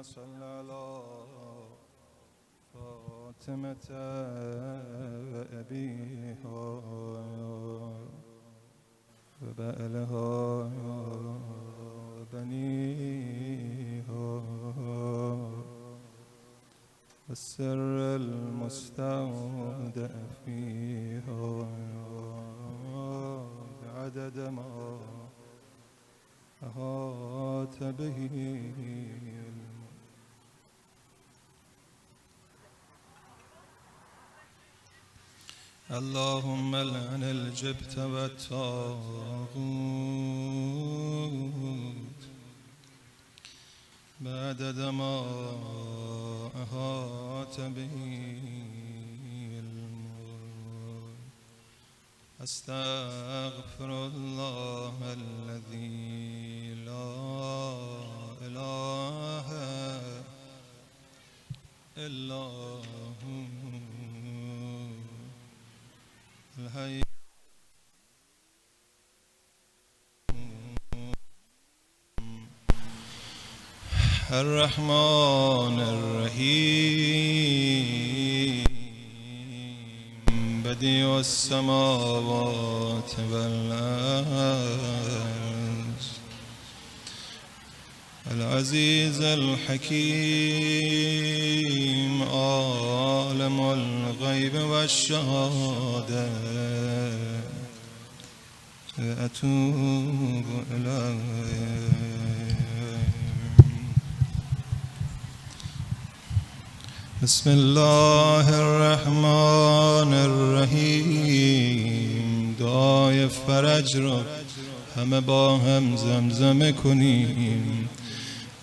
صل على فاطمة وأبيها وبألها وبنيها والسر المستودع فيها بعدد ما أحاط به اللهم لعن الجبت والطاغوت بعدد ما أحاط به الملك أستغفر الله الذي لا إله إلا هو الحي الرحمن الرحيم بديع السماوات والأرض العزيز الحكيم عالم الغيب والشهادة أتوب إليك بسم الله الرحمن الرحیم. دعای فرج رو همه با هم زمزمه کنیم.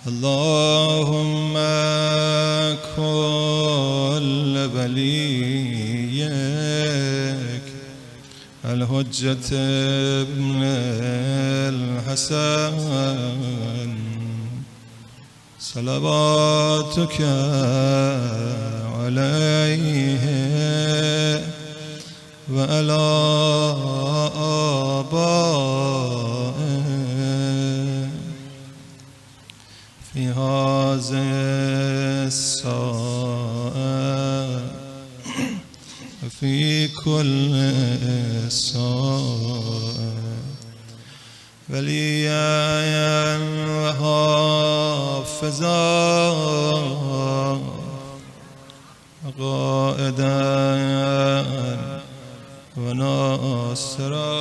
اللهم كل وليك الحجة ابن الحسن صلواتك عليه وعلى آبائه في هذه الساعة وفي كل ساعة وليا وحافظا قائدا وناصرا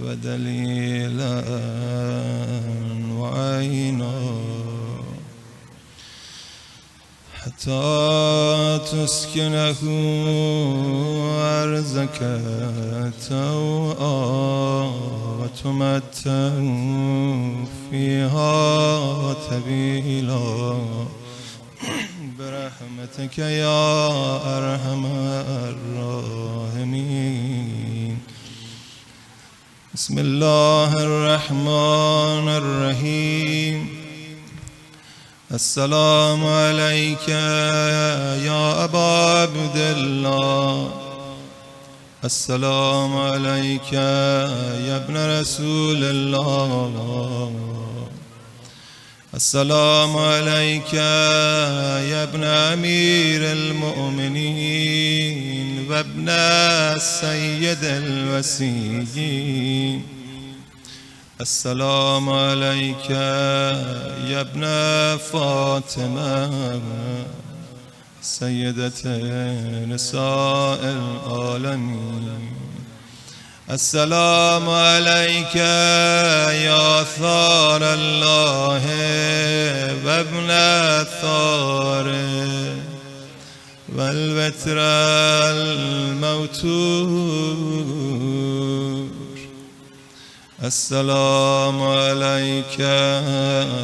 ودليلا وعينا حتى تسكنه أرزك توعا وتمتع فيها طويلا برحمتك يا أرحم الراحمين. بسم الله الرحمن الرحيم. السلام عليك يا أبا عبد الله. السلام عليك يا ابن رسول الله. السلام عليك يا ابن أمير المؤمنين وابن السيد الوسيين. السلام عليك يا ابن فاطمة سيدة نساء العالمين. السلام عليك يا ثار الله وابن الثار والوتر الموتور. السلام عليك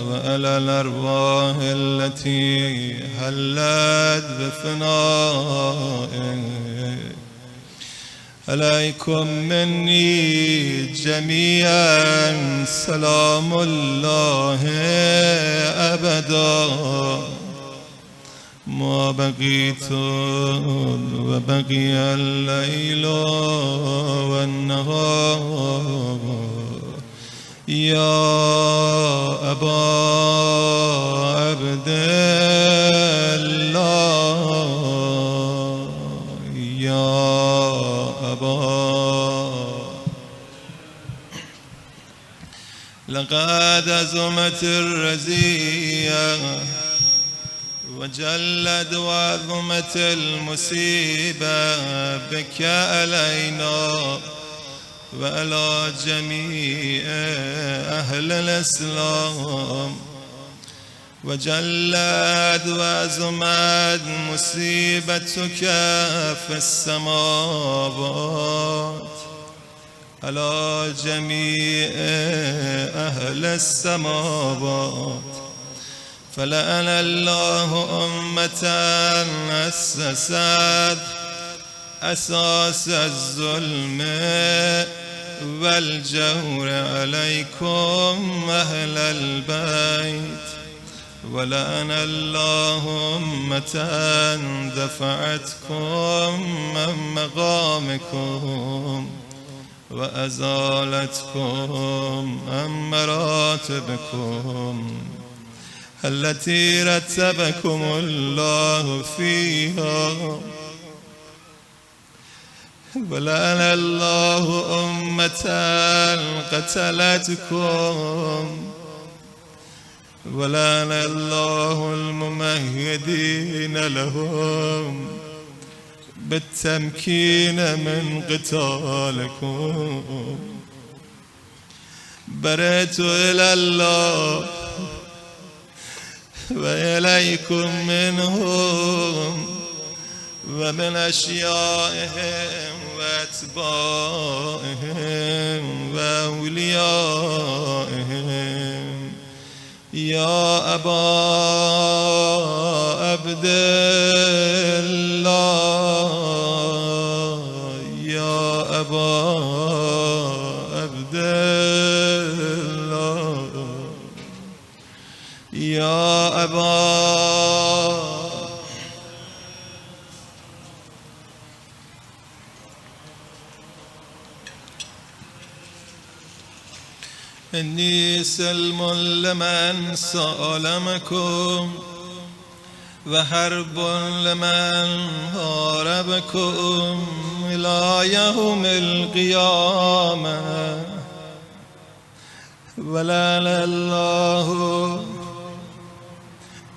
وعلى الأرواح التي هلت بفنائك. عليكم مني جميعا سلام الله أبدا ما بقيت وبقي الليل والنهار. يا أبا لقد عظمت الرزية وجلت وعظمت المصيبة بك علينا وعلى جميع أهل الإسلام، وجلت وعظمت مصيبتك في السماوات على جميع أهل السماوات. فلعن الله أمة أسست أساس الظلم والجور عليكم أهل البيت، ولعن الله أمة دفعتكم من مقامكم وأزالتكم عن مراتبكم التي رتبكم الله فيها. ولعن الله أمة قتلتكم، ولعن الله الممهدين لهم بالتمكين من قتالكم. برئت إلى الله وإليكم منهم ومن أشيائهم وأتباعهم وأوليائهم. يا أبا عبد الله، يا أبا عبد الله، يا أبا إني سلم لمن سالمكم وحرب لمن هاربكم إلى يوم القيامة. ولعن الله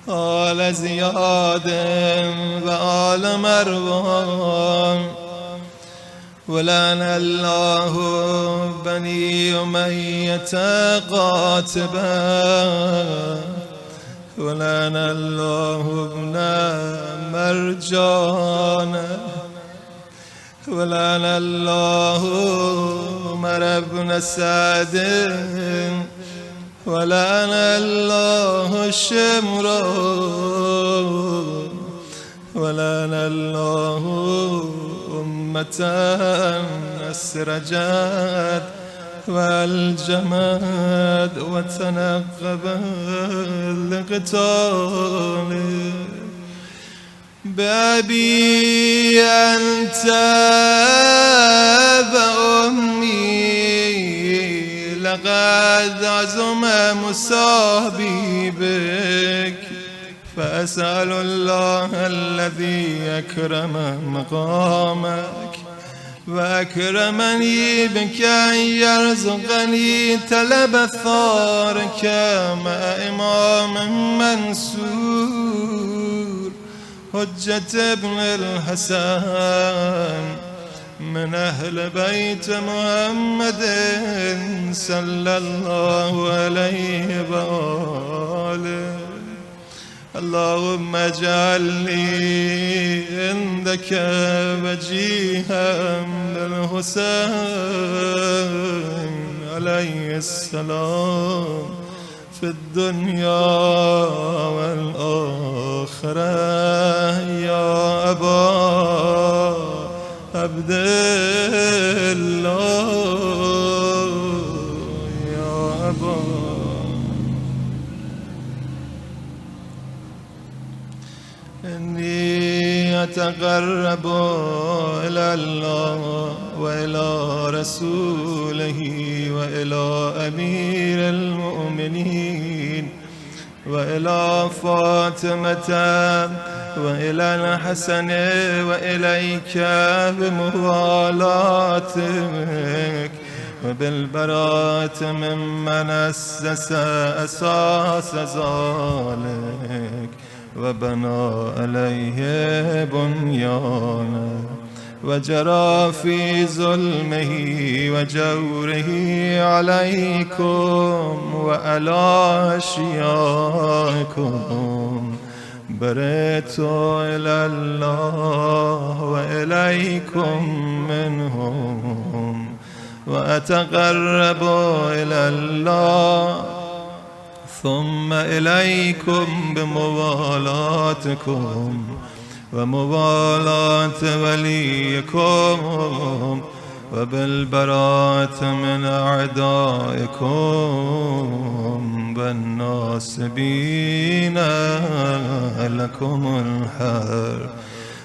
آل زياد وآل مروان، ولعن الله بني أمية قاتبا، ولعن الله ابن مرجان، ولعن الله عمر بن سعد، ولعن الله الشمر، ولعن الله أمة أسرجت والجماد وتنقب القتال. بأبي أنت وأمي لقد عظم مسابي بك، فأسأل الله الذي أكرم مقامك وأكرمني بك أن يرزقني تلب ثارك مع إمام منصور حجة ابن الحسن من أهل بيت محمد صلى الله عليه وآله. اللهم اجعلني عندك وجيها للحسين عليه السلام في الدنيا والآخرة. يا أبا عبد الله، يا أبا إني أتقرب إلى الله وإلى رسوله وإلى أمير المؤمنين وإلى فاطمة وإلى الحسن وإليك بموالاتك وبالبراءة ممن أسس أساس ذلك وبنى عليه بنيانه وجرى في ظلمه وجوره عليكم وعلى أشيائكم برئت إلى الله وإليكم منهم وأتقرب إلى الله ثم إليكم بموالاتكم وموالاة وليكم وبالبراءة من أعدائكم والناصبين لكم الحرب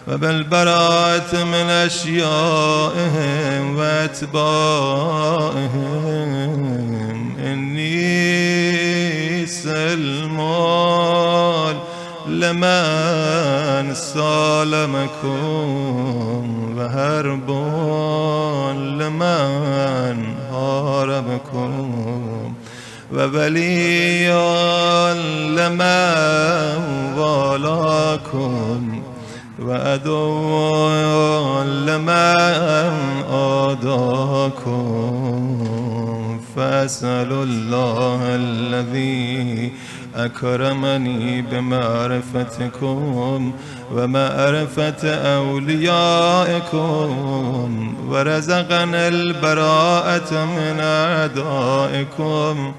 وبالبراءة من أشيائهم وأتباعهم إني سلمان لمن سالمكم وهرب لمن هاربكم ووليا لمن والاكم وعدو لمن عاداكم فأسأل الله الذي أكرمني بمعرفتكم ومعرفة أوليائكم ورزقنا البراءة من أعدائكم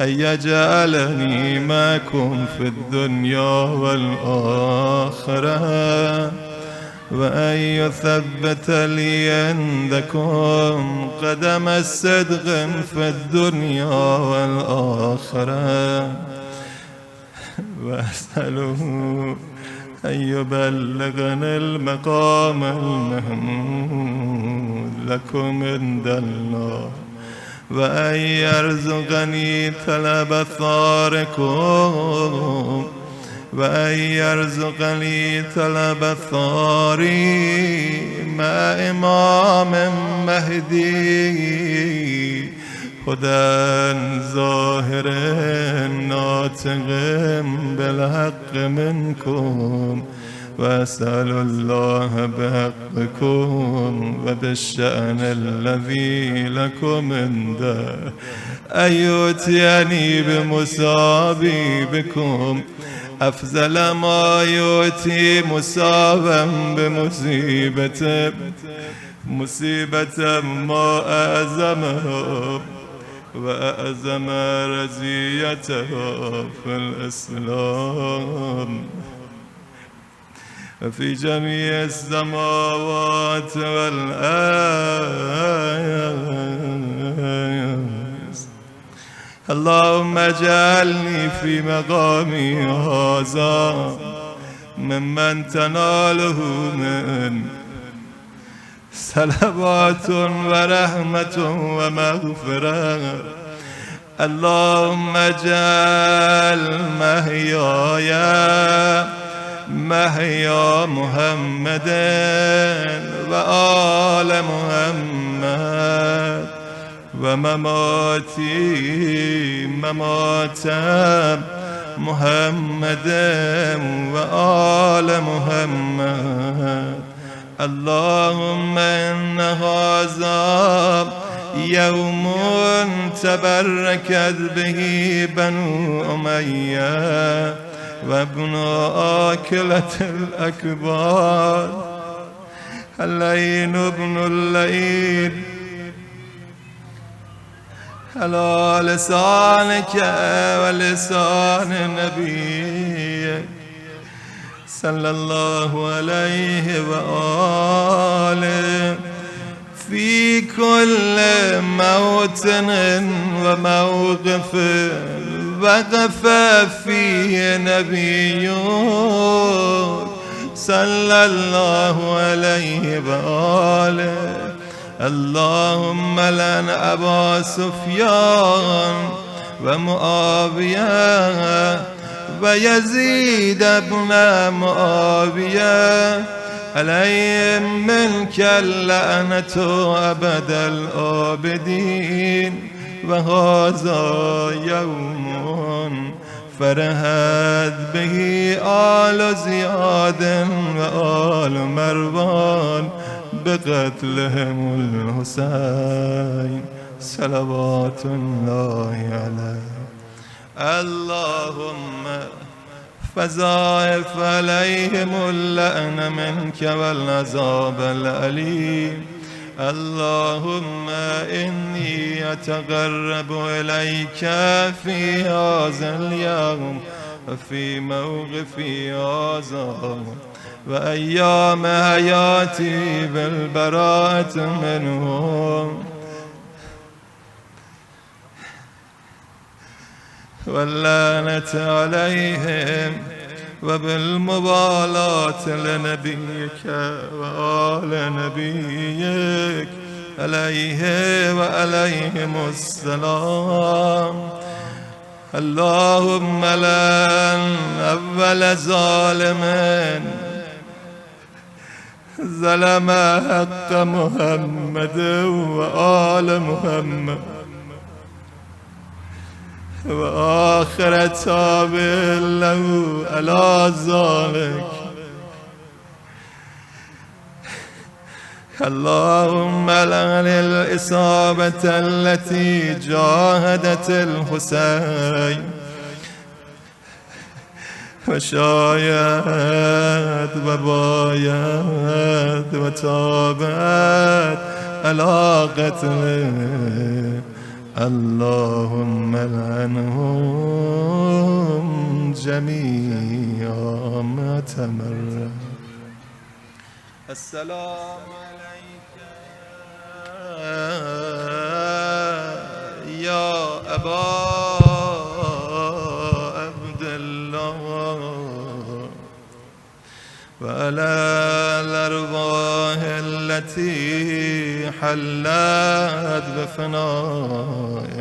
أن يجعلني معكم في الدنيا والآخرة وأن يثبت لي عندكم قدم الصدق في الدنيا والآخرة وأسأله أن يبلغني المقام المحمود لكم عند الله وأن يرزقني طلب ثاركم وأن يرزقني طلب ثاري مع إمام مهدي هدى ظاهر ناطق بالحق منكم وأسأل الله بحقكم وبالشأن الذي لكم عنده أن يؤتيني بمصابي بكم أفضل ما يؤتي مصابا مصيبة ما أعظمها وأعظم رزيتها في الإسلام وفي جميع السماوات والأرض. اللهم اجعلني في مقامي هذا ممن تناله من صلوات ورحمة ومغفرة. اللهم اجعل محياي محيا محمد وآل محمد ومماتي ممات محمد وآل محمد. اللهم إن هذا يوم تبركت به بنو أمية وابن آكلة الأكبار اللين ابن اللين على لسانك ولسان نبيك صلى الله عليه وآله في كل موطن وموقف وقف فيه نبي صلى الله عليه وآله. اللهم لعن أبا سفيان ومعاوية ويزيد بن معاوية عليهم منك اللعنة أبد الآبدين وهذا يوم فرحت به آل زياد وآل مروان بقتلهم الحسين صلوات الله عليه. اللهم فضاعف عليهم اللعن منك والعذاب الأليم. اللهم إني أتقرب إليك في هذا اليوم وفي موقفي هذا وأيام حياتي بالبراءة منهم واللعنة عليهم وبالمبالاة لنبيك وآل نبيك عليه وعليهم السلام. اللهم لن أول ظالم ظلم حق محمد وآل محمد وآخر تابع له على ذلك. اللهم لعن الإصابة التي جاهدت الحسين وشايت وبايت وتابت على قتله. اللهم لعنهم جميعا ما تمر. السلام عليك يا أبا عبد الله وعلى الأرواح التي حلت بفنائك.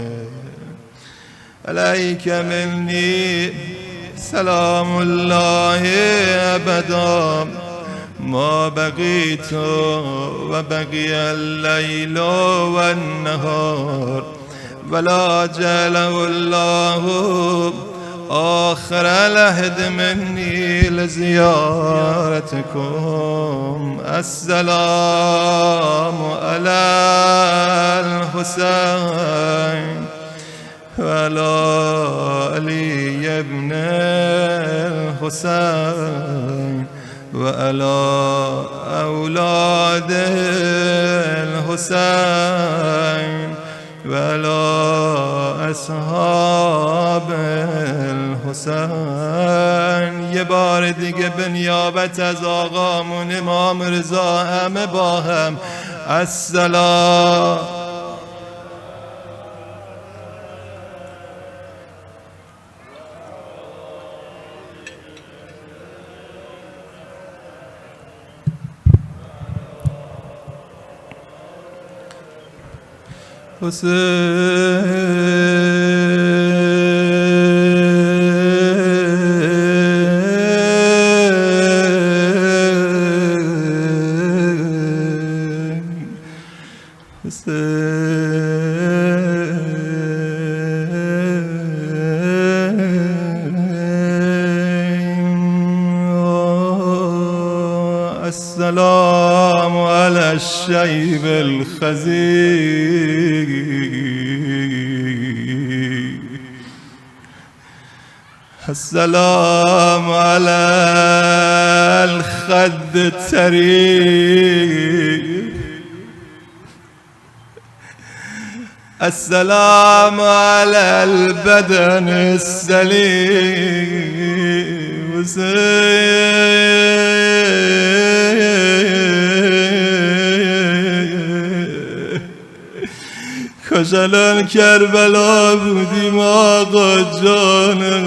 عليك مني سلام الله أبدا ما بقيت وبقي الليل والنهار ولا جعله الله آخر العهد مني لزيارتكم. السلام على الحسين وعلى علي ابن الحسين وعلى أولاد الحسين وعلى أصحاب الحسین. یه بار دیگه به نیابت از آقامون امام رضا همه با هم السلام. السلام على الشيب الخزي. السلام على الخد التري. السلام على البدن السليم. کشلان کربلا بودیم آقا جانم.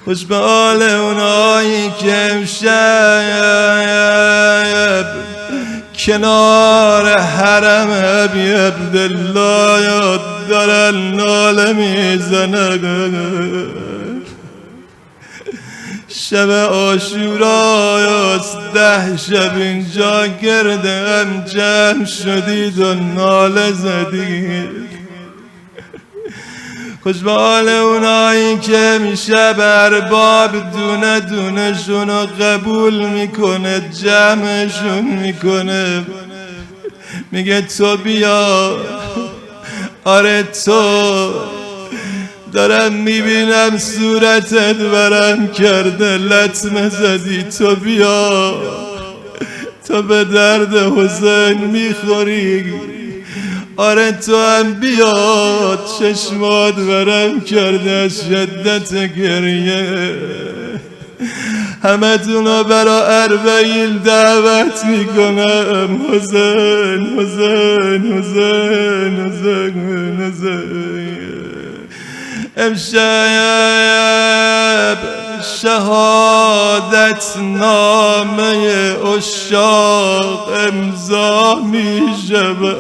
خوش به حال اونایی که امشب کنار حرم ابی عبدالله یاد دارن ناله میزنن. شب عاشوراست 10 شب اینجا گردم جمع شدید و ناله زدید. خوش به حال اونایی که امشب ارباب دونه دونه شونو قبول میکنه، جمعشون میکنه، میگه تو بیا. آره تو، دارم میبینم صورتت ورم کرده، لطمه زدی، تو بیا. تو به درد حسین میخوری. آره تو هم بیا، چشمات ورم کرده از شدت گریه. همه تونو برا اربعین دعوت میکنم. حسین حسین حسین حسین حسین. امشب شهادت نامه عشاق امضا میشود.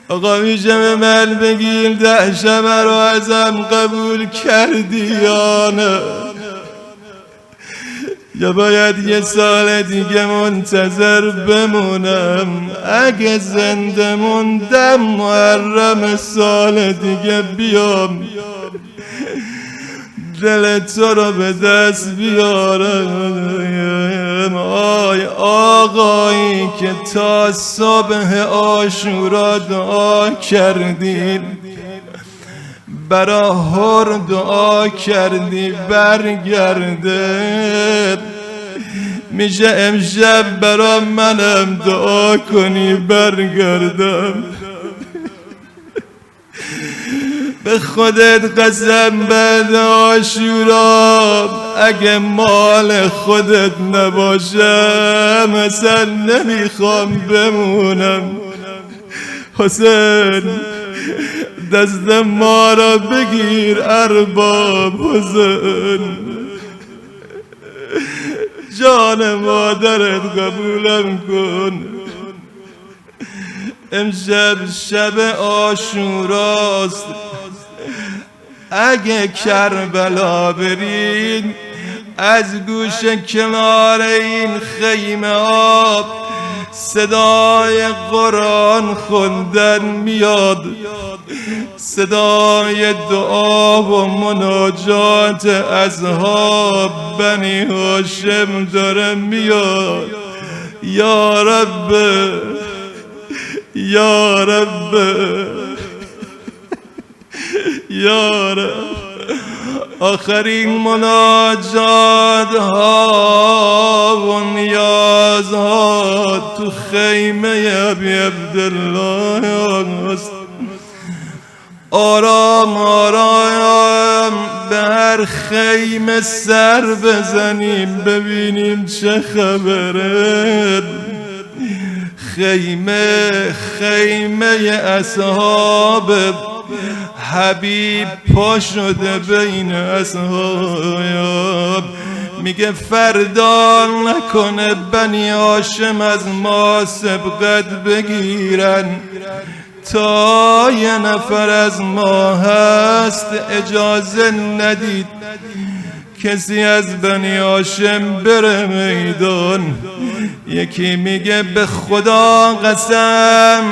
آقا میشه به من بگیر 10 شب رو ازم قبول کردی یا نه؟ یا باید 1 سال دیگه منتظر بمونم؟ اگه زنده موندم محرم سال دیگه بیام دل تو رو به دست بیارم. آی آقایی که تا صبح عاشورا دعا کردی، برا هر دعا کردی برگرده، میشه امشب برا منم دعا کنی برگردم. به خودت قسم بعد عاشورا اگه مال خودت نباشم اصلا نمیخوام بمونم. حسین دست ما را بگیر ارباب. حسین جان مادرت قبولم کن. امشب شب عاشوراست، اگه کربلا برین از گوش کنار این خیمه ها صدای قرآن خوندن میاد، صدای دعا و مناجات اصحاب بنی هاشم داره میاد. یا رب یا رب یا رب. آخرین مناجات ها و نیاز ها تو خیمه ابی عبدالله است. آرام آرام به هر خیمه سر بزنیم ببینیم چه خبره. خیمه خیمه اصحاب حبیب پا شده بین اصحاب. میگه فردا نکنه بنی هاشم از ما سبقت بگیرن، تا 1 نفر از ما هست اجازه ندید کسی از بنی هاشم بره میدان. یکی میگه به خدا قسم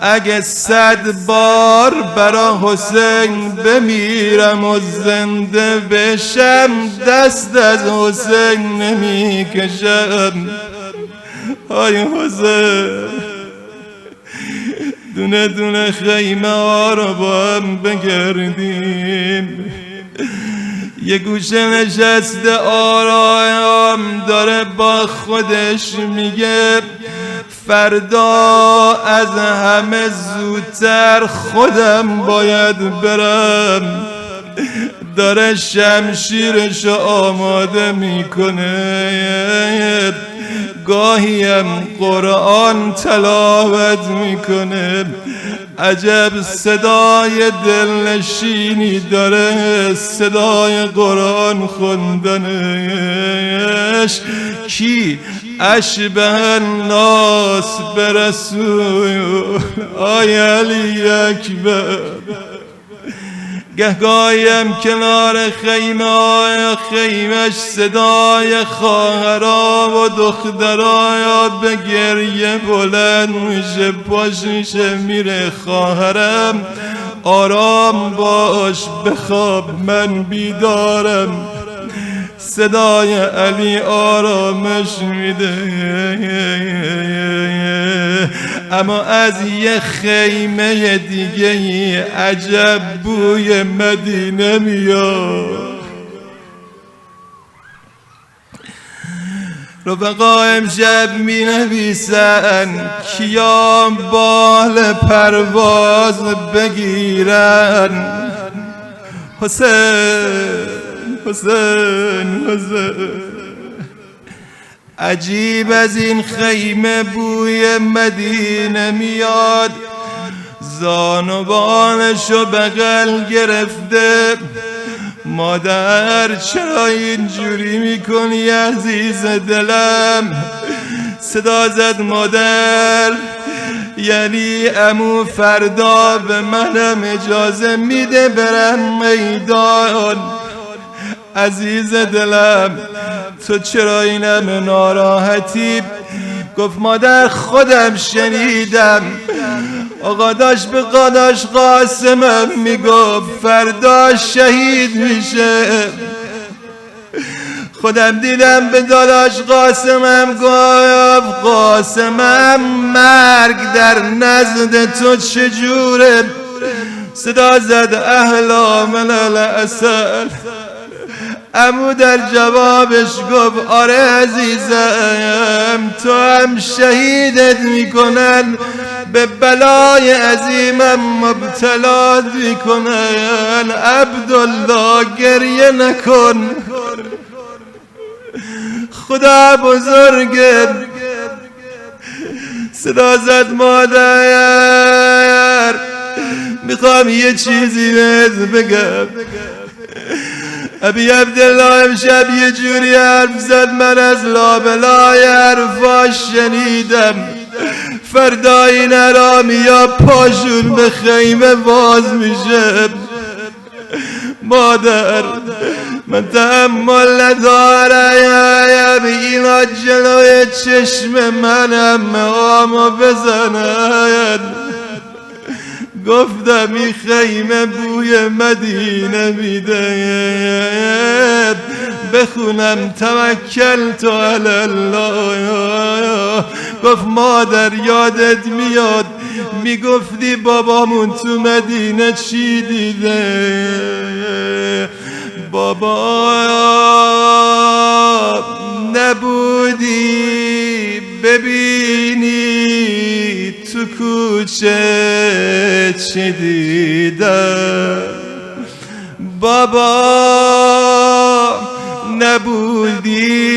اگه 100 بار برا حسین بمیرم و زنده بشم دست از حسین نمیکشم. های حسین دونه دونه خیمه ها رو با هم بگردیم. یه گوشه نشسته آرام داره با خودش میگه فردا از همه زودتر خودم باید برم. داره شمشیرش آماده میکنه، گاهیم قرآن تلاوت میکنه. عجب صدای دلنشینی داره صدای قرآن خوندنش. کی اشبه الناس برسول آی علی اکبر. گهگاهیم کنار خیمه های خیمش صدای خواهرها و دخترها به گریه بلند میشه، پاش میشه میره. خواهرم آرام باش بخواب من بیدارم. صدای علی آرامش میده، اما از یه خیمه دیگه عجب بوی مدینه میاد. رفقا امشب می نویسن کیا بال پرواز بگیرن. حسین حسین حسین. عجیب از این خیمه بوی مدینه میاد. زانوانشو بغل گرفته، مادر چرا اینجوری میکنی عزیز دلم؟ صدا زد مادر، یعنی عمو فردا به منم اجازه میده برم میدان. عزیز دلم تو چرا اینم ناراحتی؟ گفت مادر خودم شنیدم آقا داشت به قاداش قاسمم میگفت فردا شهید میشه. خودم دیدم به داداش قاسمم گفت قاسمم مرگ در نزد تو چجوره؟ صدا زد اهلا من العسل. عمو در جوابش گفت آره عزیزم، تو هم شهیدت میکنن، به بلای عظیمم مبتلات میکنن. عبدالله گریه نکن، خدا بزرگه. صدا زد مادر میخوام یه چیزی بهت بگم. ابی عبدالله امشب یه جوری حرف زد من از لابلای حرفاش شنیدم. فردا این حرامیا پاشون به خیمه باز میشه. مادر من تحمل ندارم اینا جلوی چشم منم آمو بزنن. گفتم این خیمه بوی مدینه میده، بخونم توکلت علی الله. گفت مادر یادت میاد میگفتی بابامون تو مدینه چی دیده؟ بابا نبودی ببینی تو کوچه چی دیدم. بابا نبودی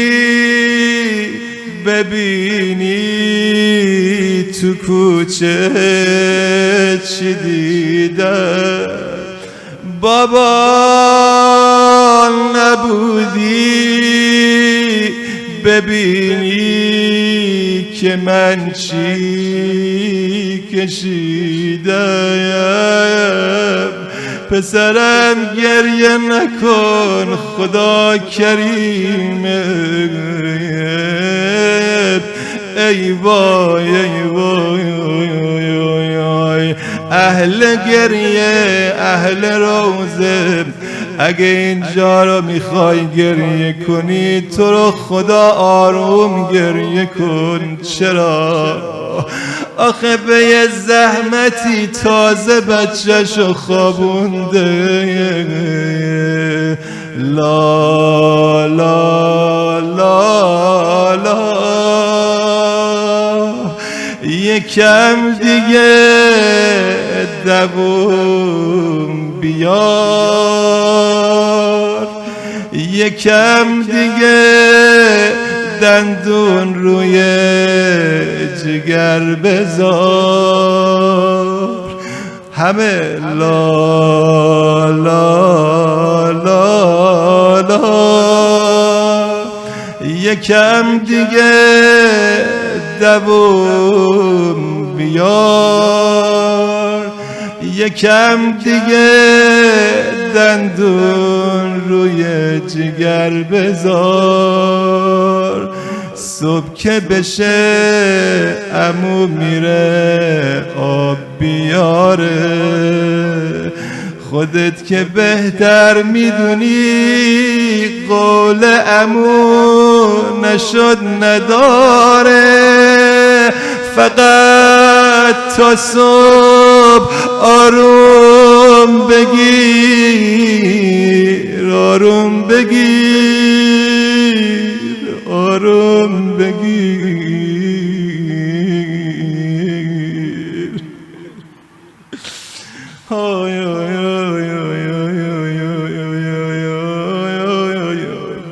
ببینی تو کوچه چی دیدم. بابا نبودی ببینی که من چی کشیدم. پسرم گریه نکن خدا کریمه. ای وای ای وای اهل گریه اهل روزه، اگه اینجا رو میخوای گریه کنی تو رو خدا آروم گریه کن. چرا؟ آخه به یه زحمتی تازه بچه‌شو خوابونده. لا لا لا لا یکم دیگه دووم بیار، یکم دیگه دندون روی جگر بذار. همه لا لا لا لا یکم دیگه دووم بیار، یکم دیگه دندون روی جگر بذار، صبح که بشه عمو میره آب بیاره. خودت که بهتر میدونی قول عمو نشد نداره. فقط تا صبح آروم بگیر، آروم بگیر، آروم بگیر.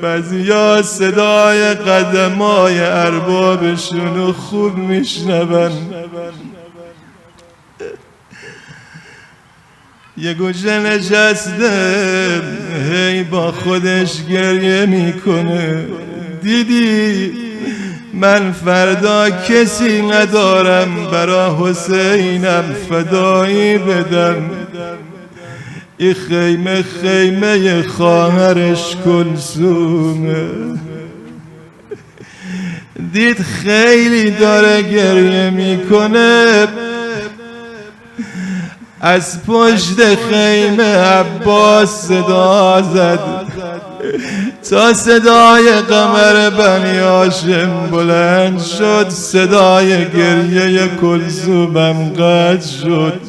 بعضیا صدای قدمای اربابشونو خوب میشنون. یه گوشه نشسته هی با خودش گریه میکنه. دیدی من فردا کسی ندارم برا حسینم فدایی بدم. این خیمه خیمه خواهرش کلثومه. دید خیلی داره گریه میکنه. از پشت خیمه عباس صدا زد تا صدای قمر بنی هاشم بلند شد. صدای گریه کلثومم قطع شد.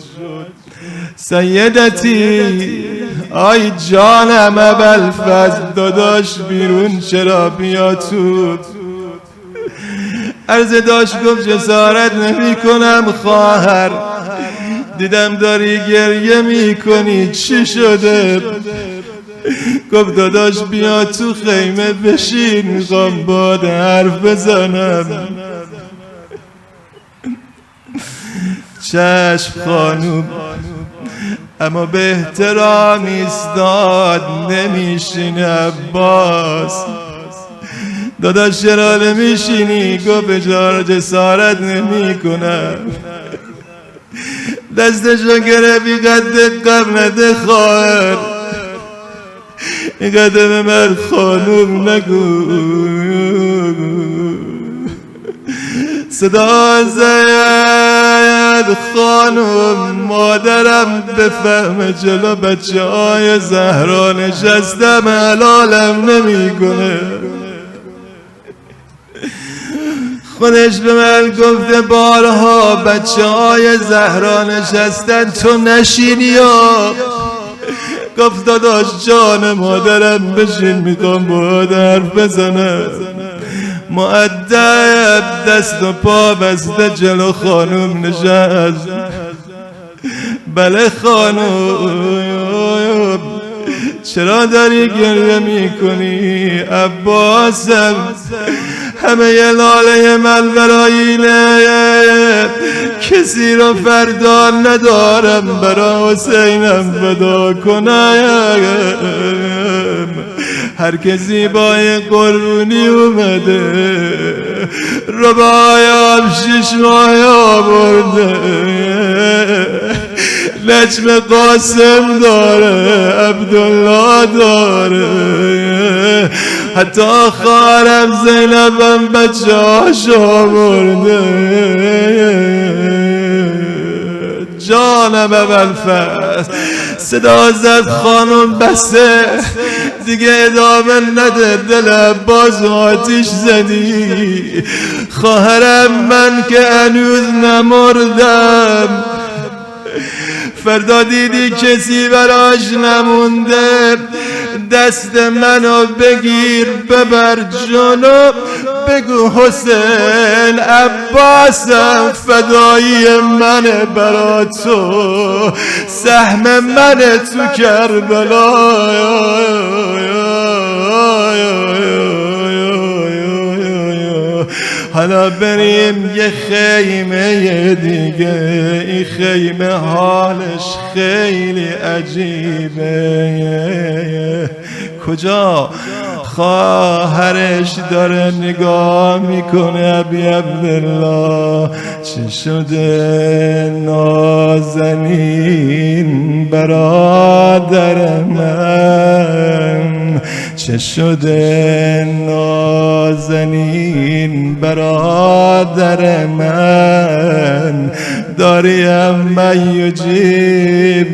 سیدتی آی جانم ابوالفضل داداش بیرون چرا بیا تو. عرض داشت گفت جسارت نمی کنم خواهر، دیدم داری گریه میکنی چی شده؟ گفت داداش بیا تو خیمه بشین میخوام باهات حرف بزنم. چشم خانوم، اما به احترام ایستاد نمیشینه عباس. داداش چرا نمیشینی؟ گفت جسارت نمی کنم. دستشو گرفت قد قبل نده خواهر، این قدم من خانوم نگو. صدا زد خانوم مادرم بفهم جلو بچه های زهرا نشستم حلالم نمی کنه. خودش به من گفته بارها بچه های زهرا نشستن تو نشینی ها. گفت داداش جان مادرم بشین میخوام باهات حرف بزنم. مؤدب دست و پا بسته جلو خانوم نشست. بله خانوم چرا داری گریه میکنی؟ عباسم همه ی لاله من برایینه، کسی رو فردا ندارم برا حسینم فدا کنم. هر کسی با قربونی اومده ربایم 6 ماه آورده. نجم قاسم داره، عبدالله داره، حتی خواهرم زینبم بچه هاش آورده. جانم ابوالفضل صدا زد خانم بسه دیگه ادامه نده، دل عباس آتیش زدی. خواهرم من که هنوز نمردم، فردا دیدی کسی براش نمونده، دست منو بگیر ببر جلو بگو حسین عباسم فدایی منه برا تو، سهم منه تو کربلا. حالا بریم یه خیمه دیگه، این خیمه حالش خیلی عجیبه. کجا؟ خواهرش داره نگاه میکنه. ابی عبدالله چه شده نازنین برادر من؟ چه شده نازنین برادر من؟ داریم میجیب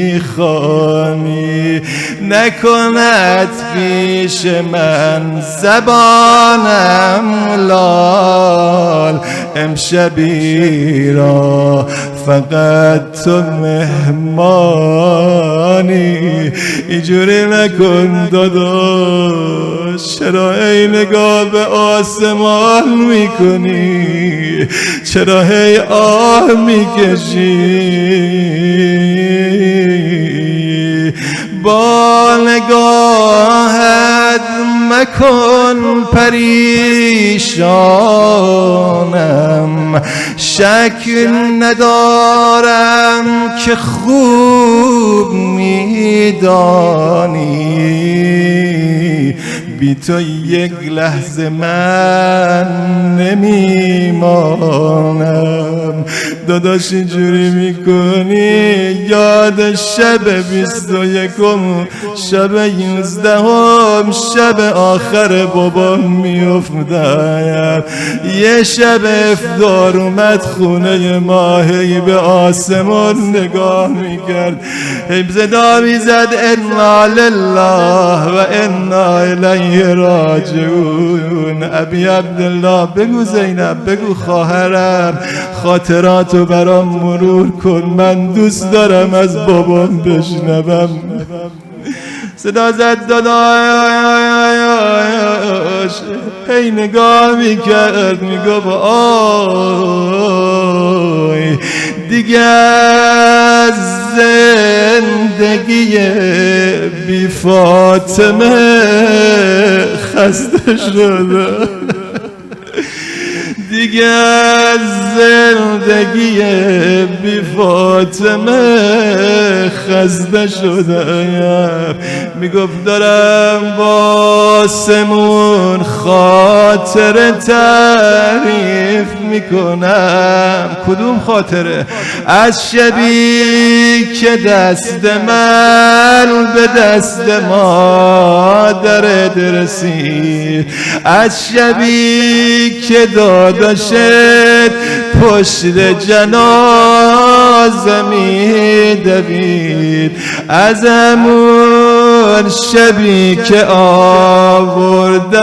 میخوانی نکند پیش من زبانم لال. امشبی را فقط تو مهمانی. اینجوری نکن داداش، چرا ای نگاه به آسمان میکنی؟ چرا هی آه میکشی؟ با نگاهت مکن پریشانم، شک ندارم که خوب میدانی بی تو یک لحظه من نمیمانم. داداش اینجوری میکنی یاد شب 21 شب 11 شب آخر بابا میافتم. یه شب افطار اومد خونه ماهی به آسمان نگاه میکرد، صدا میزد انا لله و انا الیه راجعون. ابی عبدالله بگو زینب، بگو خواهرم خاطراتو برام مرور کن، من دوست دارم از بابام بشنوم. صدا زد داداش، هی نگاه میکرد میگفت آی دیگه از زندگی بی فاطمه خسته شده، دیگه از زندگی بی فاطمه خسته شدم. میگفت دارم با سمون خاطره تعریف میکنم. کدوم خاطره؟ از شبی که دست من به دست مادرت رسید، از شبی که داداشت پشت جنازه میدوید، از همون شبی که آوردنش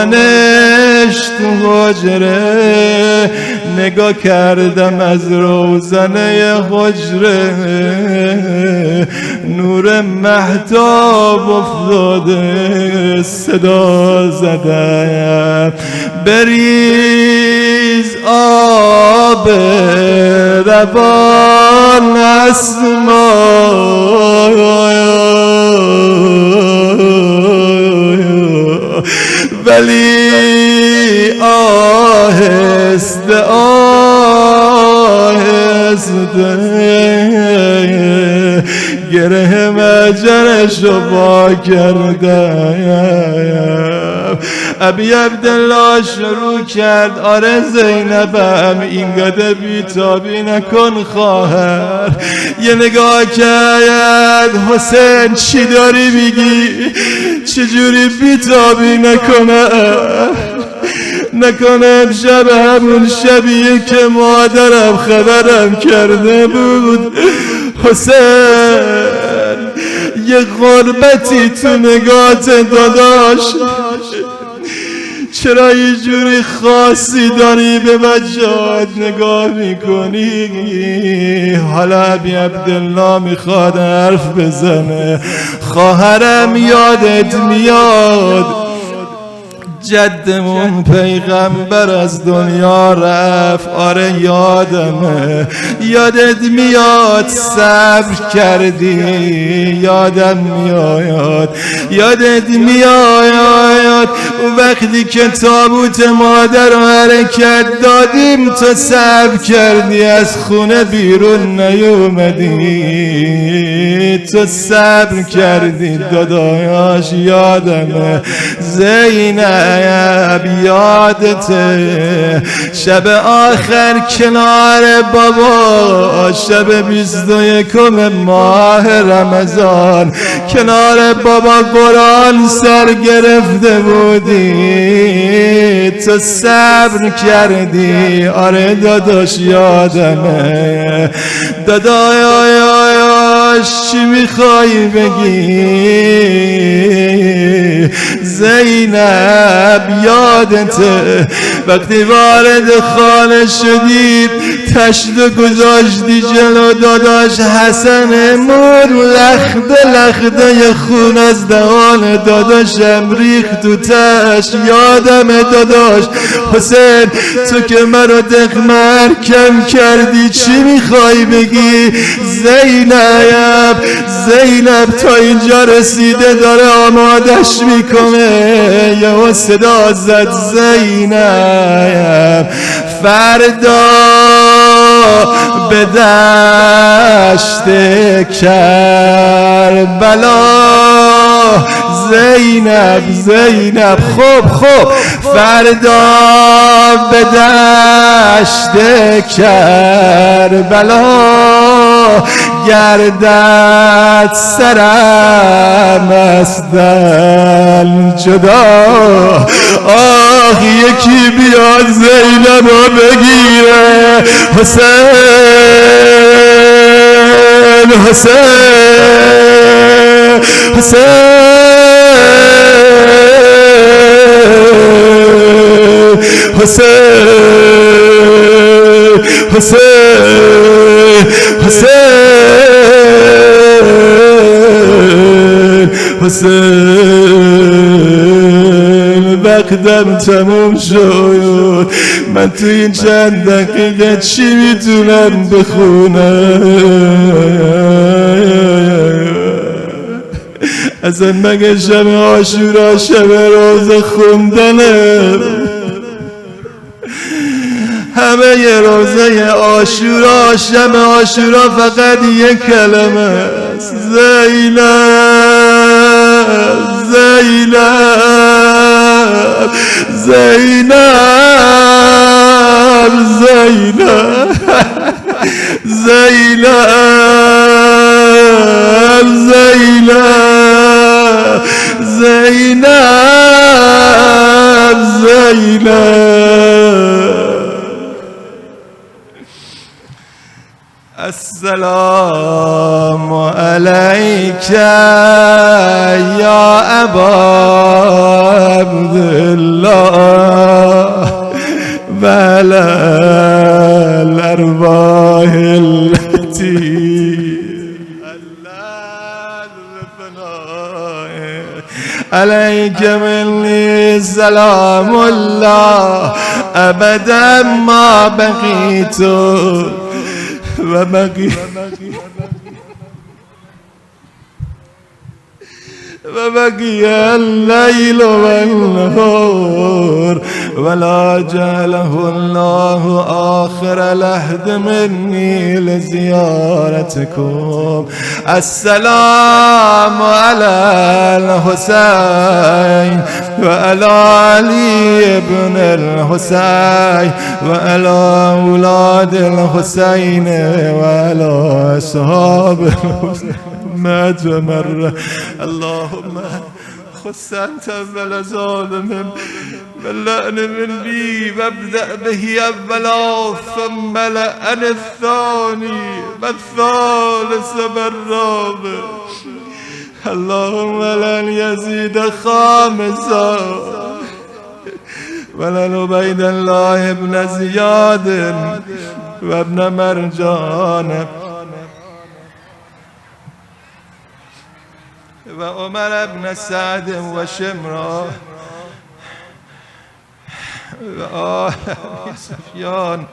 تو حجره نگاه کردم از روزنه حجره نور مهتاب افتاده، صدا زدم بریز آب روان اسما، ولی آهسته آهسته گره مجرشو با کردم. ابی عبدالله شروع کرد آره زینبم اینقدر بیتابی نکن خواهر. یه نگاه کرد حسین چی داری میگی؟ چجوری بیتابی نکنم شب همون شبیه که مادرم خبرم کرده بود. حسین یه غربتی تو نگات داداش، چرا یه جوری خاصی داری به بچه‌هات نگاه میکنی؟ حالا ابی عبدالله میخواد حرف بزنه. خواهرم یادت میاد جدمون پیغمبر از دنیا رفت. آره یادمه، یادت میاد صبر کردی، یادم میاد، یادت میاد وقتی که تابوت مادر رو حرکت دادیم تو صبر کردی، از خونه بیرون نیومدی، تو صبر کردی داداش. یادمه زینب، یادته شب آخر کنار بابا، شب 21 ماه رمضان کنار بابا قرآن سر گرفته بودی، تو صبر کردی. آره داداش یادمه. داداش چی میخوای بگی؟ زینب یادته وقتی وارد خانه شدید تشت گذاشتی جلو داداش حسنمون، لخته خون از دهان داداشم ریخت تو تشت. یادم داداش. حسین تو که منو دقمر کم کردی، چی میخوای بگی؟ زینب تا اینجا رسیده داره آمادش میکنه، یه صدا زد زینب فردا به دشت کربلا. زینب خب فردا به دشت کربلا، گردد سرم از دل جدا. آه یکی بیاد زینب رو بگیره. حسین وقتم تموم شد، من تو این چند دقیقه چی میتونم بخونم؟ اصلا مگه شب عاشورا شب روزه خوندنه؟ همه ی روزه عاشورا شب عاشورا فقط یک کلمه است: السلام علیک یا ابا عبدالله و علی الارواح التي علیک منی سلام الله ابدا ما بقیت و بقي الليل والنهار ولا جعله الله آخر العهد مني لزيارتكم. السلام على الحسين وعلى علي بن الحسين وعلى أولاد الحسين وعلى أصحاب الحسين مات ومر. اللهم خص أنت أول ظالم باللعن من بي وابدأ به أولا ثم لأن الثاني والثالث والرابع. اللهم لن يزيد خامسا ولن عبيد الله بن زياد وابن مرجان وعمر بن سعد وشمرة و آل سفیان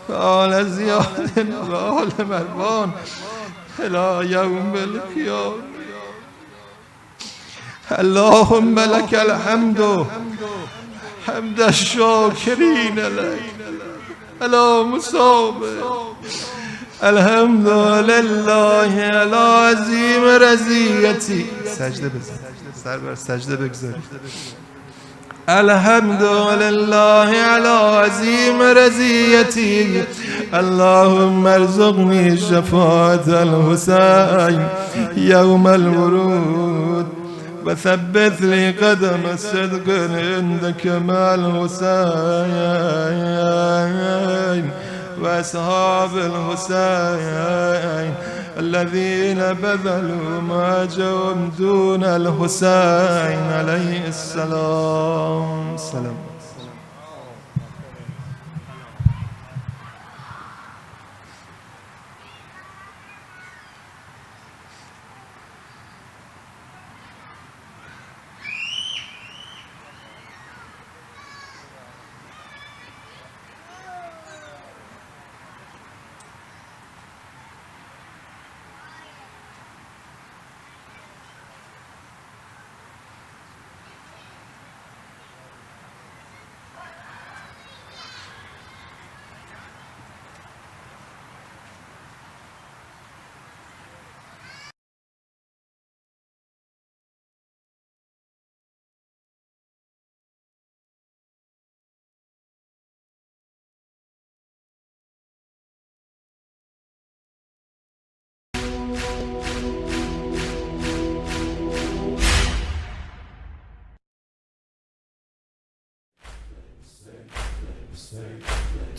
و آل زیاد و آل مروان الی یوم القیامة. اللهم لك الحمد حمد الشاكرين لك على مساوي. الحمد لله على عظيم رضيتي. سجده بزن، سر بر سجده بگذاری. الحمد لله على عظيم رضيتي. اللهم ارزقني شفاعة الحسين يوم الورود وثبت لي قدم الصدق عندك مع الحسين وأصحاب الحسين الذين بذلوا ماجهم دون الحسين عليه السلام. سلام.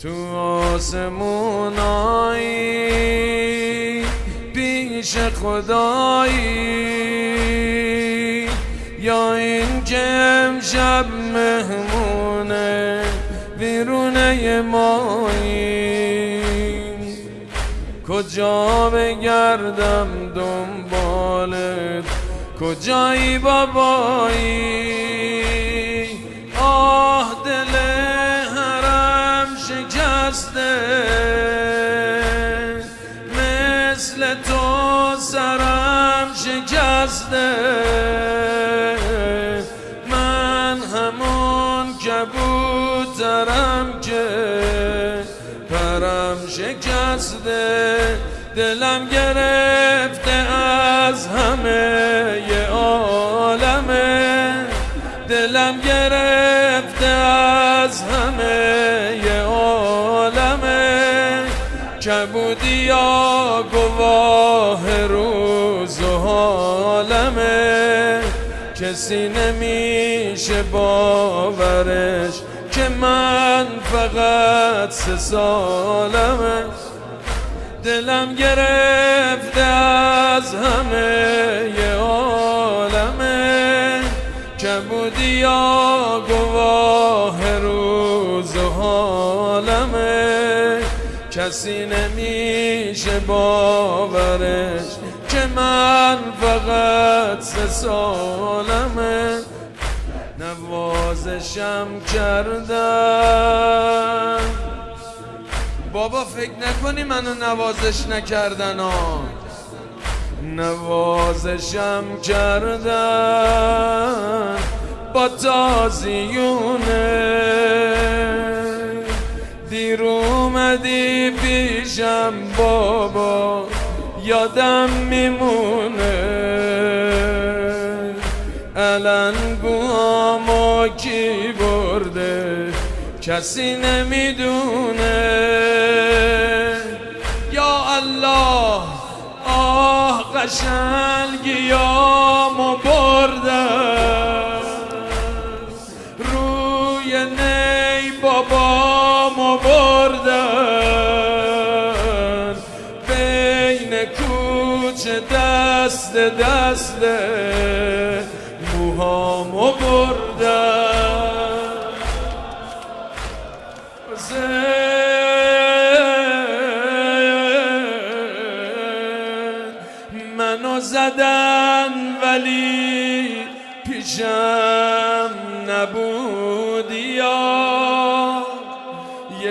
تو آسمونایی پیش خدایی، یا این که امشب مهمونه بیرونه مایی، کجا بگردم دنبالت کجایی بابایی. آه دل شکسته مثل تو سرم شکسته، من همون کبوترم که پرم شکسته، دلم گرفته از همه ی عالمه، دلم گرفته از همه کبودیا گواه روز و حالمه، کسی نمیشه باورش که من فقط 3 سالمه، دلم گرفته از همه ی عالمه، کبودیا گواه روز و حالمه، کسی نمیشه باورش که من فقط 3 سالمه. نوازشم کردن بابا، فکر نکنی منو نوازش نکردن ها. نوازشم کردن با تازیونه، دیر اومدی پیشم بابا یادم میمونه، علنگوامو کی برده کسی نمیدونه. یا الله آه قشنگیامو بردن روی نی بابامو بردن، بین کوچه دست دست موهامو بردن. منو زدن ولی پیشم نبودی یا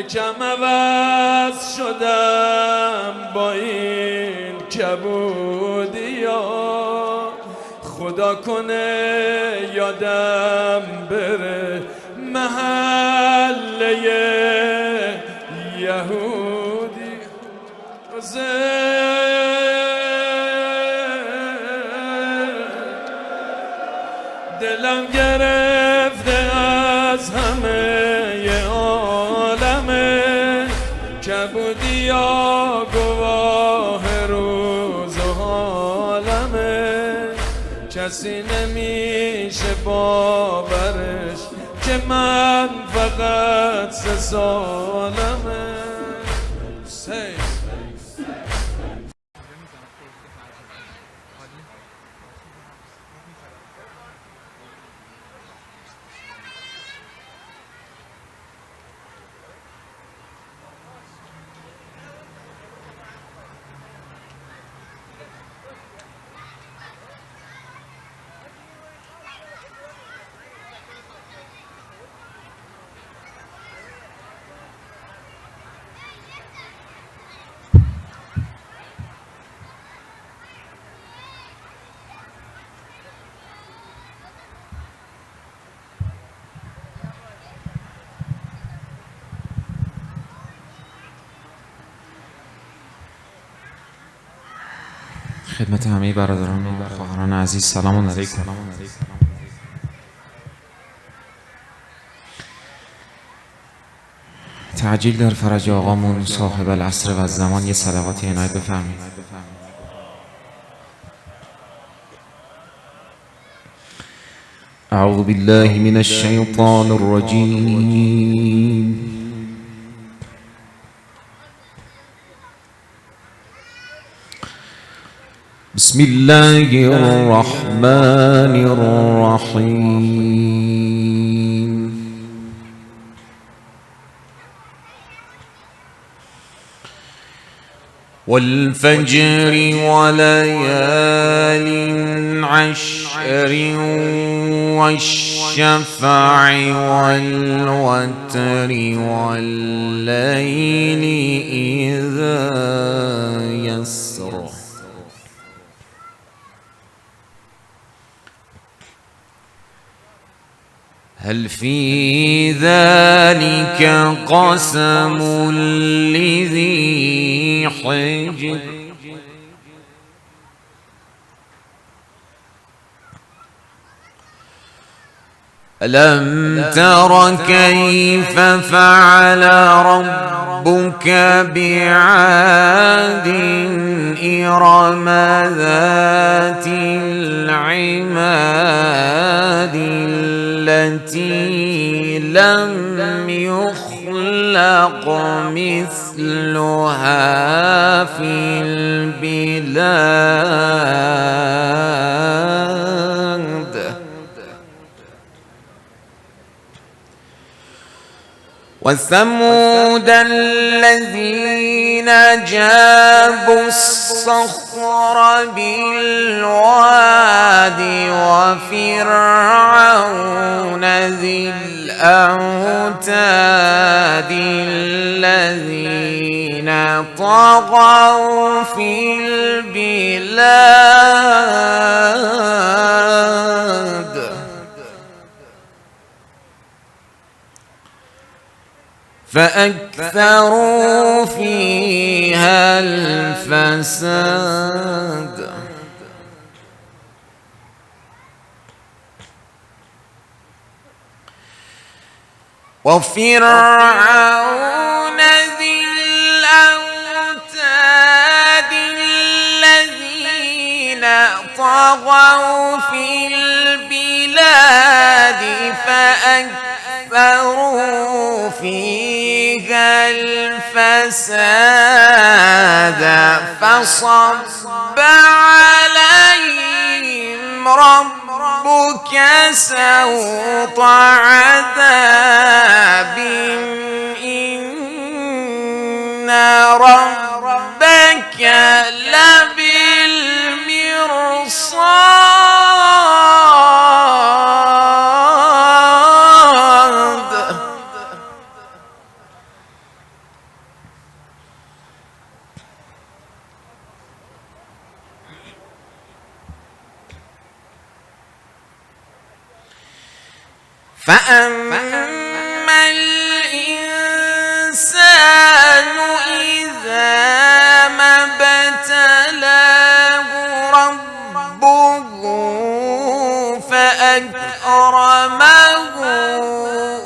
یکم عوض شدم با این کبودی ها، خدا کنه یادم بره محله یهودی. دلم گرفته از همه عالمه، کبودی ها گواه روز و حالمه، کسی نمیشه باورش که من فقط 3 سالمه. Seyyed. خدمت همه برادران و خواهران عزیز سلام علیکم. تعجیل در فرج آقامون صاحب العصر و الزمان یه صلواتی عنایت بفرمایید. اعوذ بالله من الشیطان الرجیم. بسم الله الرحمن الرحيم. والفجر وليال عشر والشفع والوتر والليل إذا يسر. هل في ذلك قسم لذي حجر. ألم تر كيف فعل ربك بعاد إرم ذات العماد التي لم يخلق مثلها في البلاد. وثمود الذين جابوا الصخر بالواد وفرعون ذي الأوتاد الذين طغوا في البلاد فأكثروا فيها الفساد. وفرعون ذي الأوتاد الذين طغوا في البلاد فأكثروا فيها الفساد فصب عليهم ربك سوط عذاب إن ربك لبالمرصاد. فأما الإنسان إذا ما ابتلاه ربه فأكرمه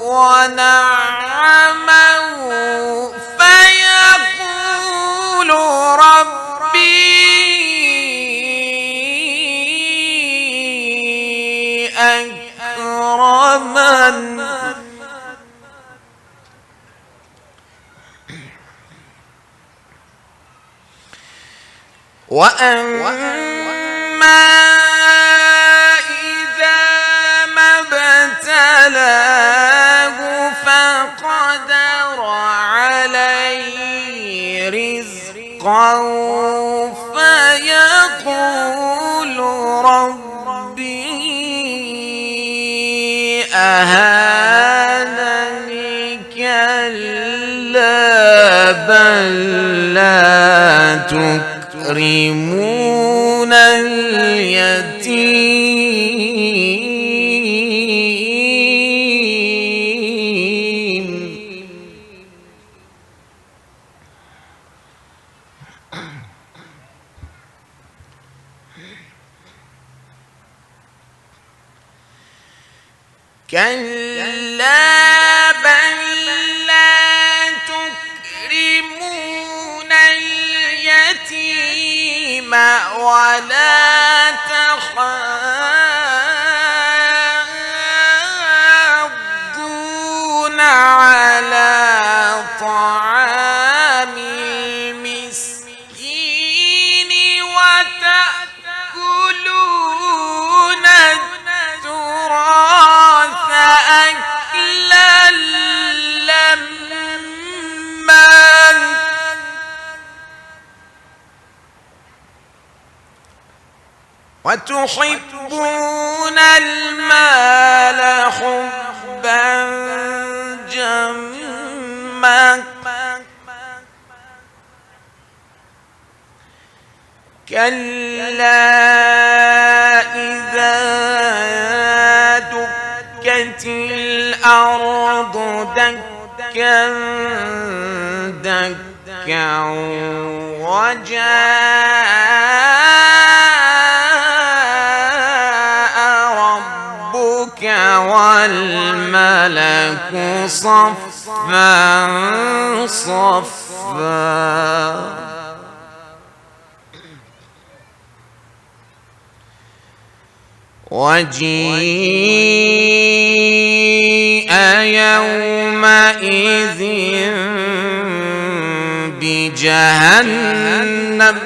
ونعمه فيقول ربي أكرمن وأما إذا ما ابتلاه فقدر عليه رزقه فيقول ربي أهانني كلا بل لا تكرمون اليتيم كلا بل لا تكرمون اليتيم ولا تحاضون على طعام المسكين وتأكلون التراث أكلا لما وتحبون المال حبا جما كلا إذا دكت الأرض دكا دكا وجاء ربك والملك صفا صفا وجيء يومئذ بجهنم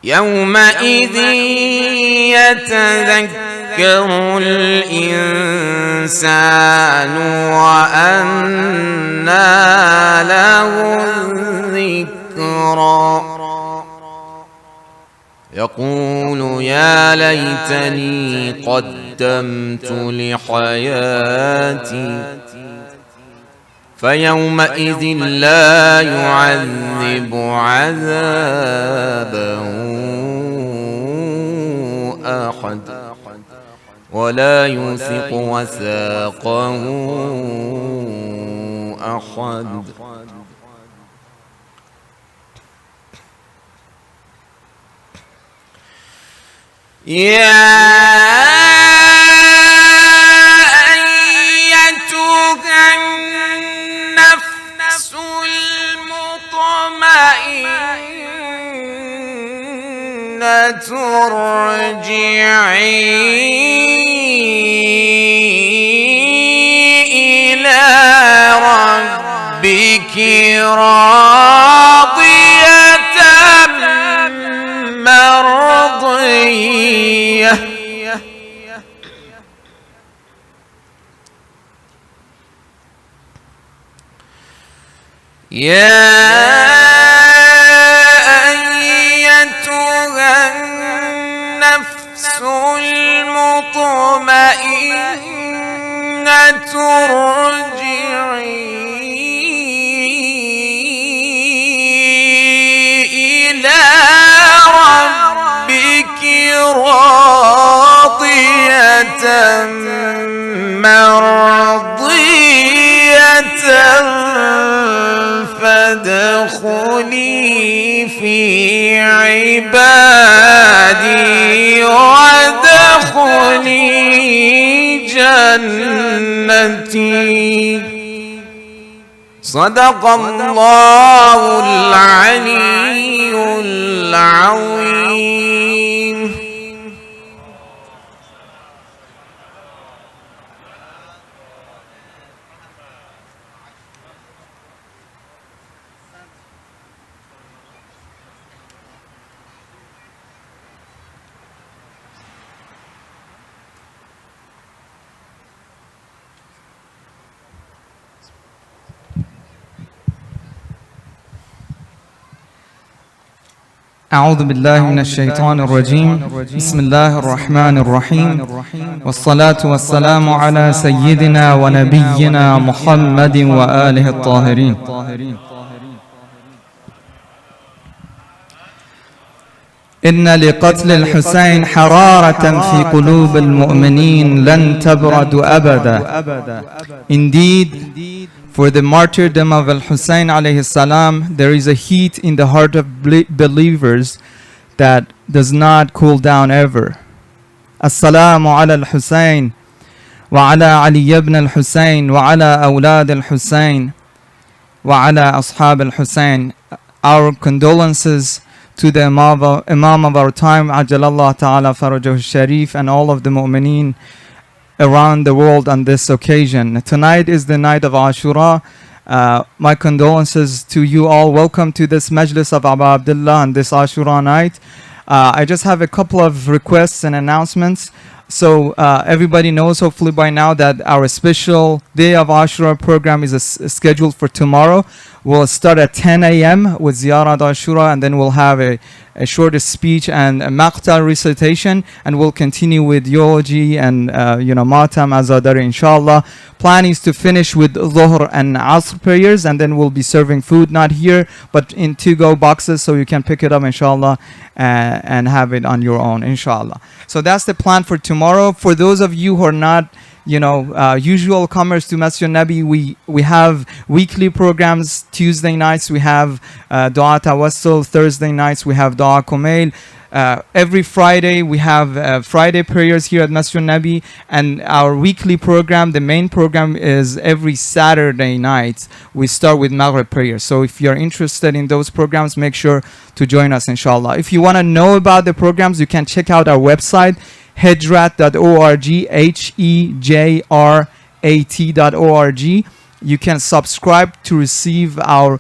يومئذ يتذكر الإنسان وأنى له الذكرى يقول يا ليتني قدمت لحياتي فيومئذ لا يعذب عذابه أحد ولا يوثق وثاقه أحد يا أيتها النفس المطمئنة ارجعي إلى ربك راضية مرضية يا أيتها النفس المطمئنة ارجعي إلى ربك مرضية فادخلي في عبادي وادخلي جنتي. صدق الله العلي العظيم. أعوذ بالله من الشيطان الرجيم. بسم الله الرحمن الرحيم، والصلاة والسلام على سيدنا ونبينا محمد وآله الطاهرين. إن لقتل الحسين حرارة في قلوب المؤمنين لن تبرد أبدا. Indeed, for the martyrdom of Al-Hussein alayhi salam, there is a heat in the heart of believers that does not cool down ever. Assalamu ala al-Hussein wa ala Ali ibn al-Hussein wa ala awlad al-Hussein wa ala ashab al-Hussein. Our condolences to the Imam of our time, Ajalallah Ta'ala Farajahu Sharif, and all of the mu'mineen around the world on this occasion. Tonight is the night of Ashura. My condolences to you all. Welcome to this Majlis of Abu Abdullah on this Ashura night. I just have a couple of requests and announcements. So everybody knows hopefully by now that our special Day of Ashura program is scheduled for tomorrow. We'll start at 10 a.m. with Ziyarat Ashura, and then we'll have a short speech and a maqta recitation, and we'll continue with eulogy and matam azadari inshallah. Plan is to finish with Dhuhr and Asr prayers, and then we'll be serving food, not here but in to-go boxes, so you can pick it up inshallah and have it on your own inshallah. So that's the plan for tomorrow. For those of you who are not usual comers to Masjid Nabi, we have weekly programs. Tuesday nights we have Dua Tawassul. Thursday nights we have Dua Kumail. Every Friday we have Friday prayers here at Masjid Nabi, and our weekly program, the main program, is every Saturday night. We start with Maghrib prayer. So if you're interested in those programs, make sure to join us inshallah. If you want to know about the programs, you can check out our website, hejrat.org, hejrat.org. You can subscribe to receive our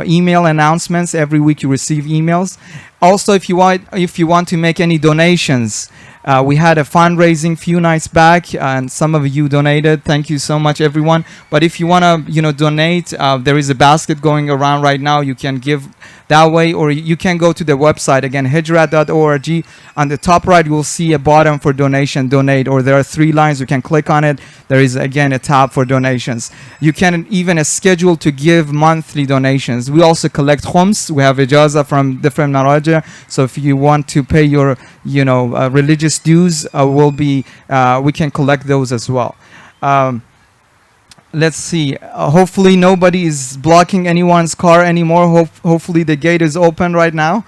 email announcements. Every week you receive emails. Also, if you want to make any donations, we had a fundraising few nights back, and some of you donated. Thank you so much, everyone. But if you want to donate, there is a basket going around right now. You can give that way, or you can go to the website again, hejrat.org. On the top right, you will see a button for donation, donate, or there are 3 lines. You can click on it. There is again a tab for donations. You can even schedule to give monthly donations. We also collect khums. We have ijaza from different maraja. So if you want to pay your religious dues, we can collect those as well. Let's see. Hopefully nobody is blocking anyone's car anymore. Hopefully the gate is open right now.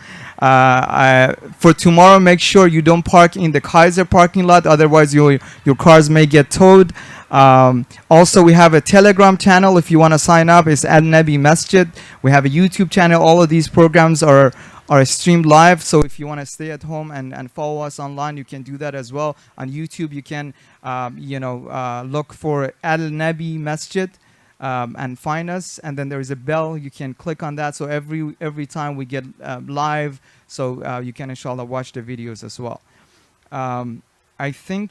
For tomorrow, make sure you don't park in the Kaiser parking lot. Otherwise, your cars may get towed. Also, we have a Telegram channel. If you want to sign up, it's Al-Nabi Masjid. We have a YouTube channel. All of these programs are streamed live. So if you want to stay at home and follow us online, you can do that as well. On YouTube, you can look for Al-Nabi Masjid and find us. And then there is a bell. You can click on that. So every time we get live, so you can inshallah watch the videos as well. I think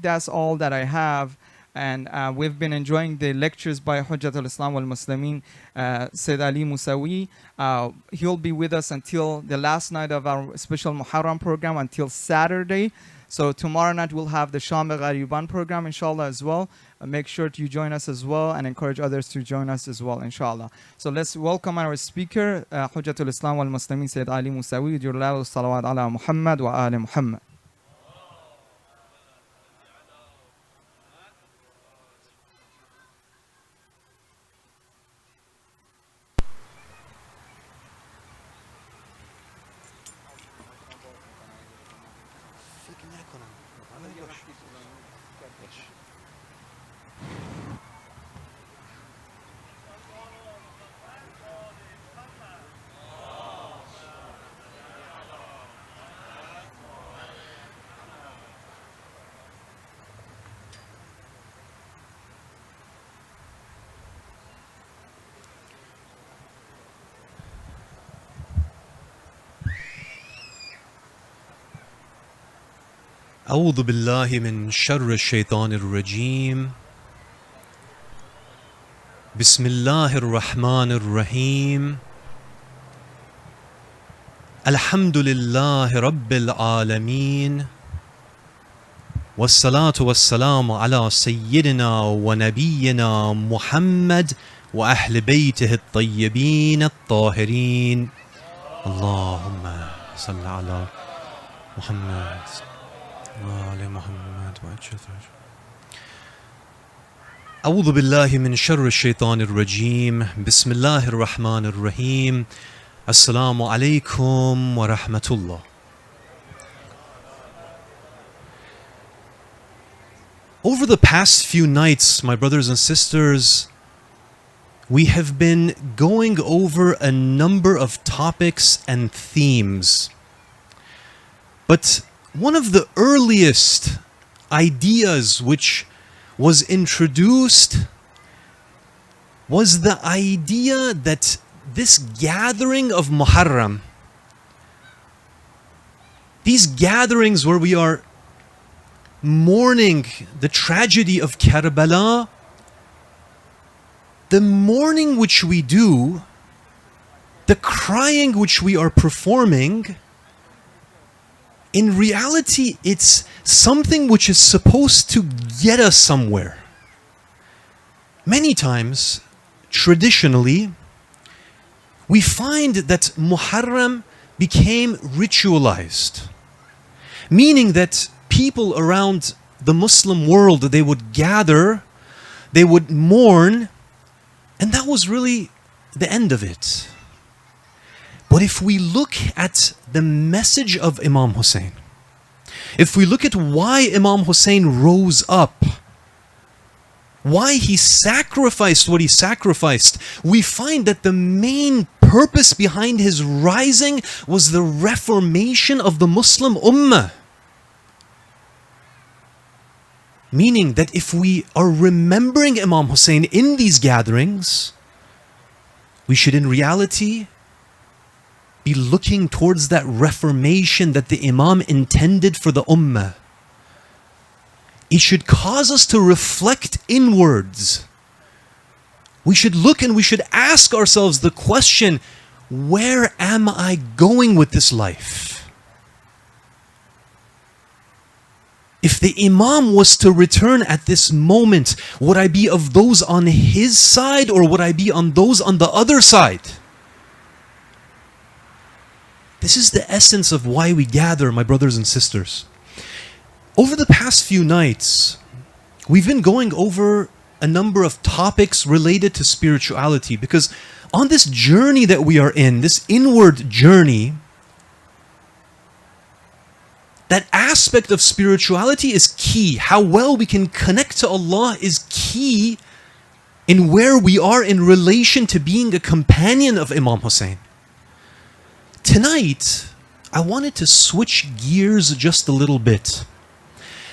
that's all that I have. And we've been enjoying the lectures by Hujjatul Islam wal Muslimin, Seyyed Ali Musawi. He'll be with us until the last night of our special Muharram program, until Saturday. So tomorrow night we'll have the Sham Ghariban program inshallah as well. Make sure you join us as well, and encourage others to join us as well inshallah. So let's welcome our speaker, Hujjatul Islam wal Muslimin, Seyyed Ali Musawi. Salawat ala Muhammad wa ali Muhammad. أعوذ بالله من شر الشيطان الرجيم بسم الله الرحمن الرحيم الحمد لله رب العالمين والصلاة والسلام على سيدنا ونبينا محمد وأهل بيته الطيبين الطاهرين اللهم صل على محمد وآل محمد أعوذ بالله من شر الشيطان الرجيم بسم الله الرحمن الرحيم السلام عليكم ورحمة الله. Over the past few nights, my brothers and sisters, we have been going over a number of topics and themes. But one of the earliest ideas which was introduced was the idea that this gathering of Muharram, these gatherings where we are mourning the tragedy of Karbala, the mourning which we do, the crying which we are performing, in reality, it's something which is supposed to get us somewhere. Many times, traditionally, we find that Muharram became ritualized, meaning that people around the Muslim world, they would gather, they would mourn, and that was really the end of it. But if we look at the message of Imam Hussein, if we look at why Imam Hussein rose up, why he sacrificed what he sacrificed, we find that the main purpose behind his rising was the reformation of the Muslim Ummah. Meaning that if we are remembering Imam Hussein in these gatherings, we should in reality be looking towards that reformation that the Imam intended for the Ummah. It should cause us to reflect inwards. We should look and we should ask ourselves the question, where am I going with this life? If the Imam was to return at this moment, would I be of those on his side or would I be on those on the other side? This is the essence of why we gather, my brothers and sisters. Over the past few nights, we've been going over a number of topics related to spirituality, because on this journey that we are in, this inward journey, that aspect of spirituality is key. How well we can connect to Allah is key in where we are in relation to being a companion of Imam Hussein. Tonight, I wanted to switch gears just a little bit.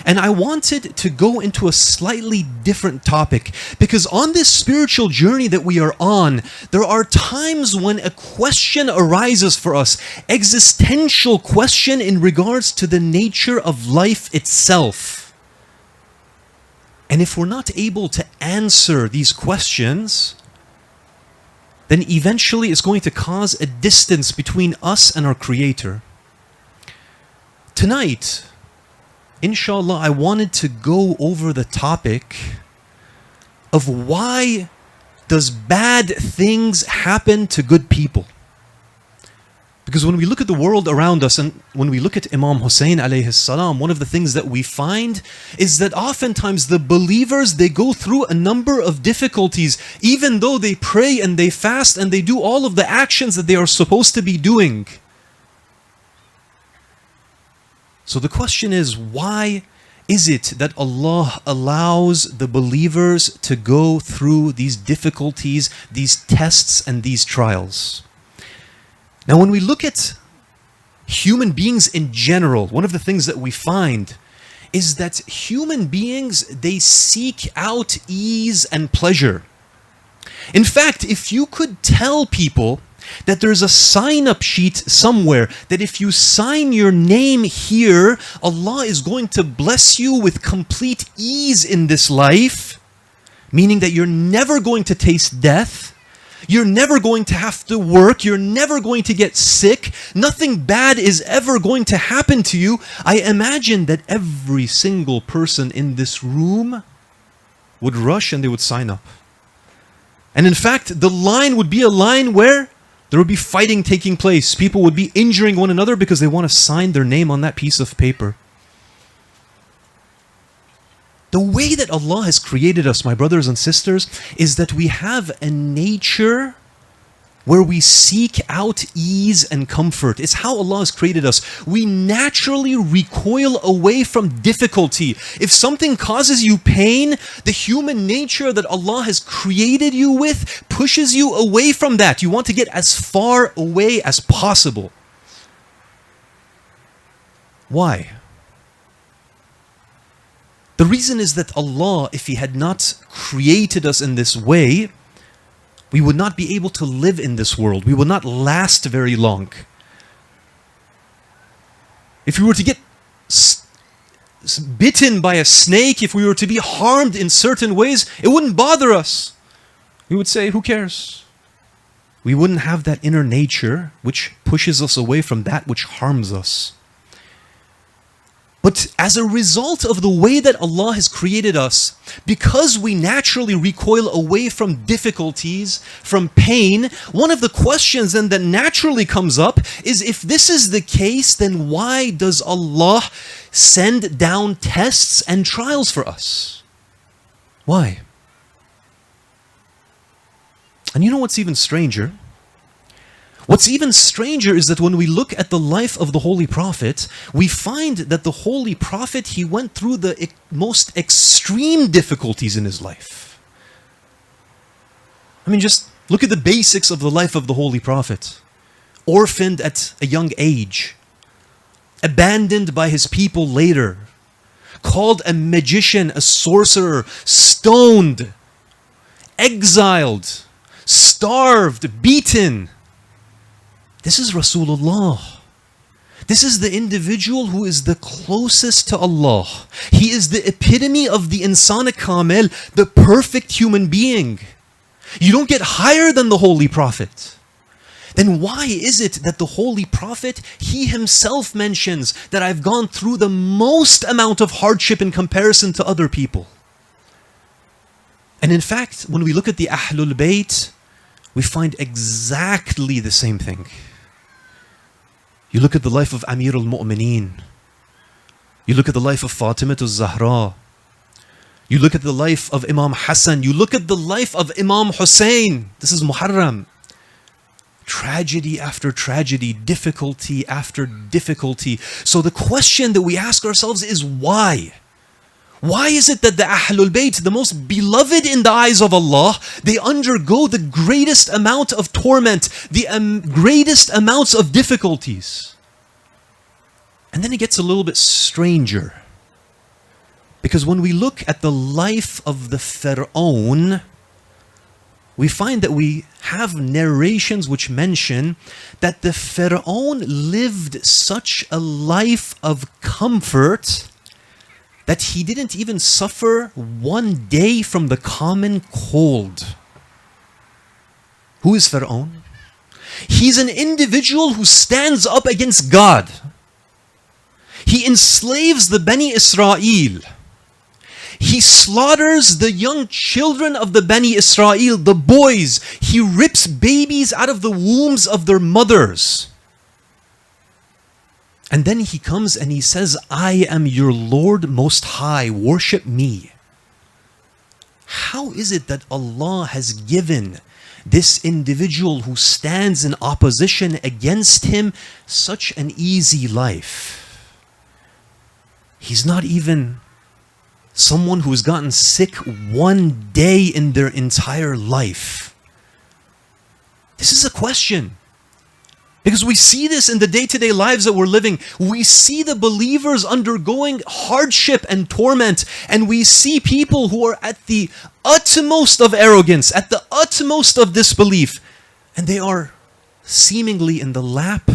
And I wanted to go into a slightly different topic, because on this spiritual journey that we are on, there are times when a question arises for us, existential question in regards to the nature of life itself. And if we're not able to answer these questions, then eventually it's going to cause a distance between us and our Creator. Tonight, inshallah, I wanted to go over the topic of why does bad things happen to good people? Because when we look at the world around us and when we look at Imam Hussein alayhi salam, one of the things that we find is that oftentimes the believers, they go through a number of difficulties, even though they pray and they fast and they do all of the actions that they are supposed to be doing. So the question is, why is it that Allah allows the believers to go through these difficulties, these tests, and these trials? Now, when we look at human beings in general, one of the things that we find is that human beings, they seek out ease and pleasure. In fact, if you could tell people that there's a sign-up sheet somewhere, that if you sign your name here, Allah is going to bless you with complete ease in this life, meaning that you're never going to taste death, you're never going to have to work, you're never going to get sick, nothing bad is ever going to happen to you, I imagine that every single person in this room would rush and they would sign up. And in fact, the line would be a line where there would be fighting taking place. People would be injuring one another because they want to sign their name on that piece of paper. The way that Allah has created us, my brothers and sisters, is that we have a nature where we seek out ease and comfort. It's how Allah has created us. We naturally recoil away from difficulty. If something causes you pain, the human nature that Allah has created you with pushes you away from that. You want to get as far away as possible. Why? The reason is that Allah, if He had not created us in this way, we would not be able to live in this world. We would not last very long. If we were to get bitten by a snake, if we were to be harmed in certain ways, it wouldn't bother us. We would say, who cares? We wouldn't have that inner nature which pushes us away from that which harms us. But as a result of the way that Allah has created us, because we naturally recoil away from difficulties, from pain, one of the questions then that naturally comes up is, if this is the case, then why does Allah send down tests and trials for us? Why? And you know what's even stranger? What's even stranger is that when we look at the life of the Holy Prophet, we find that the Holy Prophet, he went through the most extreme difficulties in his life. I mean, just look at the basics of the life of the Holy Prophet. Orphaned at a young age, abandoned by his people later, called a magician, a sorcerer, stoned, exiled, starved, beaten. This is Rasulullah. This is the individual who is the closest to Allah. He is the epitome of the Insan Kamil, the perfect human being. You don't get higher than the Holy Prophet. Then why is it that the Holy Prophet, he himself mentions that I've gone through the most amount of hardship in comparison to other people? And in fact, when we look at the Ahlul Bayt, we find exactly the same thing. You look at the life of Amir al-Mu'mineen. You look at the life of Fatima al-Zahra. You look at the life of Imam Hassan. You look at the life of Imam Hussein. This is Muharram. Tragedy after tragedy, difficulty after difficulty. So the question that we ask ourselves is why? Why is it that the Ahlul Bayt, the most beloved in the eyes of Allah, they undergo the greatest amount of torment, the greatest amounts of difficulties? And then it gets a little bit stranger. Because when we look at the life of the Fir'aun, we find that we have narrations which mention that the Fir'aun lived such a life of comfort that he didn't even suffer one day from the common cold. Who is Fir'aun? He's an individual who stands up against God. He enslaves the Bani Israel. He slaughters the young children of the Bani Israel, the boys. He rips babies out of the wombs of their mothers. And then he comes and he says, I am your Lord Most High, worship me. How is it that Allah has given this individual who stands in opposition against him such an easy life? He's not even someone who's gotten sick one day in their entire life. This is a question. Because we see this in the day-to-day lives that we're living. We see the believers undergoing hardship and torment. And we see people who are at the utmost of arrogance, at the utmost of disbelief. And they are seemingly in the lap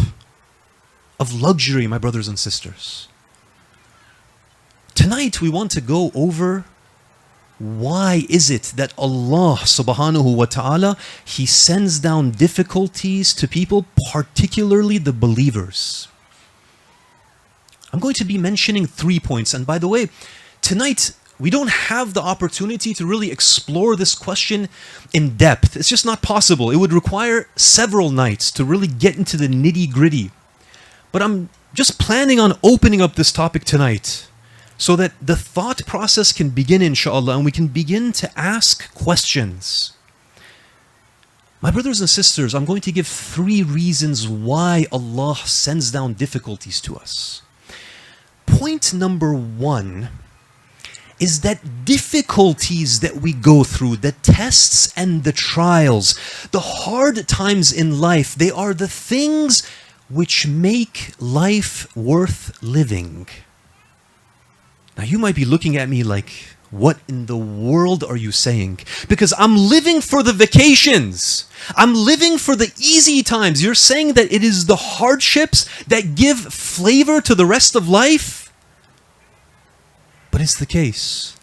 of luxury, my brothers and sisters. Tonight we want to go over why is it that Allah subhanahu wa ta'ala, He sends down difficulties to people, particularly the believers. I'm going to be mentioning 3 points. And by the way, tonight we don't have the opportunity to really explore this question in depth. It's just not possible. It would require several nights to really get into the nitty-gritty. But I'm just planning on opening up this topic tonight, so that the thought process can begin, inshallah, and we can begin to ask questions. My brothers and sisters, I'm going to give 3 reasons why Allah sends down difficulties to us. Point number 1 is that difficulties that we go through, the tests and the trials, the hard times in life, they are the things which make life worth living. Now you might be looking at me like, what in the world are you saying? Because I'm living for the vacations. I'm living for the easy times. You're saying that it is the hardships that give flavor to the rest of life? But it's the case.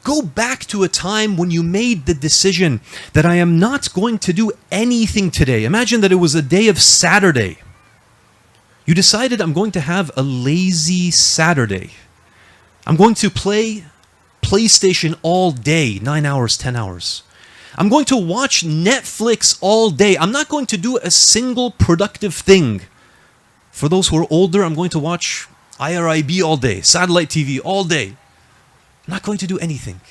Go back to a time when you made the decision that I am not going to do anything today. Imagine that it was a day of Saturday. You decided, I'm going to have a lazy Saturday. I'm going to play PlayStation all day, 9 hours, 10 hours. I'm going to watch Netflix all day. I'm not going to do a single productive thing. For those who are older, I'm going to watch IRIB all day, satellite TV all day. I'm not going to do anything.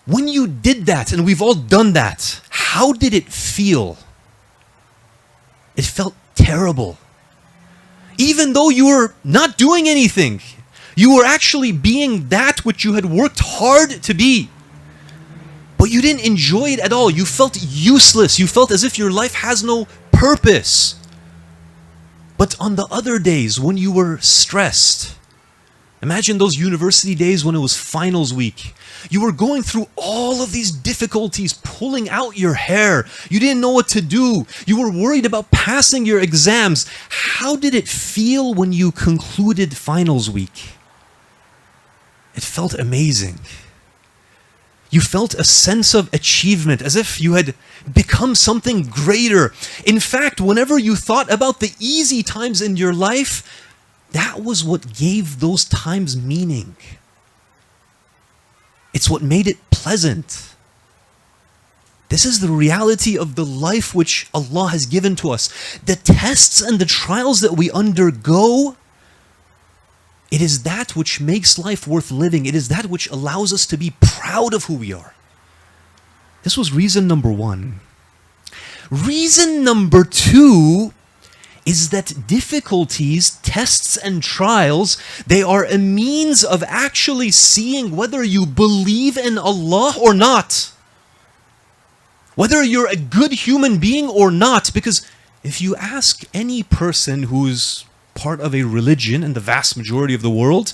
When you did that, and we've all done that, how did it feel? It felt terrible. Even though you were not doing anything, you were actually being that which you had worked hard to be. But you didn't enjoy it at all. You felt useless. You felt as if your life has no purpose. But on the other days when you were stressed, imagine those university days when it was finals week. You were going through all of these difficulties, pulling out your hair. You didn't know what to do. You were worried about passing your exams. How did it feel when you concluded finals week? It felt amazing. You felt a sense of achievement, as if you had become something greater. In fact, whenever you thought about the easy times in your life, that was what gave those times meaning. It's what made it pleasant. This is the reality of the life which Allah has given to us. The tests and the trials that we undergo, it is that which makes life worth living. It is that which allows us to be proud of who we are. This was reason number 1. Reason number 2 is that difficulties, tests, and trials, they are a means of actually seeing whether you believe in Allah or not. Whether you're a good human being or not. Because if you ask any person who's part of a religion, in the vast majority of the world,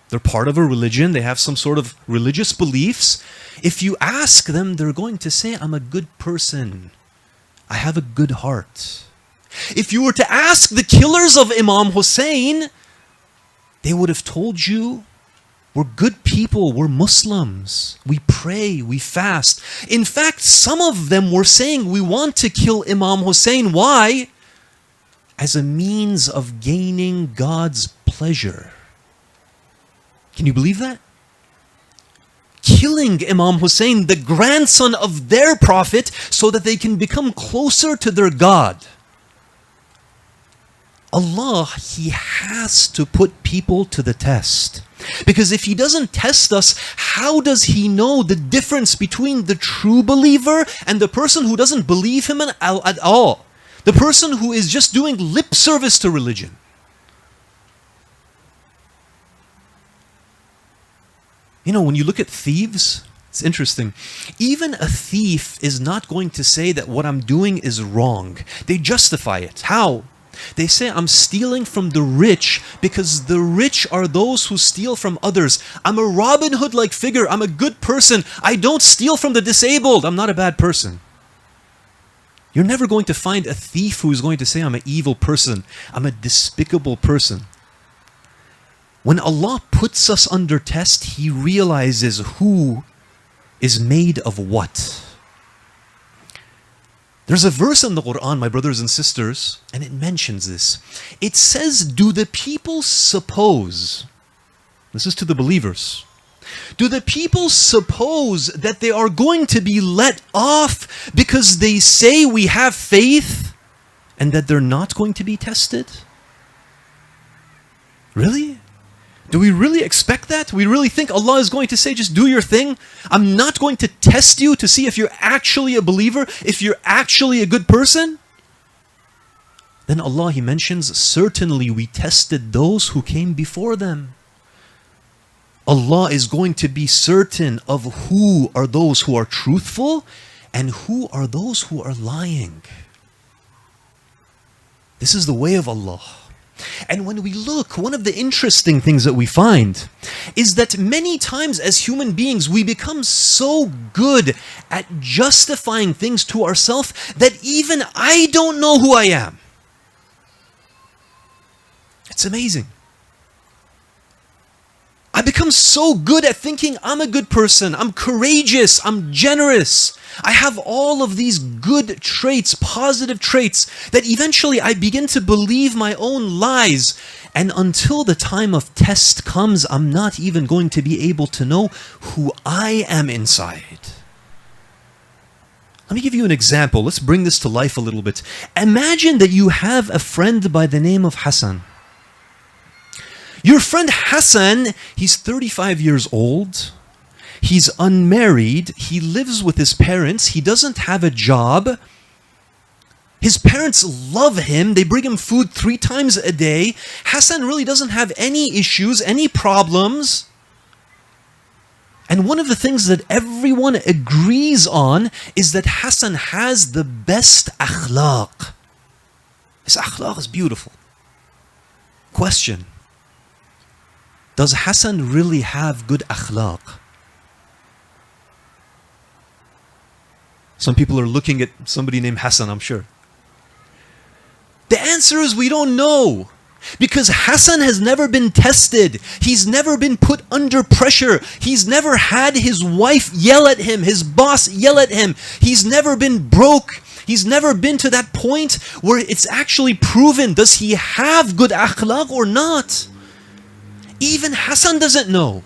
they're part of a religion, they have some sort of religious beliefs. If you ask them, they're going to say, I'm a good person. I have a good heart. If you were to ask the killers of Imam Hussein, they would have told you, we're good people, we're Muslims, we pray, we fast. In fact, some of them were saying, we want to kill Imam Hussein. Why? As a means of gaining God's pleasure. Can you believe that? Killing Imam Hussein, the grandson of their prophet, so that they can become closer to their God. Allah, He has to put people to the test. Because if He doesn't test us, how does He know the difference between the true believer and the person who doesn't believe Him at all? The person who is just doing lip service to religion. You know, when you look at thieves, it's interesting. Even a thief is not going to say that what I'm doing is wrong. They justify it. How? They say, I'm stealing from the rich because the rich are those who steal from others. I'm a Robin Hood-like figure. I'm a good person. I don't steal from the disabled. I'm not a bad person. You're never going to find a thief who is going to say, I'm an evil person. I'm a despicable person. When Allah puts us under test, He realizes who is made of what. There's a verse in the Quran, my brothers and sisters, and it mentions this. It says, do the people suppose, this is to the believers, do the people suppose that they are going to be let off because they say we have faith and that they're not going to be tested? Really? Do we really expect that? We really think Allah is going to say, just do your thing? I'm not going to test you to see if you're actually a believer, if you're actually a good person? Then Allah, He mentions, certainly we tested those who came before them. Allah is going to be certain of who are those who are truthful and who are those who are lying. This is the way of Allah. And when we look, one of the interesting things that we find is that many times as human beings, we become so good at justifying things to ourselves that even I don't know who I am. It's amazing. I become so good at thinking I'm a good person, I'm courageous, I'm generous. I have all of these good traits, positive traits, that eventually I begin to believe my own lies. And until the time of test comes, I'm not even going to be able to know who I am inside. Let me give you an example. Let's bring this to life a little bit. Imagine that you have a friend by the name of Hassan. Your friend Hassan, he's 35 years old. He's unmarried. He lives with his parents. He doesn't have a job. His parents love him. They bring him food 3 times a day. Hassan really doesn't have any issues, any problems. And one of the things that everyone agrees on is that Hassan has the best akhlaq. His akhlaq is beautiful. Question: does Hassan really have good akhlaq? Some people are looking at somebody named Hassan, I'm sure. The answer is we don't know. Because Hassan has never been tested. He's never been put under pressure. He's never had his wife yell at him, his boss yell at him. He's never been broke. He's never been to that point where it's actually proven, does he have good akhlaq or not? Even Hassan doesn't know.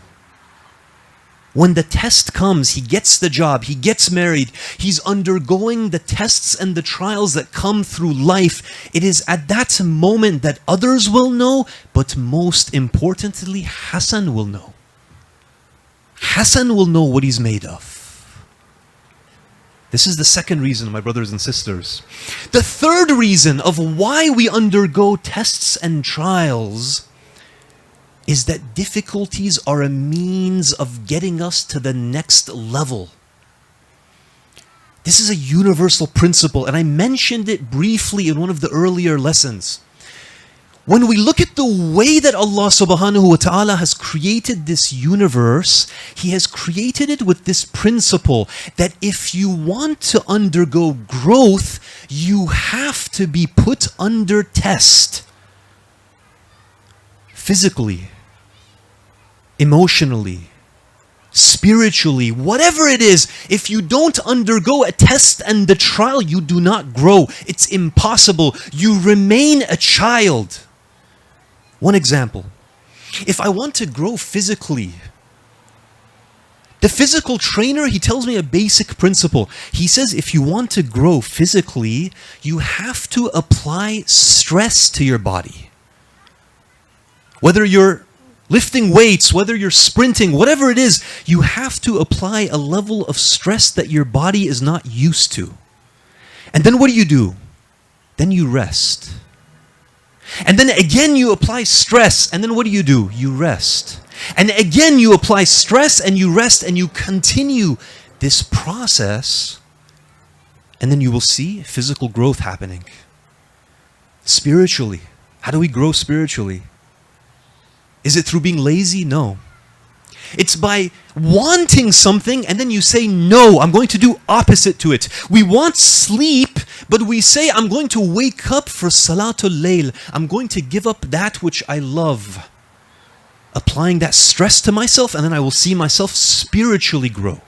When the test comes, he gets the job, he gets married, he's undergoing the tests and the trials that come through life. It is at that moment that others will know, but most importantly, Hassan will know. Hassan will know what he's made of. This is the second reason, my brothers and sisters. The third reason of why we undergo tests and trials is that difficulties are a means of getting us to the next level. This is a universal principle, and I mentioned it briefly in one of the earlier lessons. When we look at the way that Allah subhanahu wa ta'ala has created this universe, He has created it with this principle that if you want to undergo growth, you have to be put under test. Physically, emotionally, spiritually, whatever it is, if you don't undergo a test and the trial, you do not grow. It's impossible. You remain a child. One example. If I want to grow physically, the physical trainer, he tells me a basic principle. He says if you want to grow physically, you have to apply stress to your body. Whether you're lifting weights, whether you're sprinting, whatever it is, you have to apply a level of stress that your body is not used to. And then what do? Then you rest. And then again you apply stress, and then what do? You rest. And again, you apply stress and you rest and you continue this process. And then you will see physical growth happening. Spiritually. How do we grow spiritually? Is it through being lazy? No. It's by wanting something and then you say, no, I'm going to do opposite to it. We want sleep, but we say, I'm going to wake up for Salatul Layl. I'm going to give up that which I love. Applying that stress to myself, and then I will see myself spiritually grow.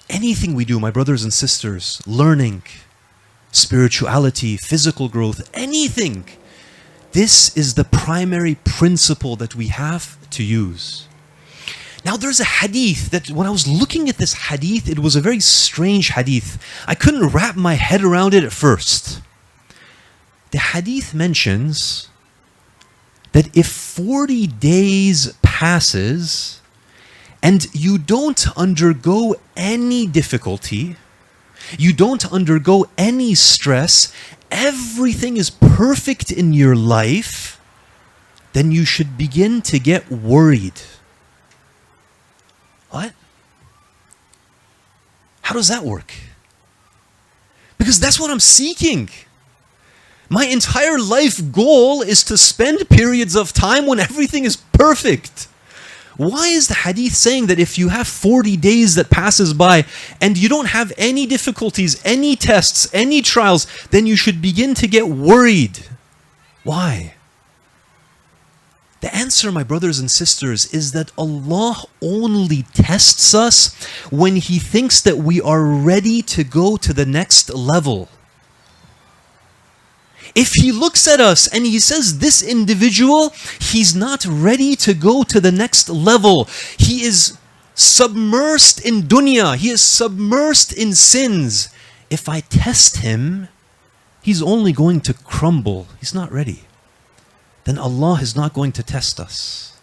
Anything we do, my brothers and sisters, learning, spirituality, physical growth, anything, this is the primary principle that we have to use. Now there's a hadith that when I was looking at this hadith, it was a very strange hadith. I couldn't wrap my head around it at first. The hadith mentions that if 40 days passes and you don't undergo any difficulty, you don't undergo any stress, everything is perfect in your life, then you should begin to get worried. What? How does that work? Because that's what I'm seeking. My entire life goal is to spend periods of time when everything is perfect. Why is the hadith saying that if you have 40 days that passes by and you don't have any difficulties, any tests, any trials, then you should begin to get worried? Why? The answer, my brothers and sisters, is that Allah only tests us when He thinks that we are ready to go to the next level. If He looks at us and He says, this individual, he's not ready to go to the next level. He is submersed in dunya. He is submersed in sins. If I test him, he's only going to crumble. He's not ready. Then Allah is not going to test us.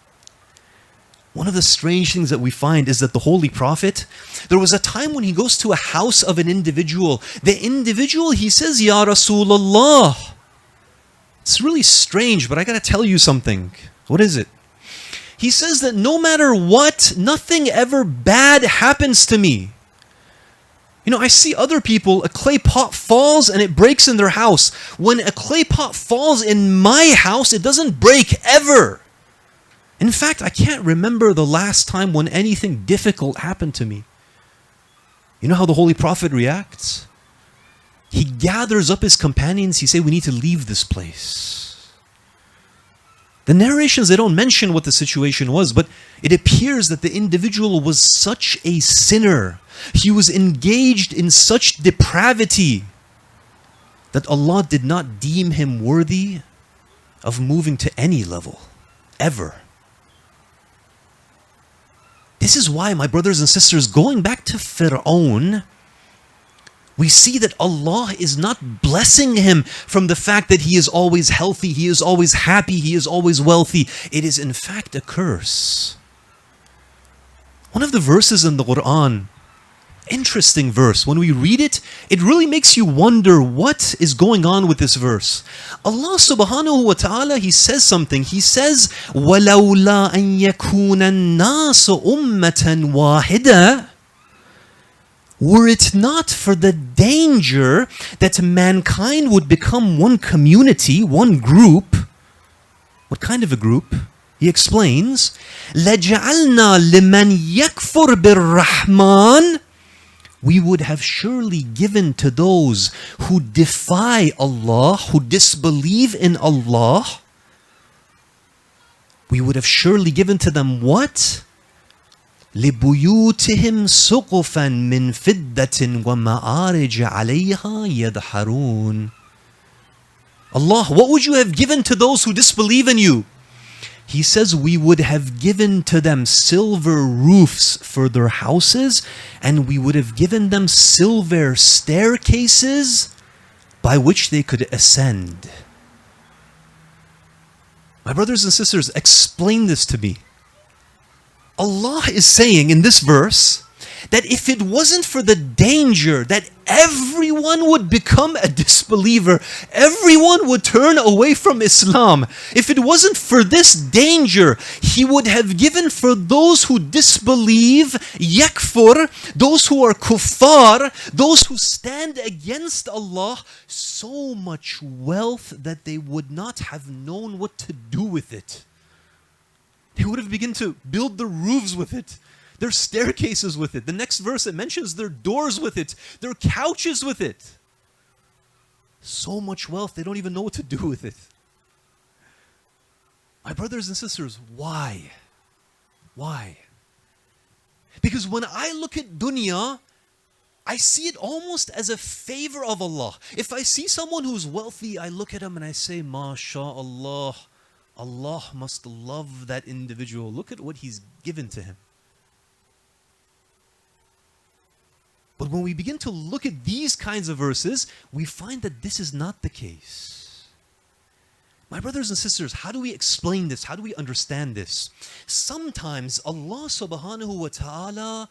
One of the strange things that we find is that the Holy Prophet, there was a time when he goes to a house of an individual. The individual, he says, Ya Rasulullah. It's really strange, but I got to tell you something. What is it? He says that no matter what, nothing ever bad happens to me. You know, I see other people, a clay pot falls and it breaks in their house. When a clay pot falls in my house, it doesn't break ever. In fact, I can't remember the last time when anything difficult happened to me. You know how the Holy Prophet reacts? He gathers up his companions. He says, we need to leave this place. The narrations, they don't mention what the situation was, but it appears that the individual was such a sinner. He was engaged in such depravity that Allah did not deem him worthy of moving to any level, ever. This is why, my brothers and sisters, going back to Fir'aun, we see that Allah is not blessing him from the fact that he is always healthy, he is always happy, he is always wealthy. It is in fact a curse. One of the verses in the Quran, interesting verse. When we read it, it really makes you wonder what is going on with this verse. Allah subhanahu wa ta'ala, He says something. He says, وَلَوْلَا أَن يَكُونَ النَّاسُ أُمَّةً وَاحِدًا. Were it not for the danger that mankind would become one community, one group. What kind of a group? He explains, لَجَعَلْنَا لِمَنْ يَكْفُرْ بِالرَّحْمَنِ. We would have surely given to those who defy Allah, who disbelieve in Allah, we would have surely given to them what? لِبُيُوتِهِمْ سُقُفًا مِّن فِدَّةٍ وَمَعَارِجَ عَلَيْهَا يَدْحَرُونَ. Allah, what would you have given to those who disbelieve in you? He says we would have given to them silver roofs for their houses, and we would have given them silver staircases by which they could ascend. My brothers and sisters, explain this to me. Allah is saying in this verse that if it wasn't for the danger that everyone would become a disbeliever, everyone would turn away from Islam, if it wasn't for this danger, He would have given for those who disbelieve, yakfur, those who are kuffar, those who stand against Allah, so much wealth that they would not have known what to do with it. They would have begun to build the roofs with it, their staircases with it. The next verse, it mentions their doors with it, their couches with it. So much wealth, they don't even know what to do with it. My brothers and sisters, why? Why? Because when I look at dunya, I see it almost as a favor of Allah. If I see someone who's wealthy, I look at him and I say, MashaAllah, Allah must love that individual. Look at what He's given to him. But when we begin to look at these kinds of verses, we find that this is not the case. My brothers and sisters, how do we explain this? How do we understand this? Sometimes Allah subhanahu wa ta'ala,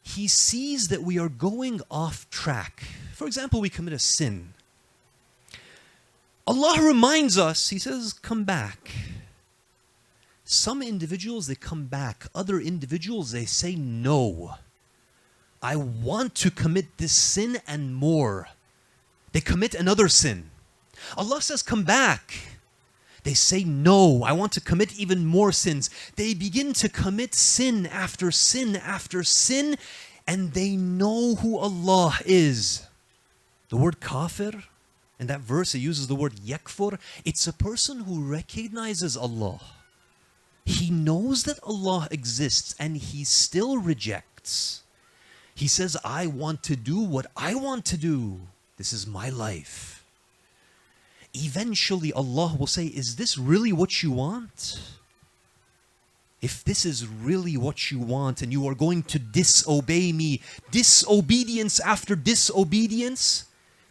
He sees that we are going off track. For example, we commit a sin. Allah reminds us, He says, come back. Some individuals, they come back. Other individuals, they say, no. I want to commit this sin and more. They commit another sin. Allah says, come back. They say, no, I want to commit even more sins. They begin to commit sin after sin after sin, and they know who Allah is. The word kafir, in that verse, it uses the word yakfur. It's a person who recognizes Allah. He knows that Allah exists, and he still rejects. He says, I want to do what I want to do. This is my life. Eventually, Allah will say, is this really what you want? If this is really what you want and you are going to disobey me, disobedience after disobedience,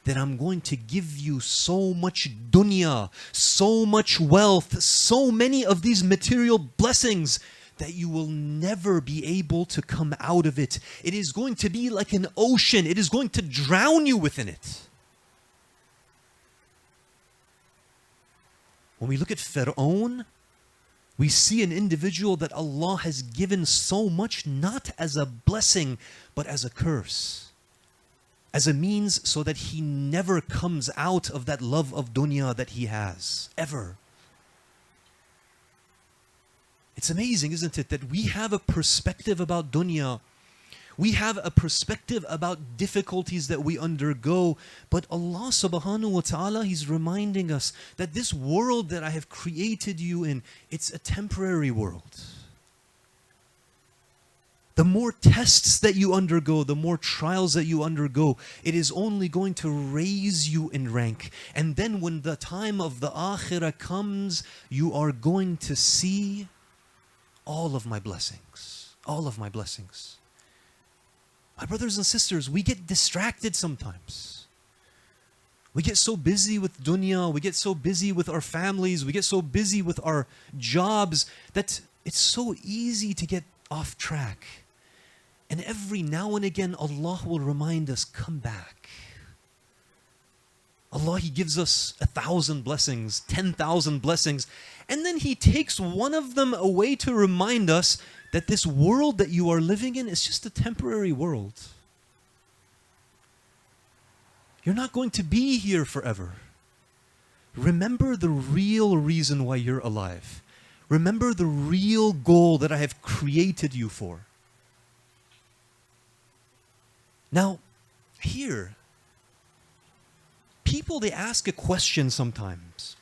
then I'm going to give you so much dunya, so much wealth, so many of these material blessings that you will never be able to come out of it. It is going to be like an ocean. It is going to drown you within it. When we look at Fir'aun, we see an individual that Allah has given so much, not as a blessing, but as a curse. As a means so that he never comes out of that love of dunya that he has, ever. It's amazing, isn't it, that we have a perspective about dunya. We have a perspective about difficulties that we undergo. But Allah subhanahu wa ta'ala, He's reminding us that this world that I have created you in, it's a temporary world. The more tests that you undergo, the more trials that you undergo, it is only going to raise you in rank. And then when the time of the akhirah comes, you are going to see all of my blessings. All of my blessings. My brothers and sisters, we get distracted sometimes. We get so busy with dunya, we get so busy with our families, we get so busy with our jobs that it's so easy to get off track. And every now and again, Allah will remind us, come back. Allah, He gives us 1,000 blessings, 10,000 blessings, and then He takes one of them away to remind us that this world that you are living in is just a temporary world. You're not going to be here forever. Remember the real reason why you're alive. Remember the real goal that I have created you for. Now, here, people, they ask a question sometimes.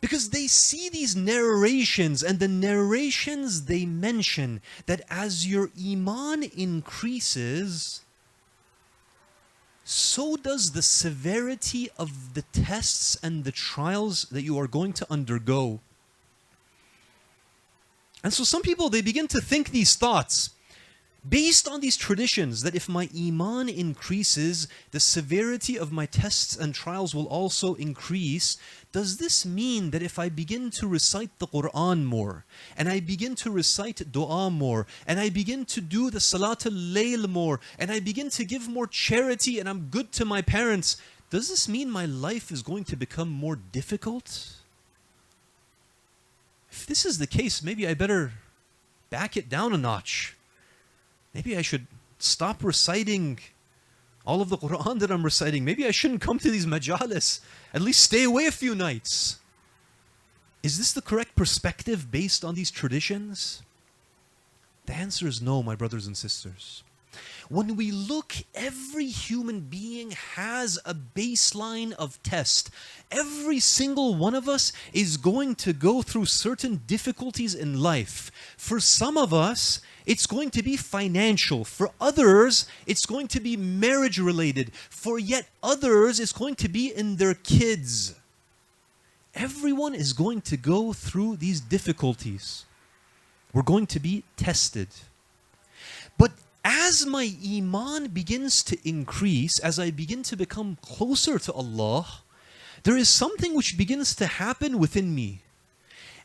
Because they see these narrations, and the narrations, they mention that as your iman increases, so does the severity of the tests and the trials that you are going to undergo. And so some people, they begin to think these thoughts. based on these traditions, that if my iman increases, the severity of my tests and trials will also increase, does this mean that if I begin to recite the Quran more, and I begin to recite dua more, and I begin to do the Salat al-Layl more, and I begin to give more charity, and I'm good to my parents, does this mean my life is going to become more difficult? If this is the case, maybe I better back it down a notch. Maybe I should stop reciting all of the Quran that I'm reciting. Maybe I shouldn't come to these majalis. At least stay away a few nights. Is this the correct perspective based on these traditions? The answer is no, my brothers and sisters. When we look, every human being has a baseline of test. Every single one of us is going to go through certain difficulties in life. For some of us, it's going to be financial. For others, it's going to be marriage related. For yet others, it's going to be in their kids. Everyone is going to go through these difficulties. We're going to be tested. But as my iman begins to increase, as I begin to become closer to Allah, there is something which begins to happen within me.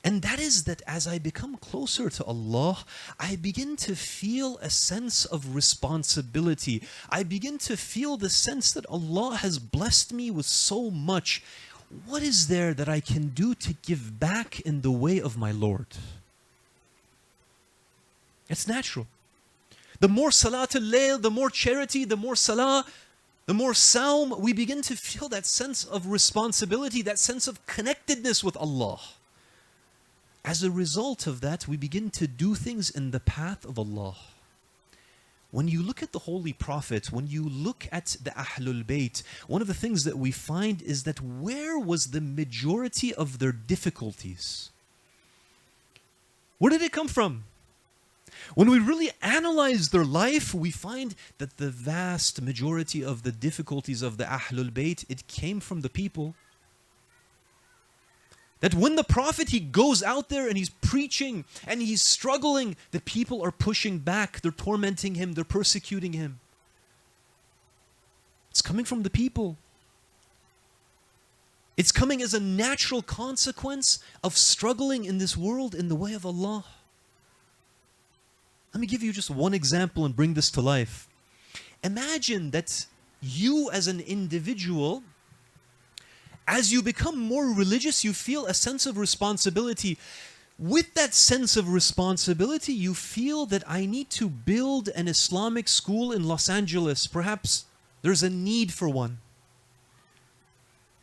And that is that as I become closer to Allah, I begin to feel a sense of responsibility. I begin to feel the sense that Allah has blessed me with so much. What is there that I can do to give back in the way of my Lord? It's natural. The more Salat al-Layl, the more charity, the more Salah, the more Sawm, we begin to feel that sense of responsibility, that sense of connectedness with Allah. As a result of that, we begin to do things in the path of Allah. When you look at the Holy Prophet, when you look at the Ahlul Bayt, one of the things that we find is that where was the majority of their difficulties? Where did it come from? When we really analyze their life, we find that the vast majority of the difficulties of the Ahlul Bayt, it came from the people. That when the Prophet, he goes out there and he's preaching and he's struggling, the people are pushing back, they're tormenting him, they're persecuting him. It's coming from the people. It's coming as a natural consequence of struggling in this world in the way of Allah. Let me give you just one example and bring this to life. Imagine that you as an individual, as you become more religious, you feel a sense of responsibility. With that sense of responsibility, you feel that I need to build an Islamic school in Los Angeles. Perhaps there's a need for one.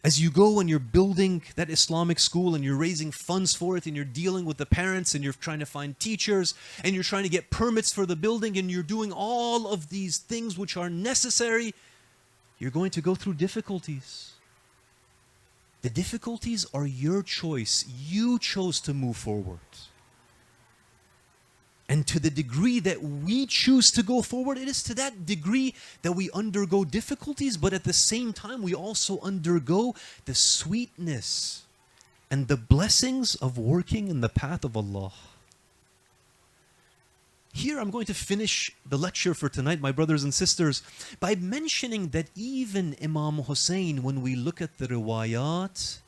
As you go and you're building that Islamic school and you're raising funds for it and you're dealing with the parents and you're trying to find teachers and you're trying to get permits for the building and you're doing all of these things which are necessary, you're going to go through difficulties. The difficulties are your choice. You chose to move forward. And to the degree that we choose to go forward, it is to that degree that we undergo difficulties, but at the same time, we also undergo the sweetness and the blessings of working in the path of Allah. Here I'm going to finish the lecture for tonight, my brothers and sisters, by mentioning that even Imam Hussein, when we look at the riwayat,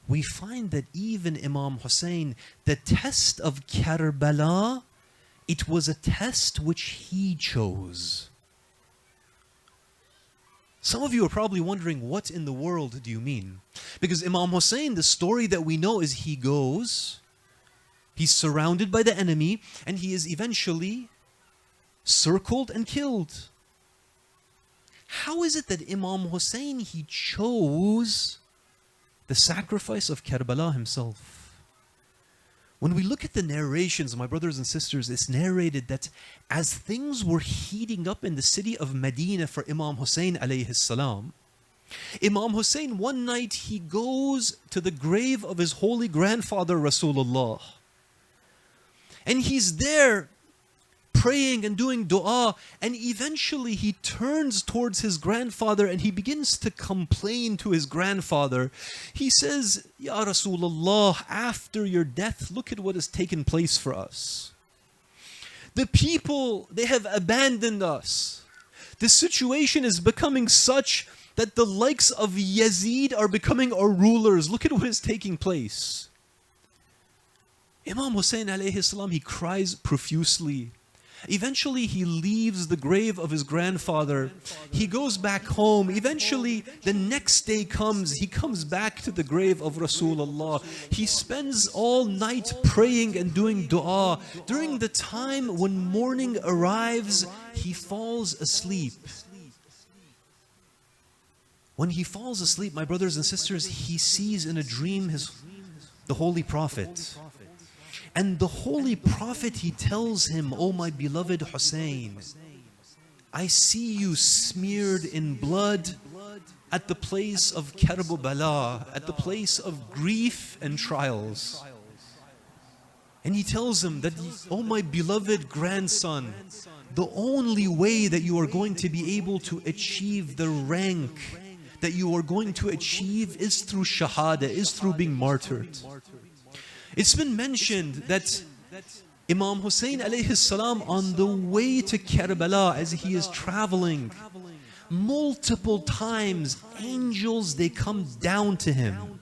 we find that even Imam Hussein, the test of Karbala, it was a test which he chose. Some of you are probably wondering, what in the world do you mean? Because Imam Hussein, the story that we know is he goes, he's surrounded by the enemy, and he is eventually circled and killed. How is it that Imam Hussein, he chose the sacrifice of Karbala himself? When we look at the narrations, my brothers and sisters, it's narrated that as things were heating up in the city of Medina for Imam Hussein alayhi salam, Imam Hussein, one night he goes to the grave of his holy grandfather Rasulullah. And he's there praying and doing dua, and eventually he turns towards his grandfather and he begins to complain to his grandfather. He says, Ya Rasulullah, after your death, look at what has taken place for us. The people, they have abandoned us. The situation is becoming such that the likes of Yazid are becoming our rulers. Look at what is taking place. Imam Hussein alayhi salam, he cries profusely. Eventually he leaves the grave of his grandfather. He goes back home. Eventually the next day comes. He comes back to the grave of Rasulullah. He spends all night praying and doing dua. During the time when morning arrives, he falls asleep. When he falls asleep, my brothers and sisters, he sees in a dream the Holy Prophet. And the Holy Prophet, he tells him, "Oh my beloved Hussein, I see you smeared in blood at the place of Karbala, at the place of grief and trials." And he tells him that, "Oh my beloved grandson, the only way that you are going to be able to achieve the rank that you are going to achieve is through shahada, is through being martyred." It's been mentioned that Imam Hussein alayhi salam, on the way to Karbala, as he is traveling, multiple times angels, they come down to him.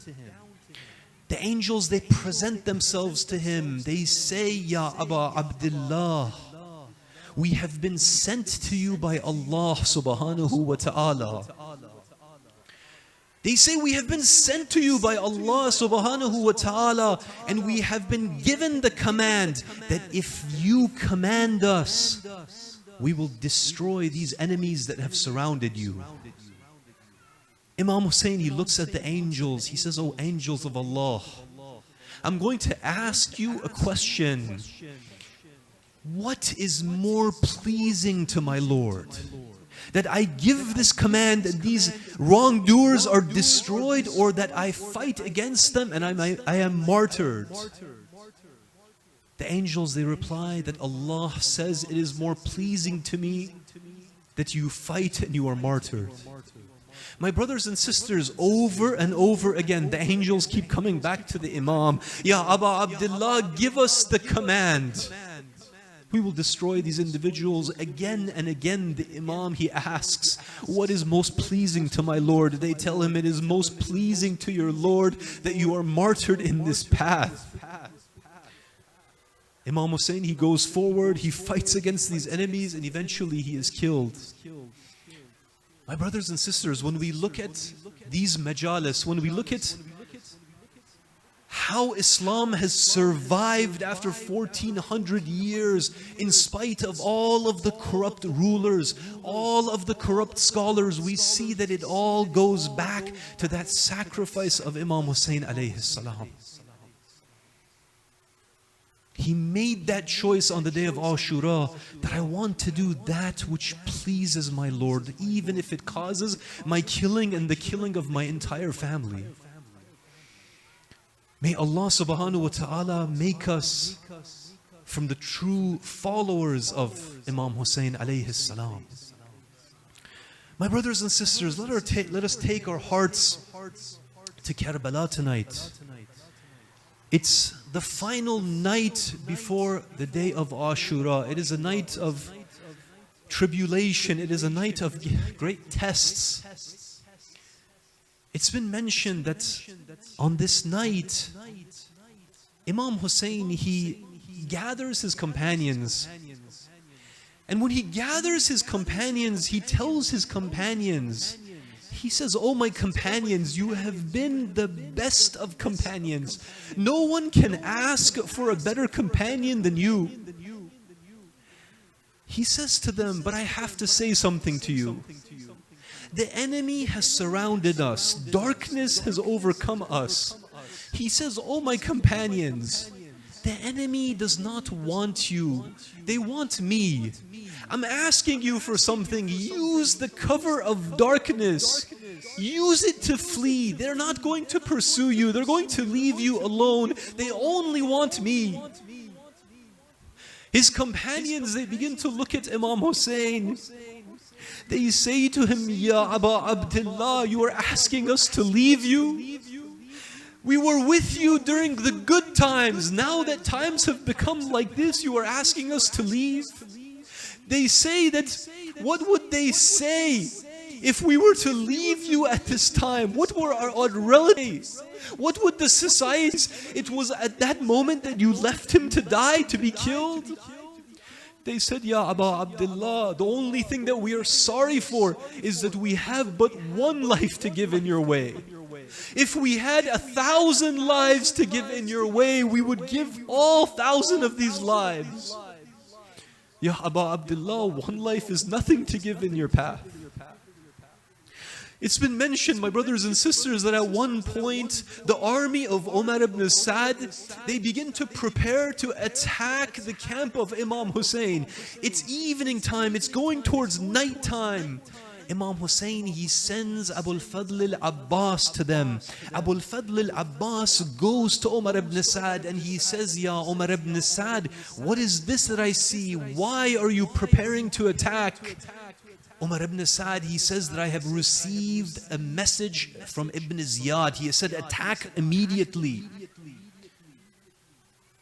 The angels, they present themselves to him. They say, "Ya Aba Abdullah, we have been sent to you by Allah subhanahu wa ta'ala." They say, "We have been sent to you by Allah subhanahu wa ta'ala, and we have been given the command that if you command us, we will destroy these enemies that have surrounded you." Imam Hussein, he looks at the angels. He says, "Oh angels of Allah, I'm going to ask you a question. What is more pleasing to my Lord? That I give this command and these wrongdoers are destroyed, or that I fight against them and I am martyred?" The angels, they reply that Allah says, "It is more pleasing to me that you fight and you are martyred." My brothers and sisters, over and over again, the angels keep coming back to the Imam. "Ya Aba Abdullah, give us the command. We will destroy these individuals." Again and again, the Imam, he asks, "What is most pleasing to my Lord?" They tell him, "It is most pleasing to your Lord that you are martyred in this path." Imam Hussein, he goes forward, he fights against these enemies, and eventually he is killed. My brothers and sisters, when we look at these majalis, when we look at how Islam has survived after 1400 years in spite of all of the corrupt rulers, all of the corrupt scholars, we see that it all goes back to that sacrifice of Imam Hussein alayhi salam. He made that choice on the day of Ashura, that I want to do that which pleases my Lord, even if it causes my killing and the killing of my entire family. May Allah subhanahu wa ta'ala make us from the true followers of Imam Hussein alayhi salam. My brothers and sisters, let us take our hearts to Karbala tonight. It's the final night before the day of Ashura. It is a night of tribulation. It is a night of great tests. It's been mentioned that on this night, Imam Hussein, he gathers his companions. And when he gathers his companions, he tells his companions, he says, "Oh my companions, you have been the best of companions. No one can ask for a better companion than you." He says to them, "But I have to say something to you. The enemy has surrounded us. Darkness has overcome us." He says, "Oh my companions, the enemy does not want you. They want me. I'm asking you for something. Use the cover of darkness. Use it to flee. They're not going to pursue you. They're going to leave you alone. They only want me." His companions, they begin to look at Imam Hussein. They say to him, "Ya Aba Abdullah, you are asking us to leave you? We were with you during the good times. Now that times have become like this, you are asking us to leave? They say that, what would they say if we were to leave you at this time? What were our relatives? What would the societies? It was at that moment that you left him to die, to be killed? They said, Ya Aba Abdullah, the only thing that we are sorry for is that we have but one life to give in your way. If we had 1,000 lives to give in your way, we would give all 1,000 of these lives. Ya Aba Abdullah, one life is nothing to give in your path. It's been mentioned, my brothers and sisters, that at one point, the army of Umar ibn Sa'd, they begin to prepare to attack the camp of Imam Hussein. It's evening time, it's going towards night time. Imam Hussein, he sends Abu al-Fadl al-Abbas to them. Abu al-Fadl al-Abbas goes to Umar ibn Sa'd and he says, Ya Umar ibn Sa'd, what is this that I see? Why are you preparing to attack? Umar ibn Sa'd, he says that I have received a message from Ibn Ziyad. He has said, attack immediately.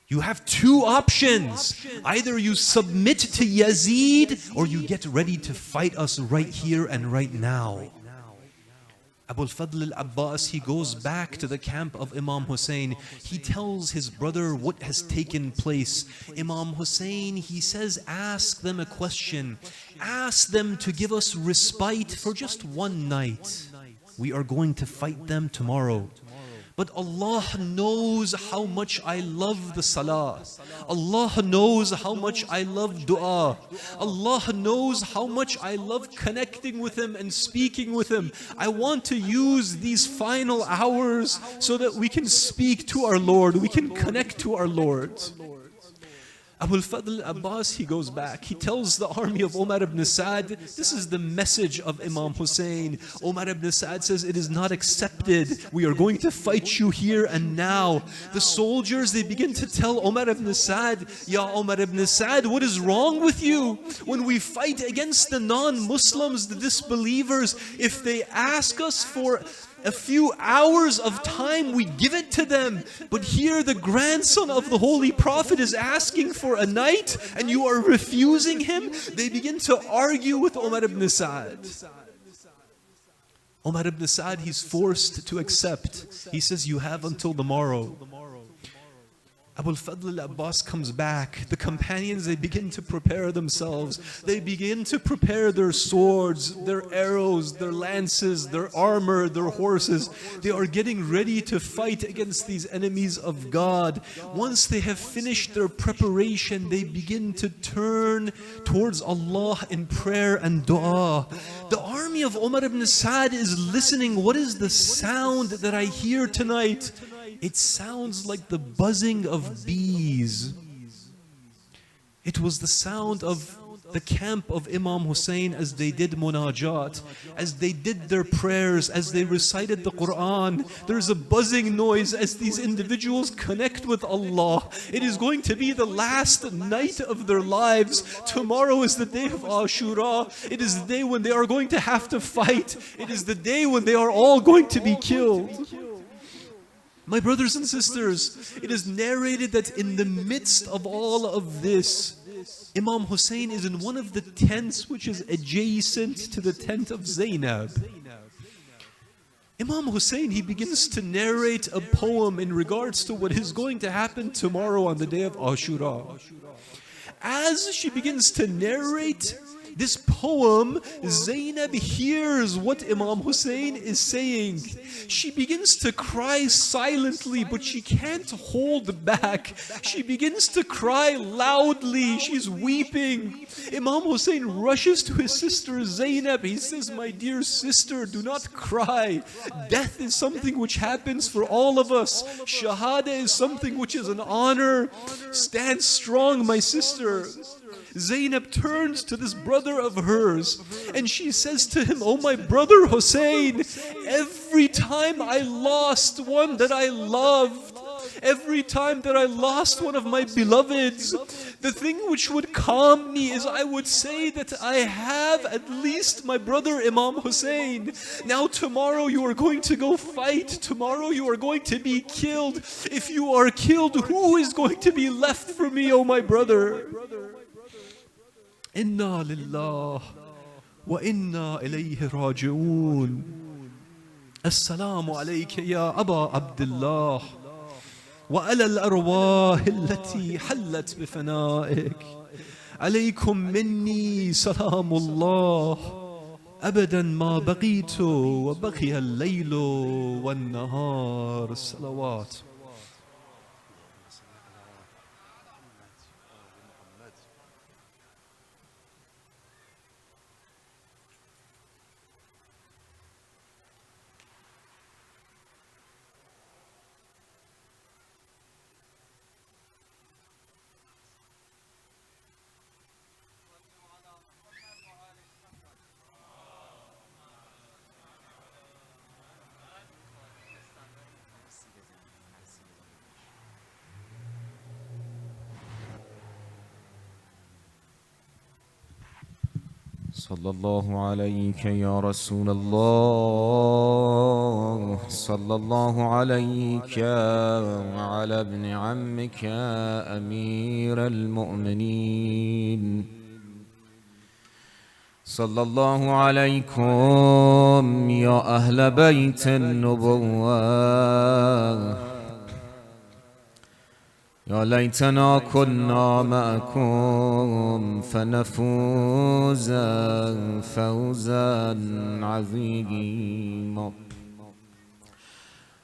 You have two options. Either you submit to Yazid or you get ready to fight us right here and right now. Abu al-Fadl al-Abbas, he goes back to the camp of Imam Hussein. He tells his brother what has taken place. Imam Hussein, he says, ask them a question. Ask them to give us respite for just one night. We are going to fight them tomorrow. But Allah knows how much I love the salah. Allah knows how much I love dua. Allah knows how much I love connecting with Him and speaking with Him. I want to use these final hours so that we can speak to our Lord. We can connect to our Lord. Abu al-Fadl Abbas, he goes back. He tells the army of Umar ibn Sa'd, this is the message of Imam Hussein. Umar ibn Sa'd says, it is not accepted. We are going to fight you here and now. The soldiers, they begin to tell Umar ibn Sa'd, Ya Umar ibn Sa'd, what is wrong with you? When we fight against the non-Muslims, the disbelievers, if they ask us for a few hours of time, we give it to them. But here the grandson of the Holy Prophet is asking for a night and you are refusing him. They begin to argue with Umar ibn Sa'd. Umar ibn Sa'd, he's forced to accept. He says, you have until tomorrow. Abu al-Fadl al-Abbas comes back. The companions, they begin to prepare themselves. They begin to prepare their swords, their arrows, their lances, their armor, their horses. They are getting ready to fight against these enemies of God. Once they have finished their preparation, they begin to turn towards Allah in prayer and dua. The army of Umar ibn Sa'd is listening. What is the sound that I hear tonight? It sounds like the buzzing of bees. It was the sound of the camp of Imam Hussein as they did munajat, as they did their prayers, as they recited the Quran. There's a buzzing noise as these individuals connect with Allah. It is going to be the last night of their lives. Tomorrow is the day of Ashura. It is the day when they are going to have to fight. It is the day when they are all going to be killed. My brothers and sisters, it is narrated that in the midst of all of this, Imam Hussein is in one of the tents which is adjacent to the tent of Zainab. Imam Hussein, he begins to narrate a poem in regards to what is going to happen tomorrow on the day of Ashura. As she begins to narrate this poem, Zainab hears what Imam Hussein is saying. She begins to cry silently, but she can't hold back. She begins to cry loudly. She's weeping. Imam Hussein rushes to his sister Zainab. He says, my dear sister, do not cry. Death is something which happens for all of us. Shahada is something which is an honor. Stand strong, my sister. Zainab turns to this brother of hers and she says to him, oh my brother Hussein, every time I lost one that I loved, Every time that I lost one of my beloveds, the thing which would calm me is I would say that I have at least my brother Imam Hussein. Now tomorrow you are going to go fight. Tomorrow you are going to be killed. If you are killed, who is going to be left for me, oh my brother? Inna lillah wa inna ilayhi raji'un. Assalamu alayka ya Aba Abdullah wa ala al-arwah allati hallat bifana'ik. Alaykum minni salamullah abadan ma baqitu wa baqiya al-laylu wan-nahar. Salawat. صلى الله عليك يا رسول الله، صلى الله عليك وعلى ابن عمك أمير المؤمنين، صلى الله عليكم يا أهل بيت النبوة. يا ليتنا كنا معكم فنفوز فوزا عظيما.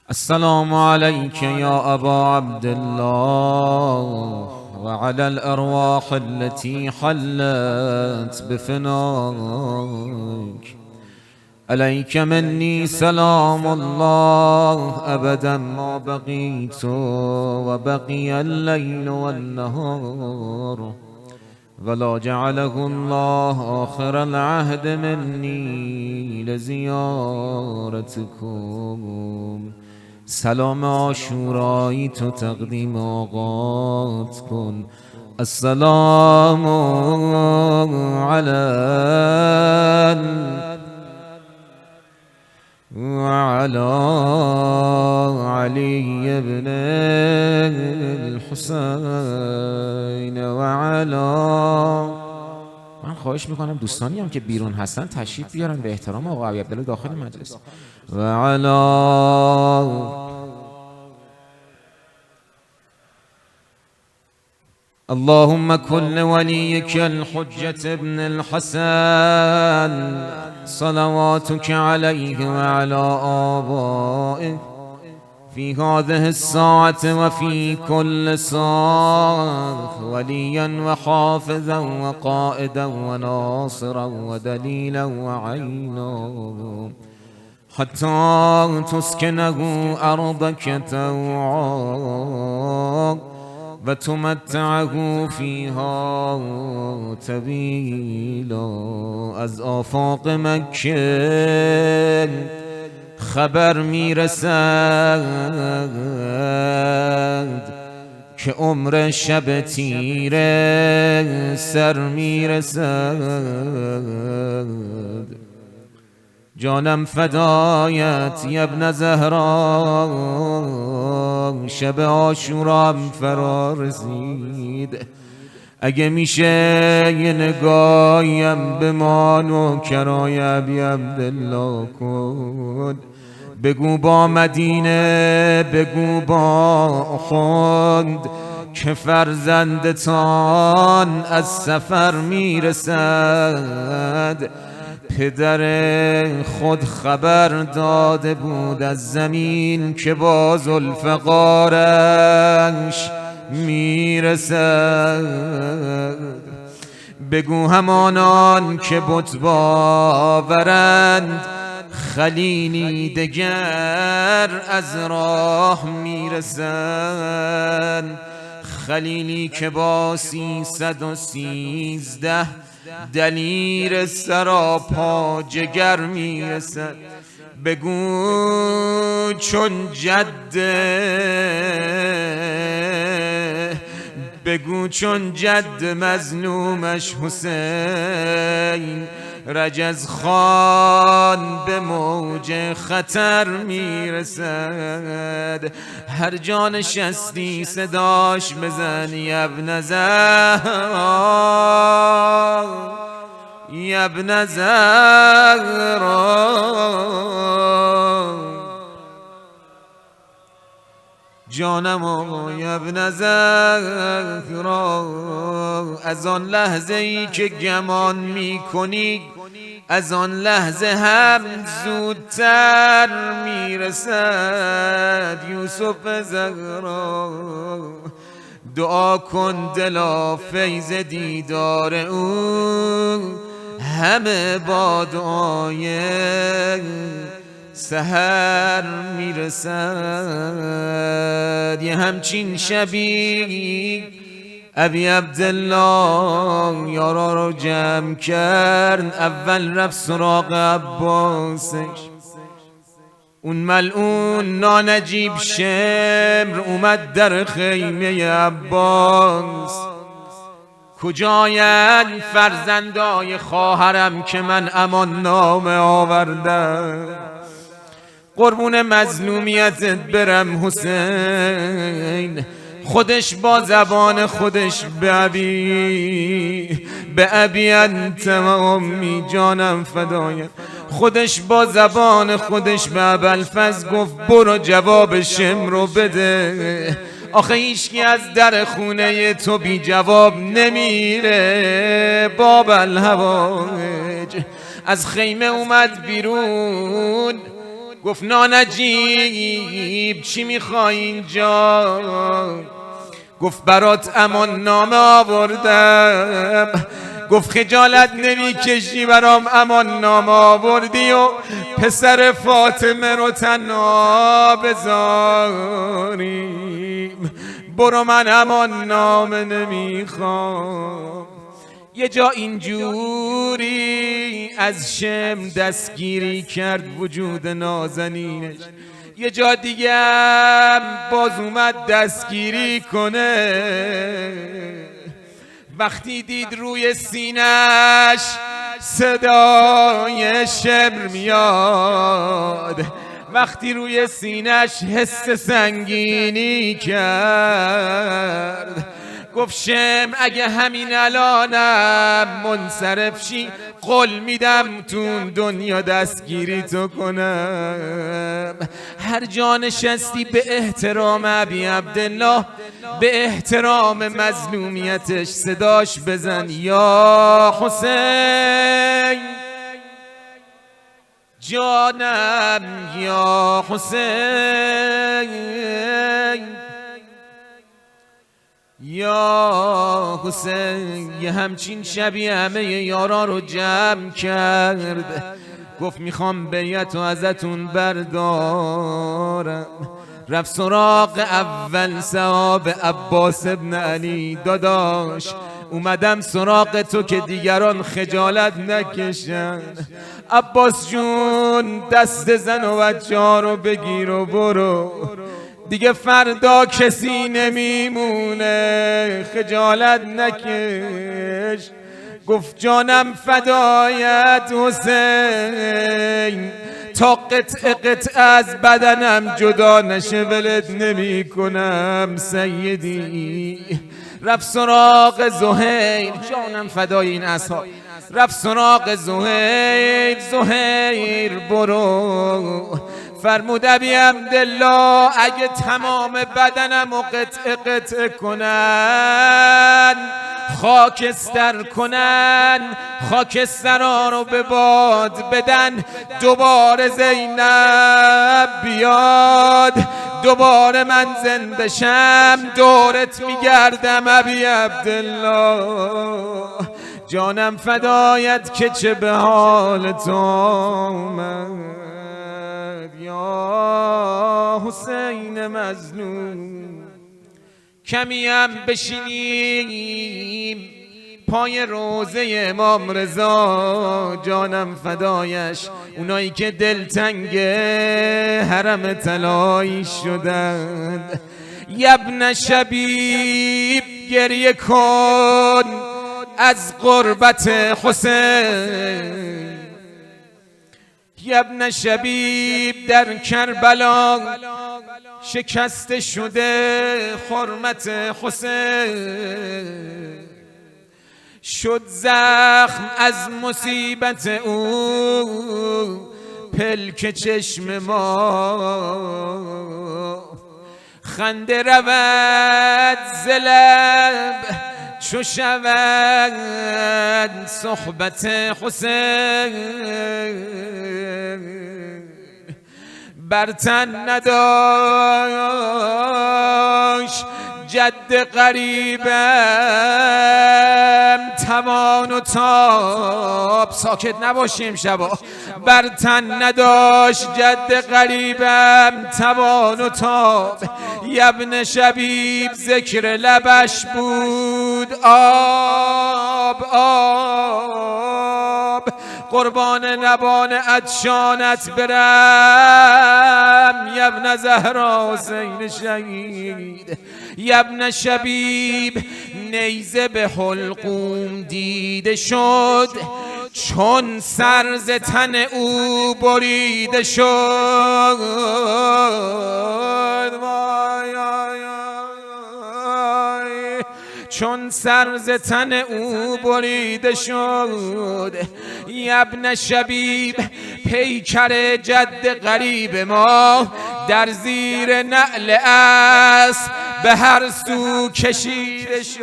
السلام عليك يا أبا عبد الله وعلى الأرواح التي حلت بفنائك. عليك مني سلام الله أبدا ما بقيت وبقي الليل والنهار، ولا جعله الله آخر العهد مني لزيارتكم. سلام عاشورایی تو تقدیم آقات کن. السلام علی وعلى علي بن الحسين وعلى. من خواهش میکنم دوستانی هم که بیرون هستن تشریف بیارن به احترام آقا عبدالله داخل مجلس. وعلى اللهم كن وليك الحجة ابن الحسن صلواتك عليه وعلى آبائه في هذه الساعة وفي كل ساعة وليا وحافظا وقائدا وناصرا ودليلا وعينا، حتى تسكنه أرضك توعا وتمتعه فيها طويلا. از آفاق مکه خبر میرسد که عمر شب تیره سر میرسد. جانم فدایت یا ابن زهرا، شب عاشورام فرا رسید. اگه میشه یه نگاهیم به ما نوکرای ابی عبدالله کن. بگو با مدینه، بگو با احد که فرزندتان از سفر میرسد. پدر خود خبر داده بود از زمین که با ذوالفقارش میرسد. بگو همانان که بت باورند خلیلی دگر از راه میرسند. خلیلی که با 313 دلیر سراپا جگر میرسد. بگو چون جد مظلومش حسین رجز خان به موج خطر میرسد. هر جا نشستی صداش بزن یبن زهرا، یبن زهرا، جانم و یبن زهرا. از آن لحظه ای که گمان می کنی از آن لحظه هم زودتر میرسد یوسف زهرا. دعا کن دلا فیض دیدار او همه با دعای سحر میرسد. یه همچین شبی ابی عبدالله یارا رو جمع کرد. اول رفت سراغ عباسش، اون ملعون نانجیب شمر اومد در خیمه عباس. کجاین فرزندای خواهرم که من امان نامه آوردم؟ قربون مظلومیتت برم حسین. خودش با زبان خودش به ابی انت و امی جانم فدایت. خودش با زبان خودش به ابوالفضل گفت برو جواب شمر رو بده. آخه هیچکی از در خونه تو بی جواب نمیره. باب الهوایج از خیمه اومد بیرون، گفت نانجیب چی میخوای اینجا؟ گفت برات امان نامه آوردم. گفت خجالت نمیکشی برام امان نامه آوردی و پسر فاطمه رو تنها بذاریم؟ برو من امان نامه نمیخوام. یه جا اینجوری از شم دستگیری کرد وجود نازنینش، یه جا دیگه باز اومد دستگیری کنه. وقتی دید روی سینش صدای شمر میاد، وقتی روی سینش حس سنگینی کرد، گفت شم اگه همین الانم منصرف شی قول میدم تو دنیا دستگیری تو کنم. هر جا نشستی به احترام ابی عبدالله، به احترام مظلومیتش صداش بزن یا حسین جانم، یا حسین، یا حسین. یه همچین شبی همه یارا رو جمع کرد، گفت میخوام بیعت و ازتون بردارم. رفت سراغ اول صحاب عباس ابن علی، داداش اومدم سراغ تو که دیگران خجالت نکشن. عباس جون دست زن و بچه ها رو بگیر و برو، دیگه فردا کسی نمیمونه، خجالت نکش. گفت جانم فدایت حسین، تا قطعه از بدنم جدا نشه ولت نمی کنم سیدی. رفت سراغ زهیر، جانم فدای این اصحاب، رفت سراغ زهیر. زهیر برو، فرمود ابی عبدالله اگه تمام بدنم و قطعه کنن، خاکستر کنن، خاکسترها رو به باد بدن، دوباره زینب بیاد، دوباره من زنده شم، دورت میگردم ابی عبدالله. جانم فدایت که چه به حال تو آمد یا حسین مظلوم. کمی هم بشینیم پای روزه امام رضا جانم فدایش، اونایی که دلتنگ حرم طلایی شدند. یبن شبیب گریه کن از غربت حسین، یبن شبیب در کربلا شکسته شده حرمت حسین، شد زخم از مصیبت او پلک چشم ما، خنده رود ز لب چو شود صحبت حسین، بر تن نداشت جد غریبم توان و تاب. ساکت نباشیم شبا. بر تن نداشت جد غریبم توان و تاب، یبن شبیب ذکر لبش بود آب آب، قربان لبان عطشانت برم یبن زهرا حسین شهید. یبن شبیب نیزه به حلقوم دیده شد، چون سر ز تن او بریده شد. چون سر ز تن او بریده شد، یبن شبیب پیکر جد غریب ما در زیر نعل اسب به هر سو کشیده شد.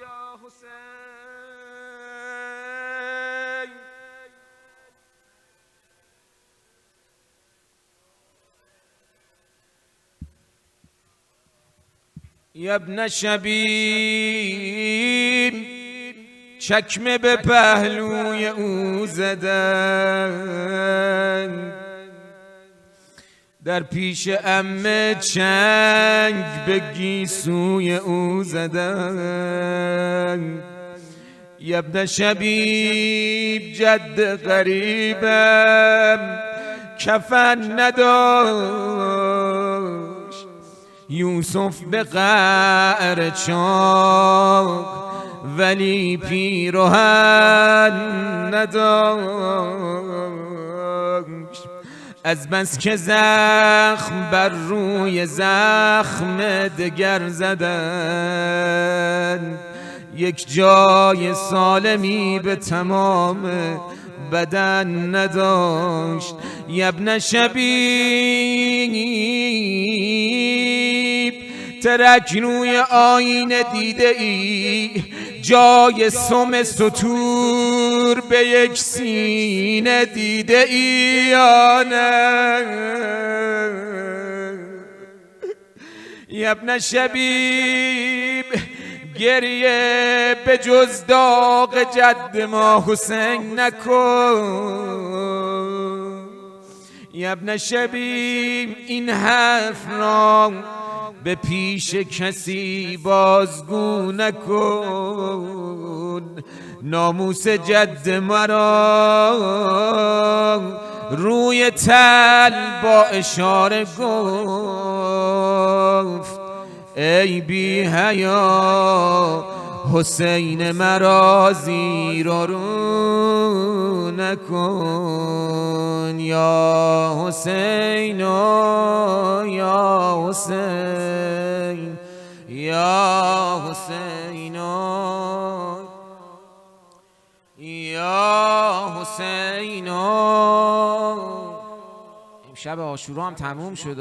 یا حسین یبن شبیب چکمه به پهلوی او زدن، در پیش عمه چنگ به گیسوی او زدن. یبن شبیب جد غریبم کفن نداشت، یوسف به قعر چاک ولی پیرهن نداشت. از بس که زخم بر روی زخم دگر زدن، یک جای سالمی به تمام بدن نداشت. یبن شبیب ترک روی آینه دیده ای، جای سم سطور به یک سینه دیده ای یا نه؟ یبن شبیب گریه به جز داغ جد ما حسین نکن. یبن شبیب این حرف را به پیش کسی بازگو نکن، ناموس جد مرا روی تل با اشاره گفت ای بی حیا حسین مرا زیر و رو نکن. یا حسین یا حسین یا حسین یا حسین. امشب عاشورا هم تموم شد.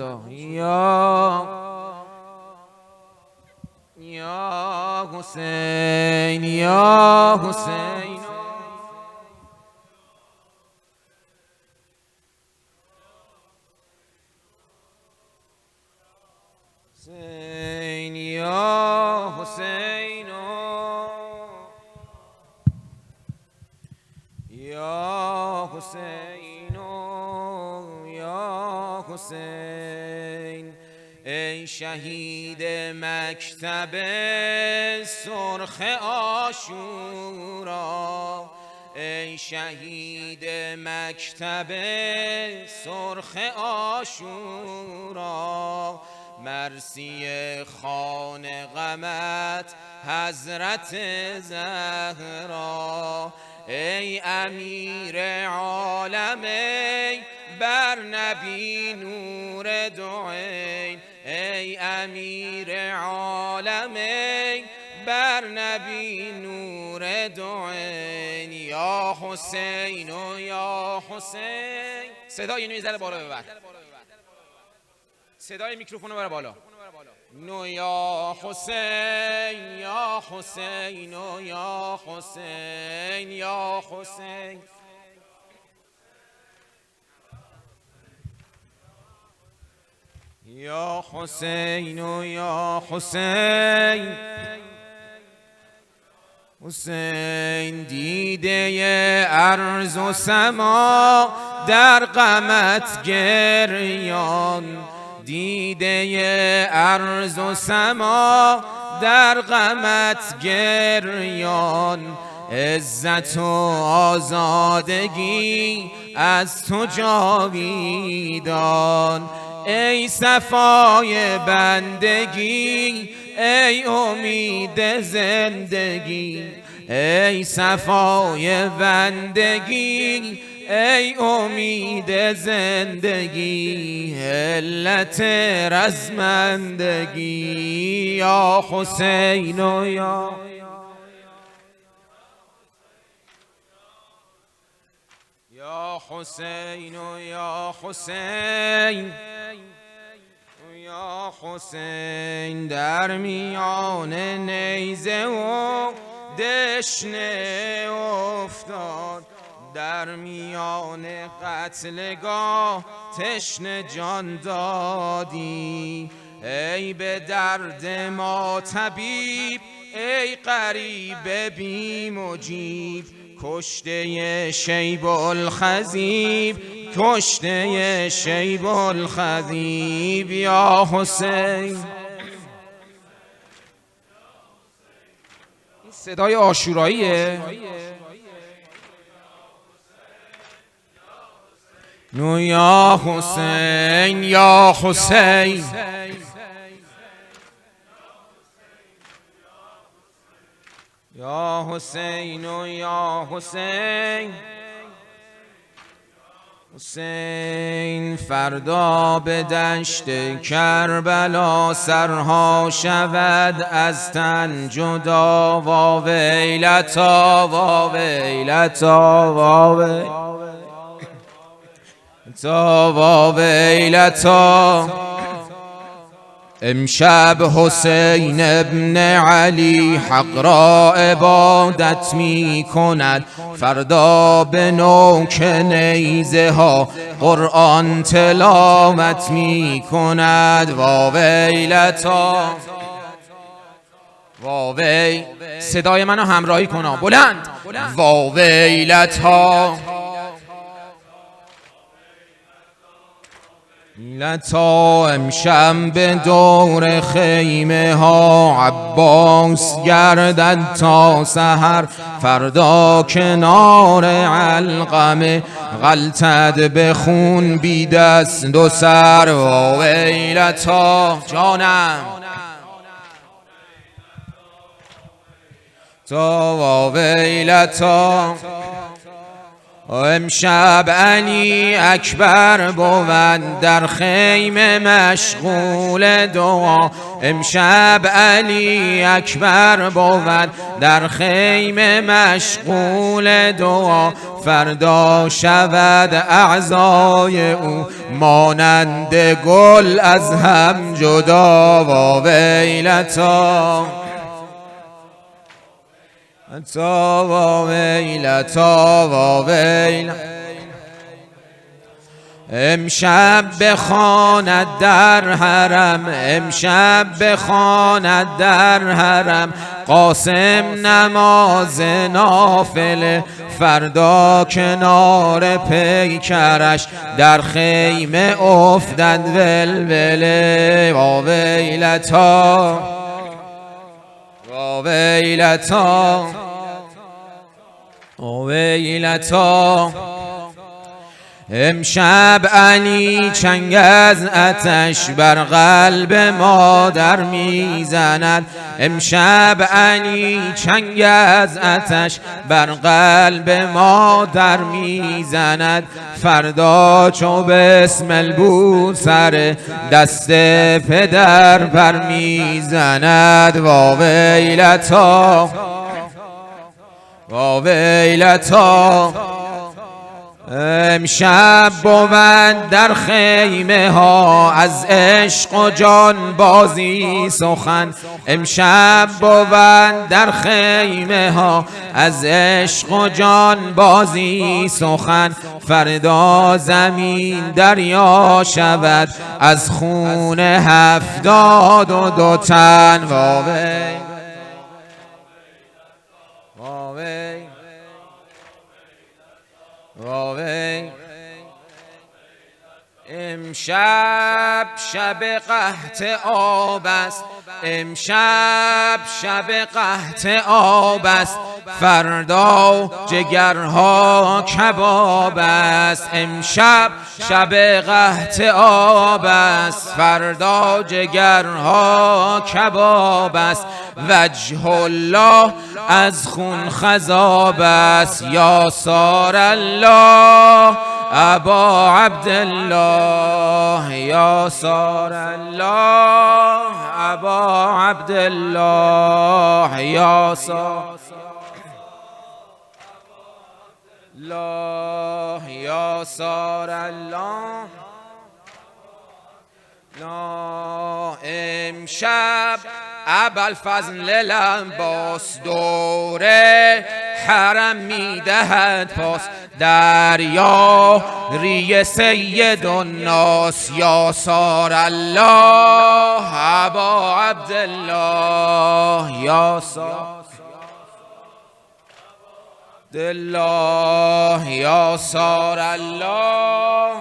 یا حسین یا حسین حسین یا حسین یا حسین یا حسین ای شهید مکتب سرخ عاشورا، ای شهید مکتب سرخ عاشورا، مرسی خان غمت حضرت زهرا، ای امیر عالم ای بر نبی نور دوئین، ای امیر عالم ای بر نبی نور دوئین، یا حسین و یا حسین. صدای اینو میذاره بالا ببر، صدای میکروفونو ببر بالا. نو یا حسین یا حسین و یا حسین یا حسین. یا حسین و یا حسین، حسین دیده ارض و سما در غمت گریان، دیده ارض و سما در غمت گریان، عزت و آزادگی از تو جاویدان، ای صفای بندگی ای امید زندگی، ای صفای بندگی ای امید زندگی، علت رزمندگی، یا حسین و یا حسین و یا حسین، یا حسین در میان نیزه و دشنه افتاد، در میان قتلگاه تشنه جان دادی، ای به درد ما طبیب ای غریب بی مجیب، کشته شیب الخذیب، کشته شیب الخذیب، یا حسین. صدای عاشوراییه. نو یا حسین یا حسین، یا حسین و یا حسین، حسین فردا به دشت کربلا سرها شود از تن جدا، واویلتا واویلتا واویلتا، امشب حسین ابن علی حق را عبادت می کند، فردا به نوک نیزه ها قرآن تلاوت می کند، واویلتا واوی. صدای منو همراهی کنا بلند، واویلتا لتا، امشب به دور خیمه ها عباس گردد تا سحر، فردا کنار علقمه غلطد به خون بی دست و سر، واویلتا جانم تا واویلتا، امشب علی اکبر بود در خیمه مشغول دعا، امشب علی اکبر بود در خیمه مشغول دعا، فردا شود اعضای او مانند گل از هم جدا، واویلتا تا واویلتا واویل. امشب بخواند در حرم، امشب بخواند در حرم، قاسم نماز نافله، فردا کنار پیکرش در خیمه افتد ولوله. وا ویلتا وا ویلتا وا ویلتا. امشب علی چنگ از آتش بر قلب مادر میزند، امشب علی چنگ از آتش بر قلب مادر میزند، فردا چو بسمل بود سر دست پدر بر میزند. وا ویلتا وا ویلتا. امشب بود در خیمه ها از عشق و جان بازی سخن، امشب بود در خیمه ها از عشق و جان بازی سخن، فردا زمین دریا شود از خون 72 تن. وا وی وا وی وا وی. امشب شب قحط آب است، امشب شب قحط آب است، فردا جگرها کباب است، امشب شب قحط آب است، فردا جگرها کباب است، وجه الله از خون خضاب است. یا سار الله ابا عبدالله، یا سار الله ابا عبدالله، یا سار الله یا سار الله. لا امشب ابوالفضل العباس دوره حرم میدهد پاس، دریا ری سید الناس. یا سار الله ابا عبدالله، یا سار الله یا سار الله.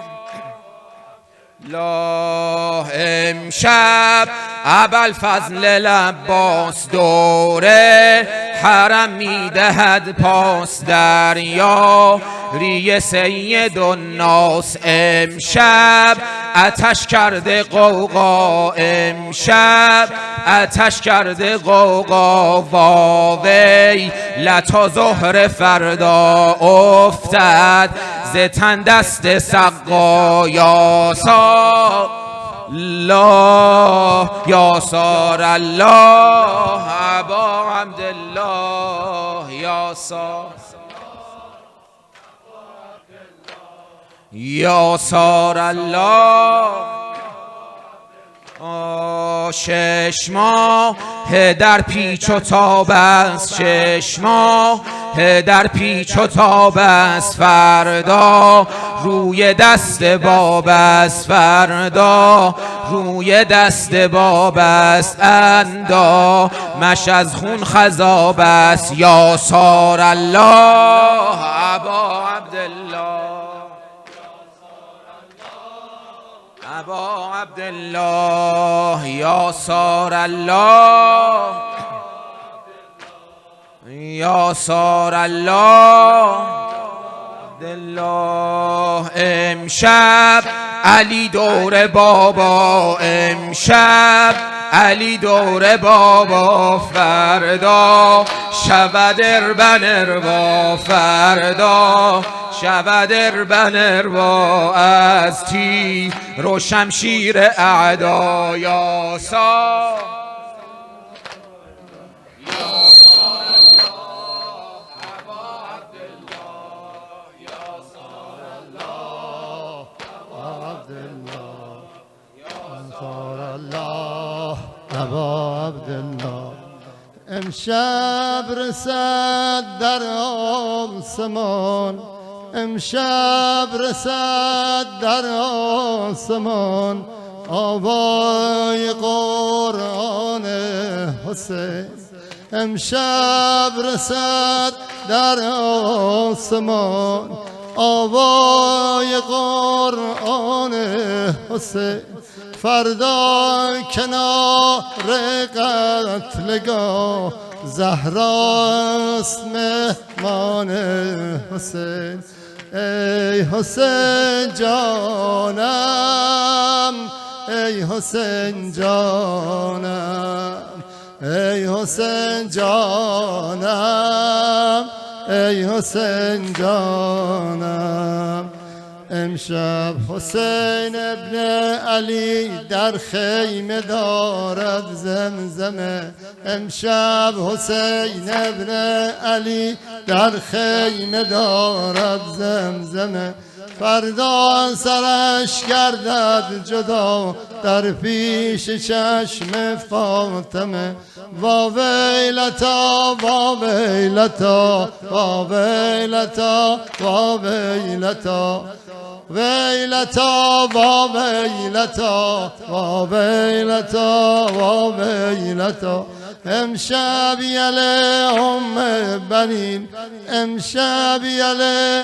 لا امشب ابوالفضل العباس دوره حرم میدهد پاس، دریا ری سید الناس. امشب آتش کرده قوقا، امشب آتش کرده قوقا، واوی لتا ظهر فردا افتد ز تن دست سقا. یا سار الله یا سار الله ابا عبدالله، یا سار یا سار الله. 6 ماه در پیچ و تاب است، 6 ماه در پیچ و تاب است، فردا روی دست باب است، فردا روی دست باب است، اندامش از خون خضاب است. یا سار الله ابا عبدالله، ابا عبدالله، یا سار الله یا سار الله. الله امشب علی دور بابا، امشب علی دور بابا، فردا شود اربن اربا، فردا شود اربن اربا از تیر و شمشیر اعدا. یا سار ابا عبدالله. امشب رسد در آسمان امشب رسد در آسمان آوای قرآن حسین. امشب رسد در آسمان آوای قرآن حسین. فردا کنار قتلگاه زهراست مهمان حسین. ای حسین جانم، ای حسین جانم، ای حسین جانم، ای حسین جانم. امشب حسین ابن علی در خیمه دارد زمزمه. امشب حسین ابن علی در خیمه دارد زمزمه. فردا سرش گردد جدا در پیش چشم فاطمه. وا ویلتا وا ویلتا وا ویلتا وا ویلتا ویلتا وا ویلتا وا ویلتا وا ویلتا. امشب یله بنین، امشب یله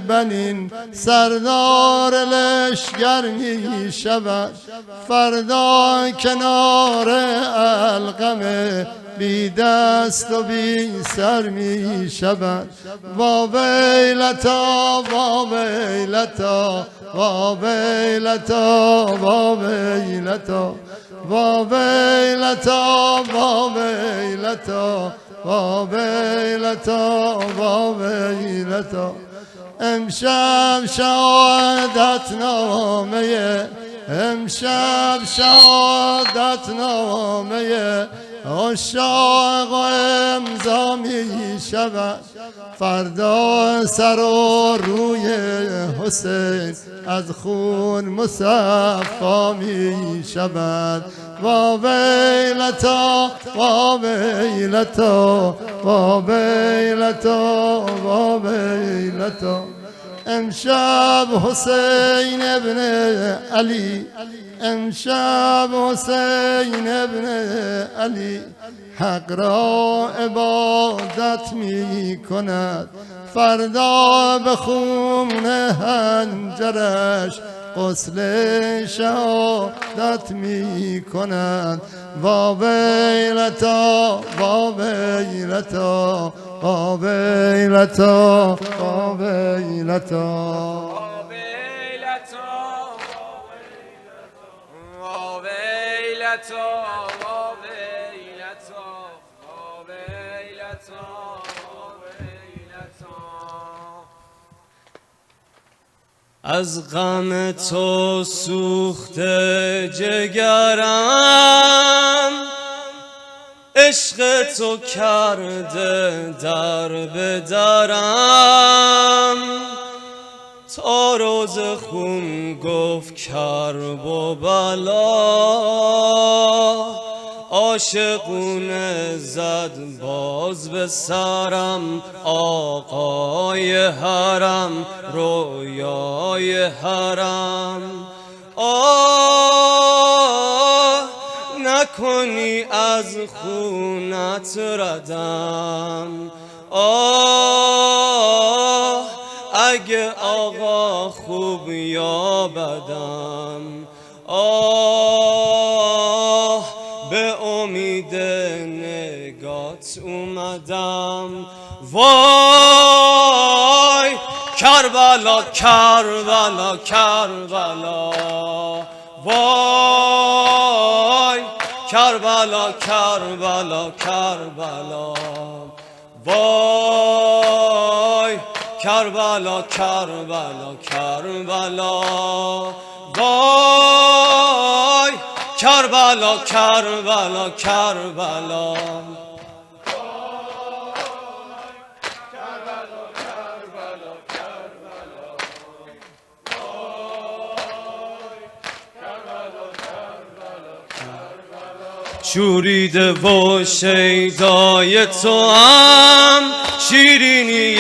بنین سردار لشگر می شود. فردا کنار القمه بی دست و بی سر می شود. وا ویلتا وا ویلتا وا ویلتا وا ویلتا وا ویلتا وا ویلتا وا ویلتا وا ویلتا. امشب شهادت نامه، امشب شهادت نامه عشاق امضا می شود. فردا سر و روی حسین از خون مصفا می شود. وا ویلتا وا ویلتا وا ویلتا وا ویلتا. امشب حسین ابن علی، امشب حسین ابن علی حق را عبادت می کند. فردا به خون حنجرش غسل شهادت می کند. وا ویلتا وا ویلتا وا ویلتا وا ویلتا. از غم تو سوخته جگرم، عشق تو کرده در به درم. تا روز خون گفت کرب و بلا، عاشقونه زد باز به سرم. آقای حرم رویای حرم. آه نکنی از خونت ردم. آه اگه آقا خوب یا بدم. آه به امید نگات اومدم. وای کربلا کربلا کربلا. وای کربلا کربلا کربلا. وای کربلا کربلا کربلا. وای کربلا کربلا کربلا. شوریده و شیدای تو هم شیرینی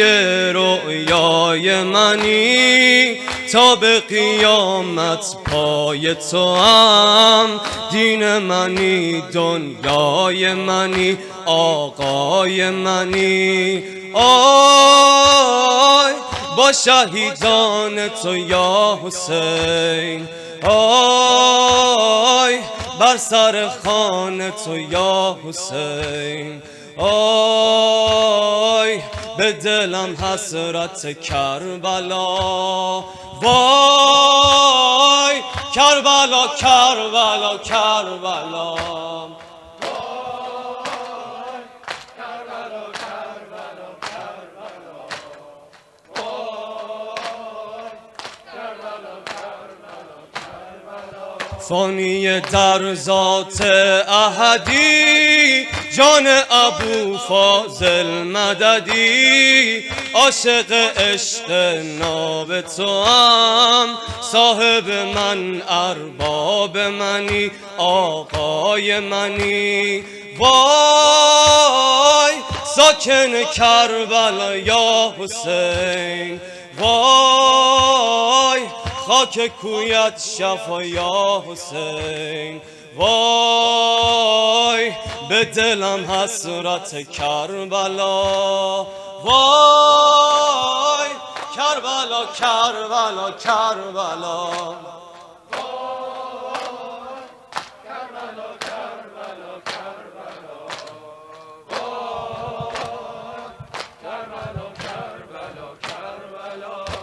رویای منی تا به قیامت پای تو هم دین منی دنیای منی آقای منی آی با شهیدان تو یا حسین آی بر سر خوان تو یا حسین آی به دلم حسرت کربلا وای کربلا کربلا کربلا فانی در ذات احدی جان ابو فاضل مددی عاشق عشق ناب تو هم صاحب من ارباب منی آقای منی وای ساکن کربلا یا حسین وای خاک کویت شفا یا حسین وای به دلم حسرت کربلا وای کربلا کربلا کربلا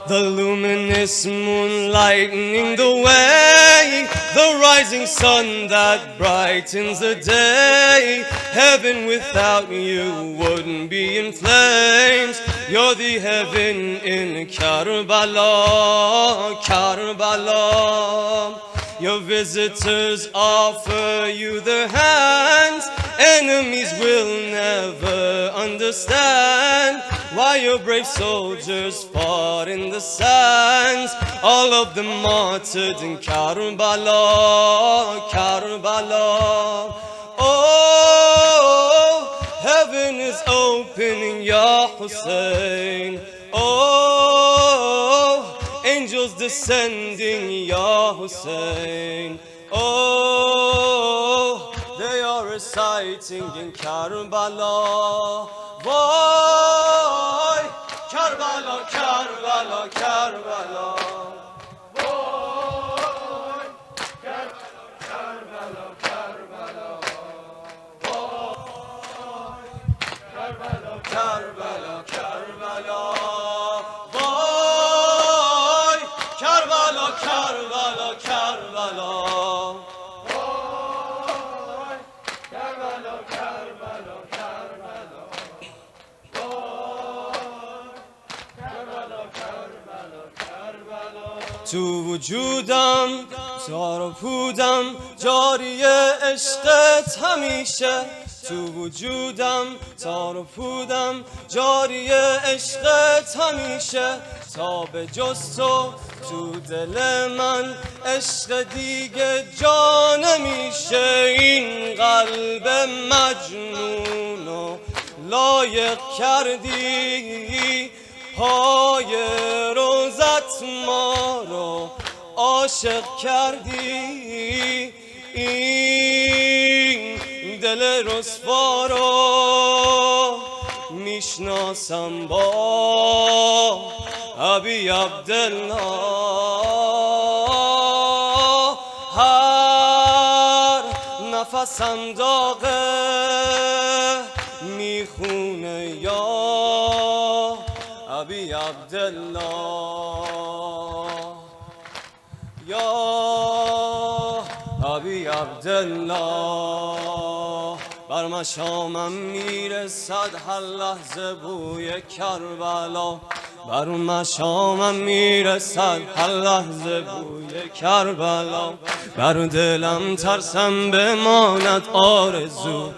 The luminous moon lightening the way, the rising sun that brightens the day. Heaven without you wouldn't be in flames. You're the heaven in Karbala, Karbala. Your visitors offer you their hands. Enemies will never understand why your brave soldiers fought in the sands. All of them martyred in Karbala, Karbala. Oh, heaven is opening, Ya Hussein. Oh, angels descending, Ya Hussein. Oh, they are reciting in Karbala. Vay Karbala, Karbala, Karbala. Vay Karbala, Karbala, Karbala. Vay Karbala, Karbala, Karbala. Vay Karbala, Karbala, Karbala. تو وجودم تار و پودم جاری عشقت همیشه تو وجودم تار و پودم جاری عشقت همیشه تا به جز تو دل من عشق دیگه جا نمیشه این قلب مجنون و لایق کردی پای روزت ما رو عاشق کردی این دل رسوا رو میشناسم با ابی عبدالله هر نفسم داغه میخونه یا ابی عبدالله یا ابی عبدالله بر مشامم میرسد هر لحظه بوی کربلا بر مشامم میرسد هر لحظه بوی کربلا بر دلم ترسم بماند آرزو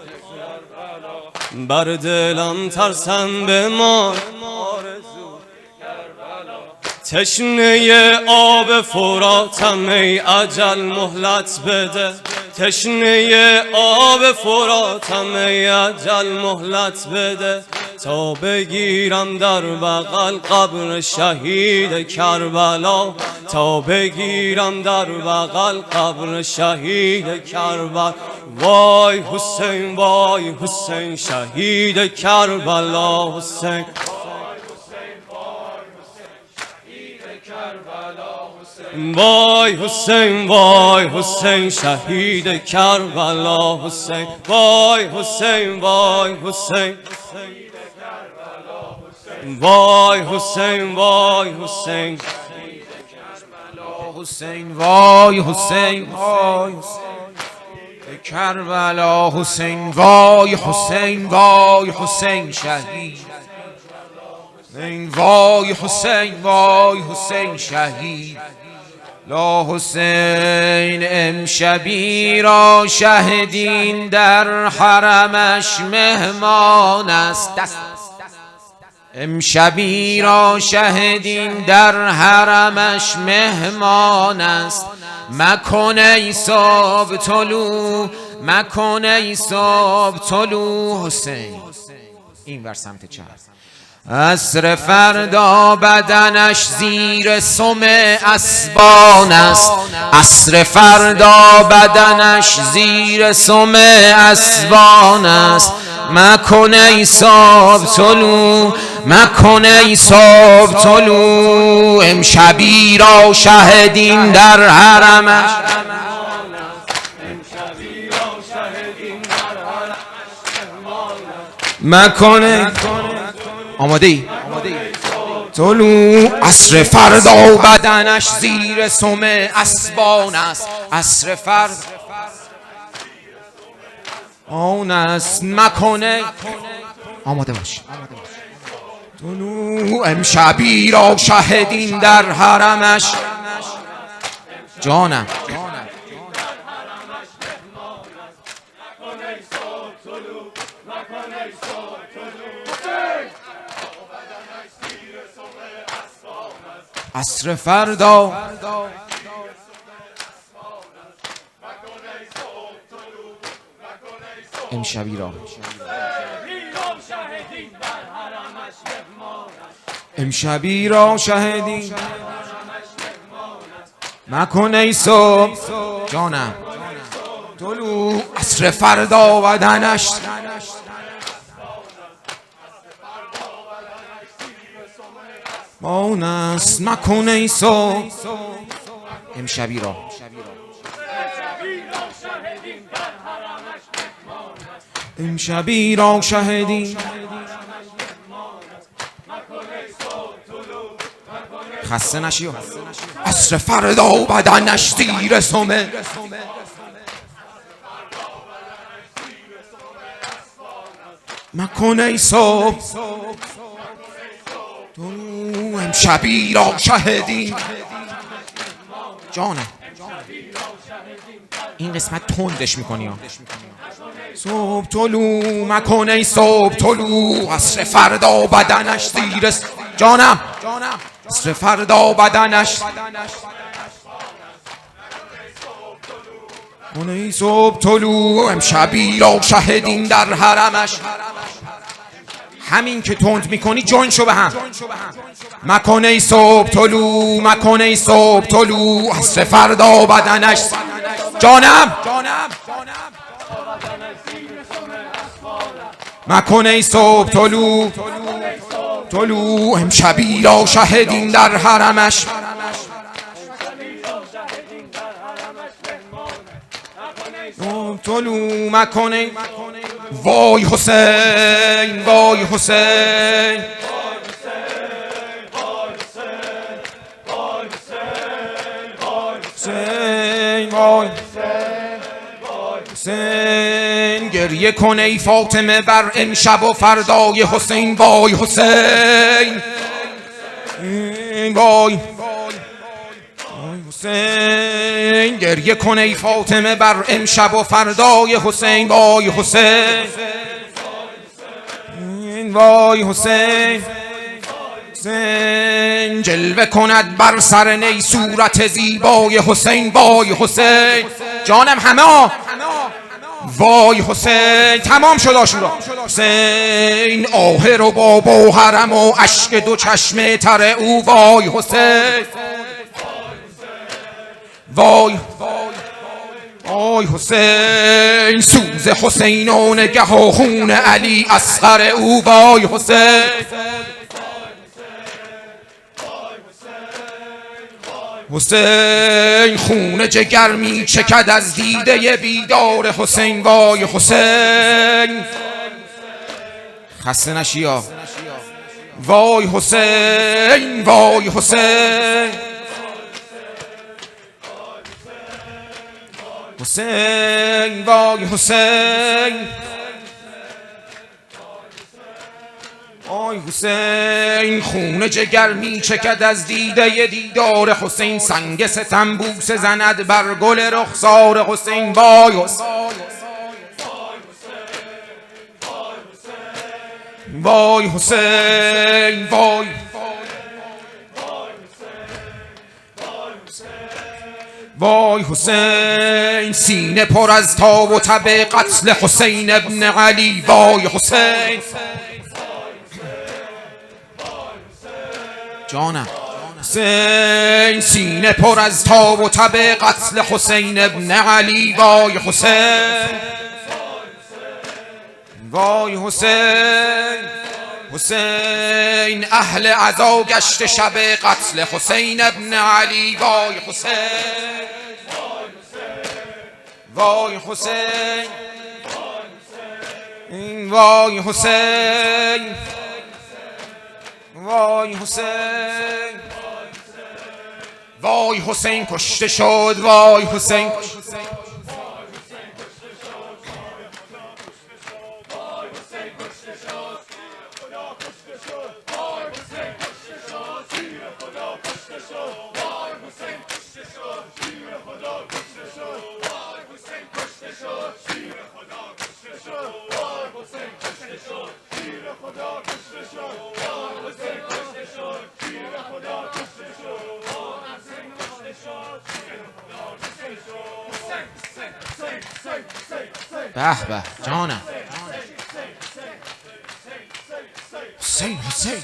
بر دلم ترسم بماند آرزو تشنه آب فراتم ای اجل مهلت بده تشنه آب فراتم ای اجل مهلت بده تا بگیرم در بغل قبر شهید کربلا تا بگیرم در بغل قبر شهید کربلا وای حسین وای حسین شهید کربلا حسین وای حسین وای حسین شهید کربلا حسین وای حسین وای حسین وای حسین وای حسین حسین وای حسین وای کربلا حسین وای حسین وای حسین شهید وای حسین وای حسین شهید لا حسین امشبی را شهدین در حرمش مهمان است امشبی را شهدین در حرمش مهمان است مکن ای صبح طلوع مکن ای صبح طلوع حسین این ور سمت چپ عصر فردا بدنش زیر سم اسبان است عصر فردا بدنش زیر سم اسبان است مکن ای صبح طلوع مکن ای صبح طلوع امشبی را شهدین در حرمش مکن آماده ای طلوع عصر فردا بدنش زیر سم اسبان است عصر فردا آن است مکنه آماده باش طلوع امشبی را شهدین در حرمش جانم عصر فردا امشبی را امشبی را شهدی مکن ای صبح جانم طلوع عصر فردا بدنش مانست مکن ای صبح امشبی را امشبی را شهدی خسته نشی عصر فردا بدنش زیر سمه مکن ای صبح تو امشبی را شهدی جانم این قسمت تندش میکنی ها صبح طلوع مکن ای صبح طلوع عصر فردا بدنش زیر جانم عصر فردا بدنش مکن ای صبح طلوع امشبی را شهدین در حرمش همین که تند میکنی جوین شو به هم مکن ای صبح طلوع مکن ای صبح طلوع عصر فردا بدنش جانم مکن ای صبح طلوع طلوع امشبی را شهدین در حرمش طلوع مکن ای وای حسین وای حسین حسین گریه کن ای فاطمه بر امشب و فردای حسین وای حسین وای حسین گریه کن ای فاطمه بر امشب و فردای حسین وای حسین وای حسین حسین جلوه کند بر سر نی صورت زیبای حسین وای حسین جانم همه وای حسین تمام شد آشورا حسین آهر و بابا حرم و اشک دو چشم تر او وای حسین وای وای حسین سوز حسین و نگه و خون علی اصغر او وای حسین حسین خون جگر می چکد از دیده بیدار حسین وای حسین خسته نشیا وای حسین وای حسین حسین وای حسین وای حسین خون جگر می چکد از دیدار حسین سنگ ستم بوسه زند بر گل رخسار حسین وای حسین وای حسین وای وای حسین سینه پر از تاب و تب قتل حسین ابن علی وای حسین جانم حسین سینه پر از تاب و تب قتل حسین ابن علی وای حسین وای حسین حسین اهل عزا گشت شب قتل حسین ابن علی وای حسین وای حسین وای حسین وای حسین وای حسین کشته شد وای حسین به به جانم حسین حسین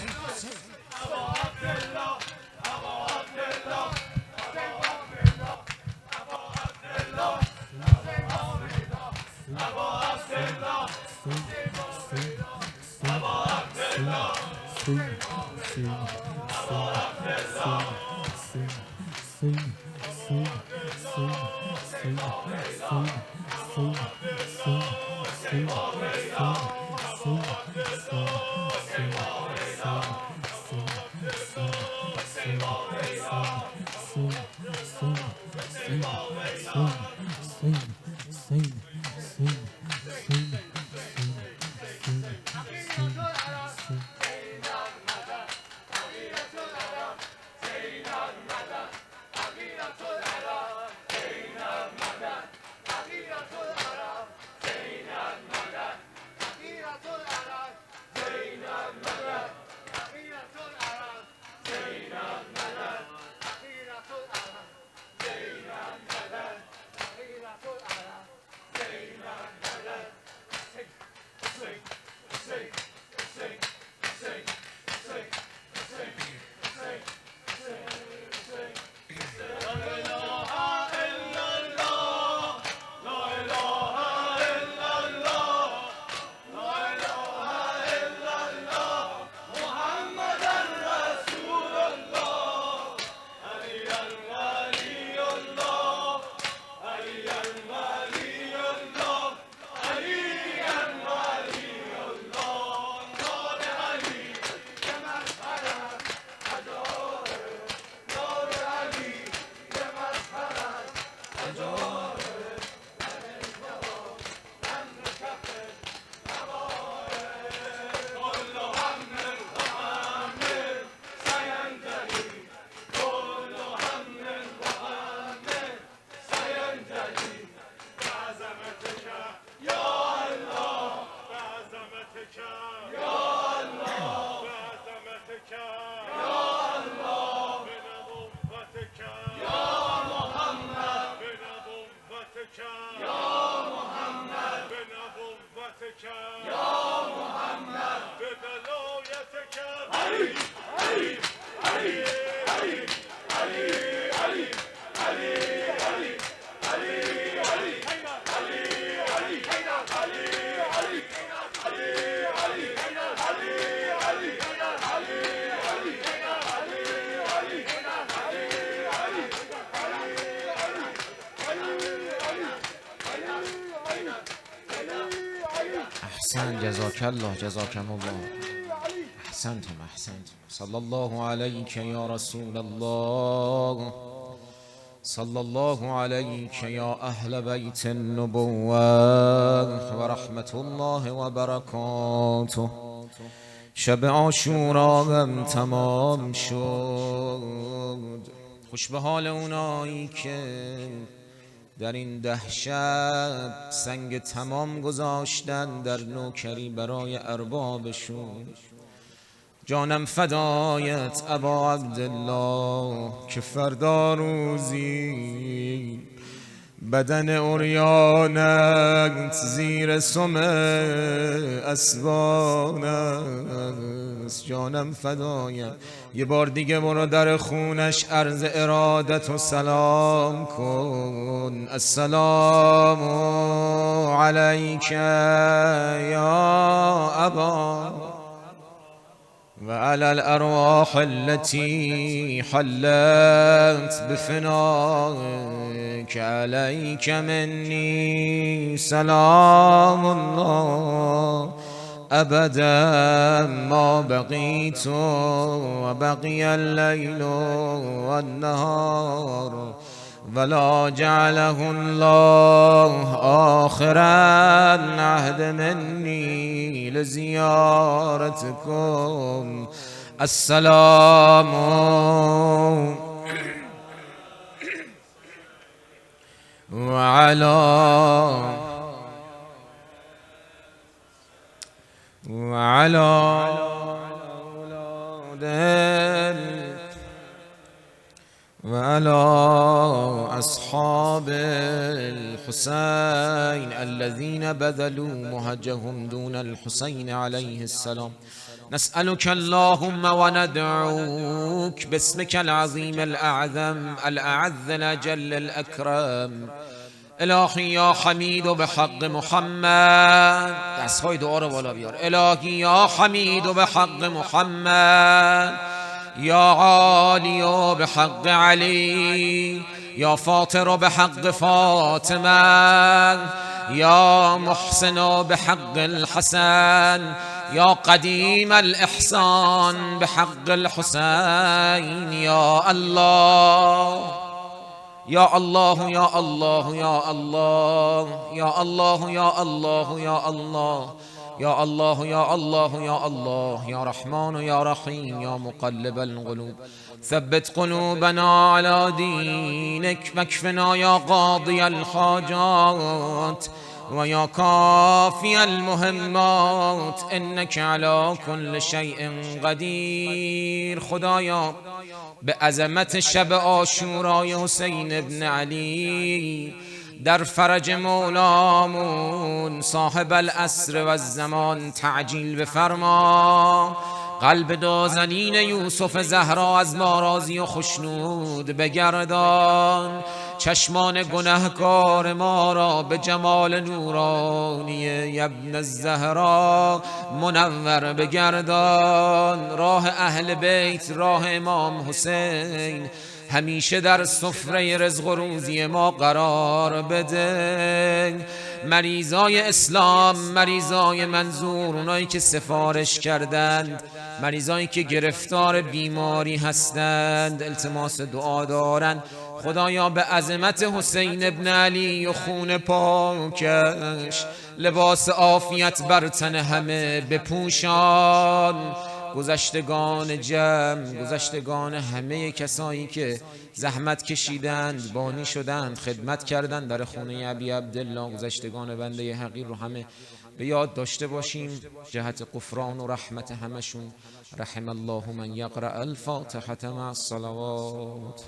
احسن جزاک الله جزاکم الله احسنتم صلی الله علیک یا رسول الله صلی الله علیک یا اهل بیت النبوة و رحمت الله و برکاته. شب عاشورا هم تمام شد. خوش به حال اونایی که در این 10 شب سنگ تمام گذاشتن در نوکری برای اربابشون. جانم فدایت ابا عبدالله که فردا روزی بدن عریانت زیر سم اسبان است. جانم فدایت. یه بار دیگه برو در خونش عرض ارادت و سلام کن. السلام علیک یا ابا و علی الارواح التي حلت بفنائك عليك مني سلام الله ابدا ما بقيت وبقي الليل والنهار ولا جعله الله آخر العهد مني لزيارتكم. السلام وعلى وعلى أصحاب الحسين الذين بذلوا مهجهم دون الحسين عليه السلام. نسألك اللهم وندعوك باسمك العظيم الأعظم الأعز الأجل الأكرم. الهی یا حمید و به حق محمد. دستهای دعا رو بالا بیار. الهی یا حمید و به حق محمد، یا عالی و به حق علی، یا فاطر و به حق فاطمه، یا محسن و به حق الحسن، یا قدیم الاحسان به حق الحسین. یا الله یا الله یا الله یا الله یا الله یا الله یا الله یا الله یا الله یا الله یا رحمان یا رحیم یا مقلب القلوب ثبت قلوبنا على دينك واكفنا يا قاضي الحاجات ويا كافي المهمات إنك على كل شيء قدير. خدایا به عظمت شب عاشورای حسین ابن علی در فرج مولامون صاحب العصر و الزمان تعجیل بفرما. قلب نازنین یوسف زهرا از ما راضی و خشنود بگردان. چشمان گنهکار ما را به جمال نورانی ابن الزهرا منور بگردان. راه اهل بیت راه امام حسین همیشه در سفره رزق و روزی ما قرار بده. مریضای اسلام، مریضای منظور، اونایی که سفارش کردند، مریضایی که گرفتار بیماری هستند، التماس دعا دارند. خدایا به عظمت حسین ابن علی و خون پاکش لباس عافیت بر تن همه بپوشان. گذشتگان جمع، گذشتگان همه کسایی که زحمت کشیدند، بانی شدند، خدمت کردند در خونه ابی عبدالله، گذشتگان بنده حقیر رو همه به یاد داشته باشیم جهت غفران و رحمت همشون. رحم الله من یقرأ الفاتحة مع الصلوات.